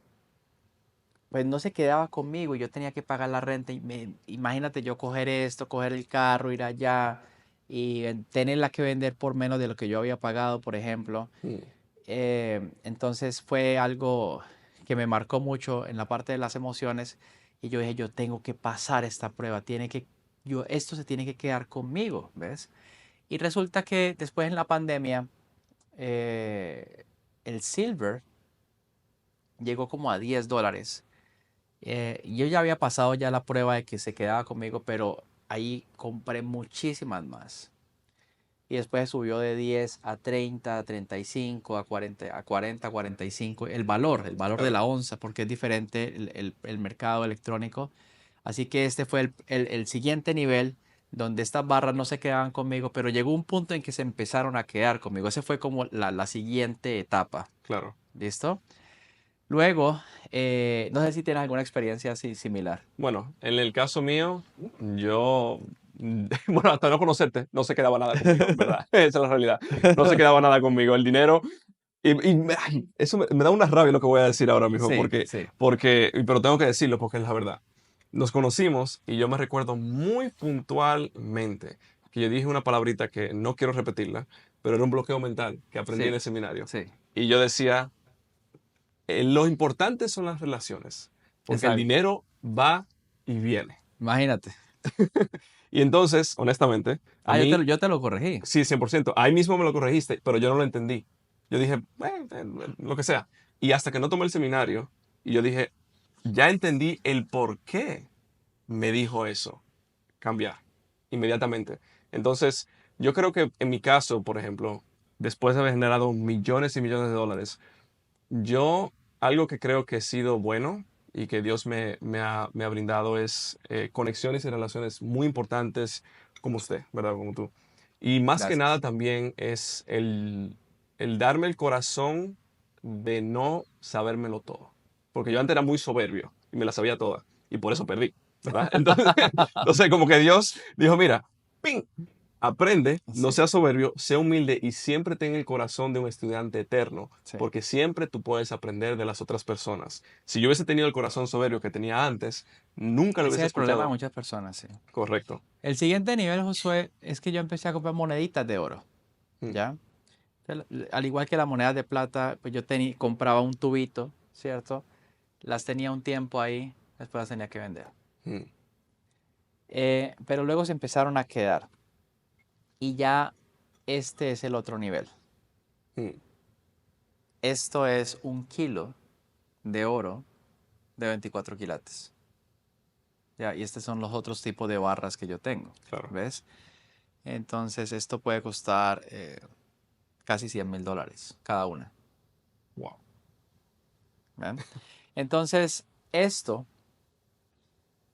pues no se quedaba conmigo, yo tenía que pagar la renta y imagínate yo coger esto, coger el carro, ir allá y tenerla que vender por menos de lo que yo había pagado, por ejemplo. mm, Entonces fue algo que me marcó mucho en la parte de las emociones y yo dije, yo tengo que pasar esta prueba, esto se tiene que quedar conmigo, ¿ves? Y resulta que después en la pandemia, eh, el silver llegó como a $10. Yo ya había pasado ya la prueba de que se quedaba conmigo, pero ahí compré muchísimas más. Y después subió de 10 a 30, a 35, a 40, a 45. El valor de claro. la onza, porque es diferente el mercado electrónico. Así que este fue el siguiente nivel donde estas barras no se quedaban conmigo, pero llegó un punto en que se empezaron a quedar conmigo. Ese fue como la siguiente etapa. Claro. ¿Listo? Luego, no sé si tienes alguna experiencia así similar. Bueno, en el caso mío, yo, bueno, hasta no conocerte, no se quedaba nada conmigo, ¿verdad? Esa es la realidad. No se quedaba nada conmigo. El dinero, ay, eso me da una rabia lo que voy a decir ahora mismo, Sí, sí, pero tengo que decirlo porque es la verdad. Nos conocimos y yo me recuerdo muy puntualmente que yo dije una palabrita que no quiero repetirla, pero era un bloqueo mental que aprendí en sí, el seminario. sí, Y yo decía, lo importante son las relaciones, porque el exacto. dinero va y viene. Imagínate. Y entonces, honestamente, a Ah, yo te, mí, lo- yo te lo corregí. sí, 100%, ahí mismo me lo corregiste, pero yo no lo entendí. Yo dije, lo que sea. Y hasta que no tomé el seminario, y yo dije, ya entendí el por qué me dijo eso, cambiar, inmediatamente. Entonces, yo creo que en mi caso, por ejemplo, después de haber generado millones y millones de dólares, yo, algo que creo que he sido bueno y que Dios me ha brindado es conexiones y relaciones muy importantes como usted, ¿verdad? Como tú. Y más que nada Gracias. también es el darme el corazón de no sabérmelo todo. Porque yo antes era muy soberbio y me la sabía toda. Y por eso perdí, ¿verdad? Entonces como que Dios dijo, mira, ¡ping! Aprende, no Sí, seas soberbio, sea humilde y siempre ten el corazón de un estudiante eterno, sí. porque siempre tú puedes aprender de las otras personas. Si yo hubiese tenido el corazón soberbio que tenía antes, nunca lo Ese es hubiese el problema de escuchado. muchas personas, sí. Correcto. El siguiente nivel, Josué, es que yo empecé a comprar moneditas de oro, Mm, ¿ya? Al igual que las monedas de plata, pues yo compraba un tubito, ¿cierto? Las tenía un tiempo ahí, después las tenía que vender. mm, Pero luego se empezaron a quedar. Y ya este es el otro nivel. mm. Esto es 1 kilo de oro de 24 quilates. Ya, y estos son los otros tipos de barras que yo tengo. Claro. ¿Ves? Entonces esto puede costar casi $100,000 cada una. Wow. ¿Ven? Entonces esto,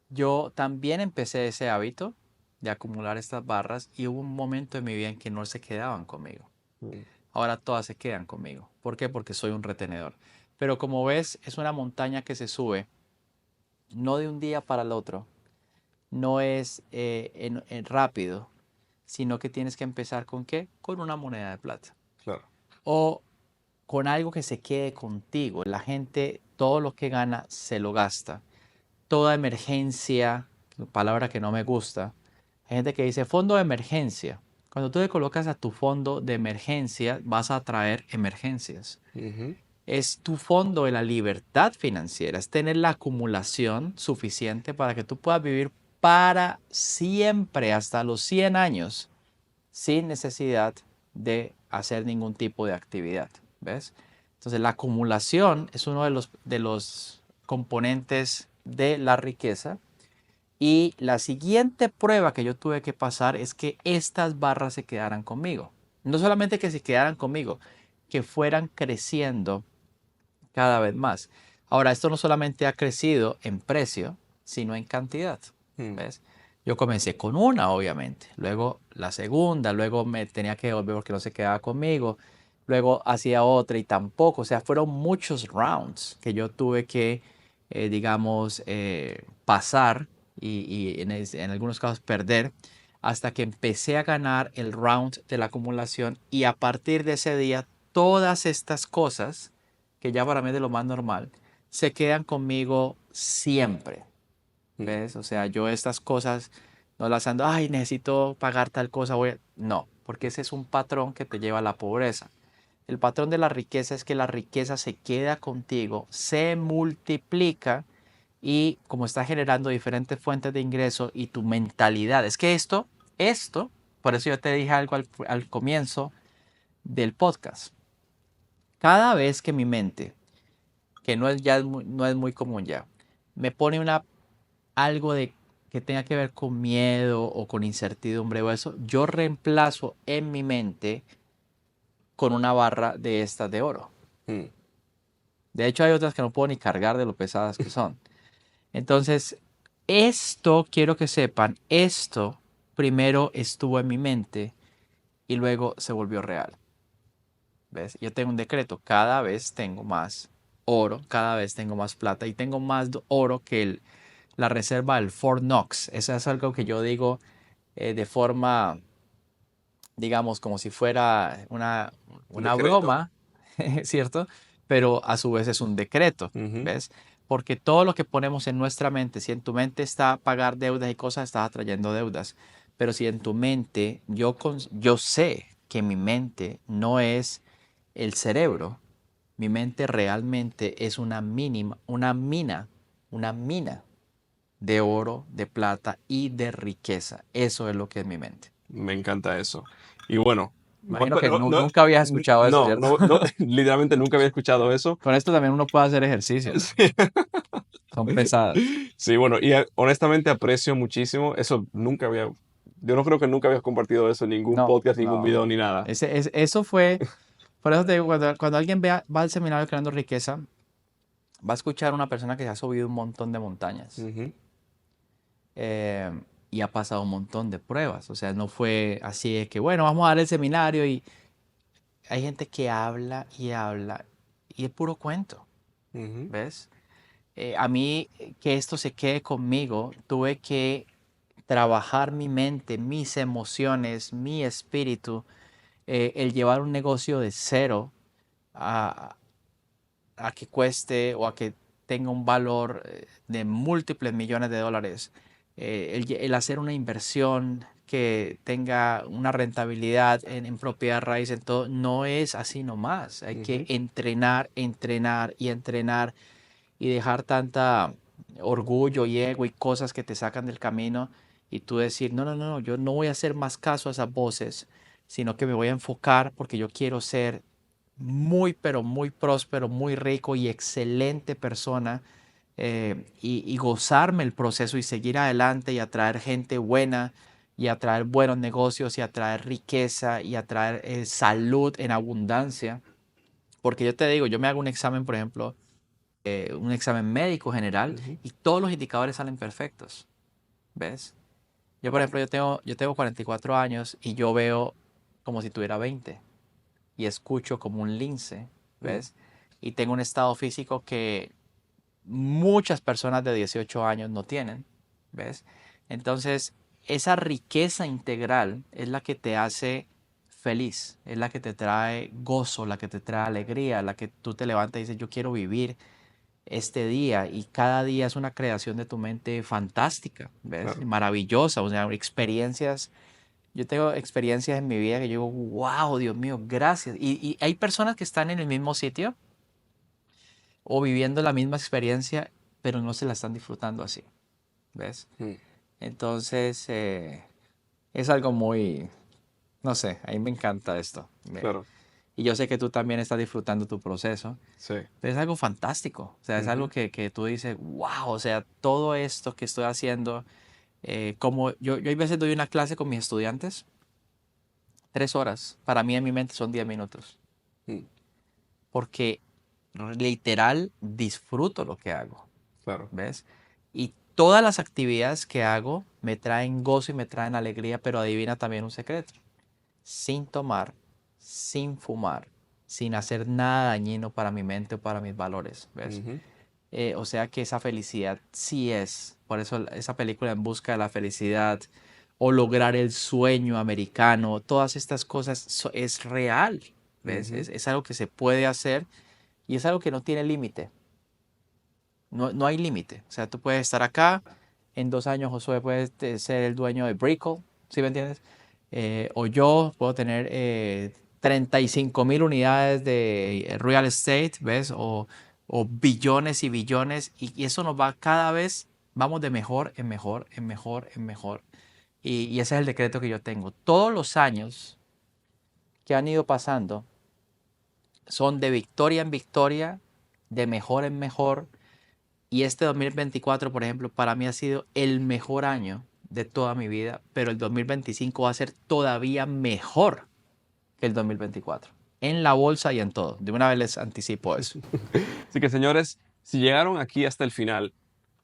yo también empecé ese hábito de acumular estas barras y hubo un momento en mi vida en que no se quedaban conmigo. Mm, Ahora todas se quedan conmigo. ¿Por qué? Porque soy un retenedor. Pero como ves, es una montaña que se sube, no de un día para el otro, no es en rápido, sino que tienes que empezar con ¿qué? Con una moneda de plata. claro. O con algo que se quede contigo. La gente, todo lo que gana, se lo gasta. Toda emergencia, palabra que no me gusta, hay gente que dice fondo de emergencia. Cuando tú le colocas a tu fondo de emergencia, vas a atraer emergencias. Ujú, Es tu fondo de la libertad financiera, es tener la acumulación suficiente para que tú puedas vivir para siempre, hasta los 100 años, sin necesidad de hacer ningún tipo de actividad. ¿Ves? Entonces, la acumulación es uno de los componentes de la riqueza. Y la siguiente prueba que yo tuve que pasar es que estas barras se quedaran conmigo. No solamente que se quedaran conmigo, que fueran creciendo cada vez más. Ahora, esto no solamente ha crecido en precio, sino en cantidad. mm, ¿Ves? Yo comencé con una, obviamente. Luego la segunda, luego me tenía que devolver porque no se quedaba conmigo. Luego hacía otra y tampoco. O sea, fueron muchos rounds que yo tuve que, digamos, pasar y en algunos casos perder hasta que empecé a ganar el round de la acumulación y a partir de ese día todas estas cosas que ya para mí es de lo más normal, se quedan conmigo siempre. mm. ¿Ves? O sea, yo estas cosas no las ando, ay, necesito pagar tal cosa, No, porque ese es un patrón que te lleva a la pobreza. El patrón de la riqueza es que la riqueza se queda contigo, se multiplica y como está generando diferentes fuentes de ingreso y tu mentalidad, es que esto, por eso yo te dije algo al comienzo del podcast. Cada vez que mi mente que no es ya no es muy común ya. Me pone algo de que tenga que ver con miedo o con incertidumbre o eso, yo reemplazo en mi mente con una barra de estas de oro. Mm, De hecho, hay otras que no puedo ni cargar de lo pesadas que son. Entonces, esto, quiero que sepan, esto primero estuvo en mi mente y luego se volvió real. ¿Ves? Yo tengo un decreto, cada vez tengo más oro, cada vez tengo más plata y tengo más oro que la reserva del Fort Knox. Eso es algo que yo digo de forma, digamos, como si fuera un una decreto. broma, ¿cierto? Pero a su vez es un decreto, Ujú, ¿ves? Porque todo lo que ponemos en nuestra mente, si en tu mente está pagar deudas y cosas, estás atrayendo deudas. Pero si en tu mente, yo sé que mi mente no es el cerebro, mi mente realmente es una mina de oro, de plata y de riqueza. Eso es lo que es mi mente. me encanta eso. Y bueno, Imagino que nunca habías escuchado eso, no, ¿cierto? no, no, literalmente nunca había escuchado eso. Con esto también uno puede hacer ejercicios. Sí. Son pesadas. Sí, bueno, y honestamente aprecio muchísimo. Eso nunca había, yo no creo que nunca habías compartido eso en ningún No, podcast, ningún no. video ni nada. Eso fue, por eso te digo, cuando alguien va al seminario Creando Riqueza, va a escuchar a una persona que se ha subido un montón de montañas. Ujú, eh, y ha pasado un montón de pruebas. O sea, no fue así de que, bueno, vamos a dar el seminario y hay gente que habla y es puro cuento, ujú, ¿ves? A mí, que esto se quede conmigo, tuve que trabajar mi mente, mis emociones, mi espíritu, el llevar un negocio de cero a, a que cueste o a que tenga un valor de múltiples millones de dólares. el hacer una inversión que tenga una rentabilidad en propiedad raíz, en todo, no es así nomás. Hay que entrenar, entrenar y entrenar y dejar tanta orgullo y ego y cosas que te sacan del camino y tú decir, no, no, no, no, yo no voy a hacer más caso a esas voces, sino que me voy a enfocar porque yo quiero ser muy, pero muy próspero, muy rico y excelente persona, y gozarme el proceso y seguir adelante y atraer gente buena y atraer buenos negocios y atraer riqueza y atraer salud en abundancia. Porque yo te digo, yo me hago un examen, por ejemplo, un examen médico general y todos los indicadores salen perfectos. ¿Ves? Yo, por ejemplo, yo tengo 44 años y yo veo como si tuviera 20 y escucho como un lince, ¿ves? Y tengo un estado físico que muchas personas de 18 años no tienen, ¿ves? Entonces, esa riqueza integral es la que te hace feliz, es la que te trae gozo, la que te trae alegría, la que tú te levantas y dices, yo quiero vivir este día y cada día es una creación de tu mente fantástica, ¿ves? Claro. Maravillosa, o sea, experiencias. Yo tengo experiencias en mi vida que yo digo, wow, Dios mío, gracias. Y hay personas que están en el mismo sitio o viviendo la misma experiencia, pero no se la están disfrutando así, ¿ves? Mm, Entonces, es algo muy, no sé, a mí me encanta esto. claro, Y yo sé que tú también estás disfrutando tu proceso. sí. Pero es algo fantástico, o sea, es algo que tú dices, wow, o sea, todo esto que estoy haciendo, como yo a veces doy una clase con mis estudiantes, 3 horas, para mí en mi mente son 10 minutos, Mm, porque literal disfruto lo que hago, claro. ¿ves? Y todas las actividades que hago me traen gozo y me traen alegría, pero adivina también un secreto, sin tomar, sin fumar, sin hacer nada dañino para mi mente o para mis valores, ¿ves? Ujú, O sea que esa felicidad sí es, por eso esa película En busca de la felicidad o lograr el sueño americano, todas estas cosas es real, ¿ves? ujú, Es algo que se puede hacer y es algo que no tiene límite, no hay límite. O sea, tú puedes estar acá, en 2 años Josué puede ser el dueño de Brickell, ¿sí me entiendes? O yo puedo tener 35.000 unidades de real estate, ¿ves? O billones y billones, y eso nos va cada vez, vamos de mejor en mejor, en mejor, en mejor. Y ese es el decreto que yo tengo. Todos los años que han ido pasando son de victoria en victoria, de mejor en mejor. Y este 2024, por ejemplo, para mí ha sido el mejor año de toda mi vida, pero el 2025 va a ser todavía mejor que el 2024. En la bolsa y en todo. De una vez les anticipo eso. Así que señores, si llegaron aquí hasta el final,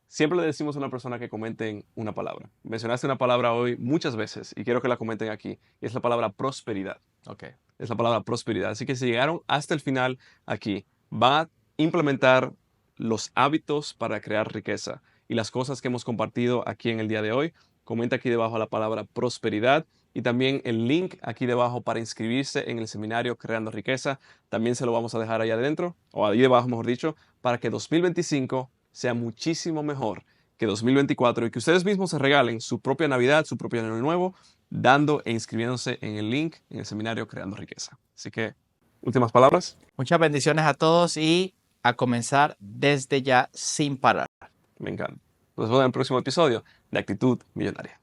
siempre le decimos a una persona que comenten una palabra. Mencionaste una palabra hoy muchas veces y quiero que la comenten aquí, y es la palabra prosperidad. Ok. Es la palabra prosperidad. Así que si llegaron hasta el final aquí, van a implementar los hábitos para crear riqueza y las cosas que hemos compartido aquí en el día de hoy. Comenta aquí debajo la palabra prosperidad y también el link aquí debajo para inscribirse en el seminario Creando Riqueza. También se lo vamos a dejar ahí adentro, o ahí debajo, mejor dicho, para que 2025 sea muchísimo mejor que 2024 y que ustedes mismos se regalen su propia Navidad, su propio Año Nuevo, dando e inscribiéndose en el link en el seminario Creando Riqueza. Así que, últimas palabras. Muchas bendiciones a todos y a comenzar desde ya sin parar. Me encanta. Nos vemos en el próximo episodio de Actitud Millonaria.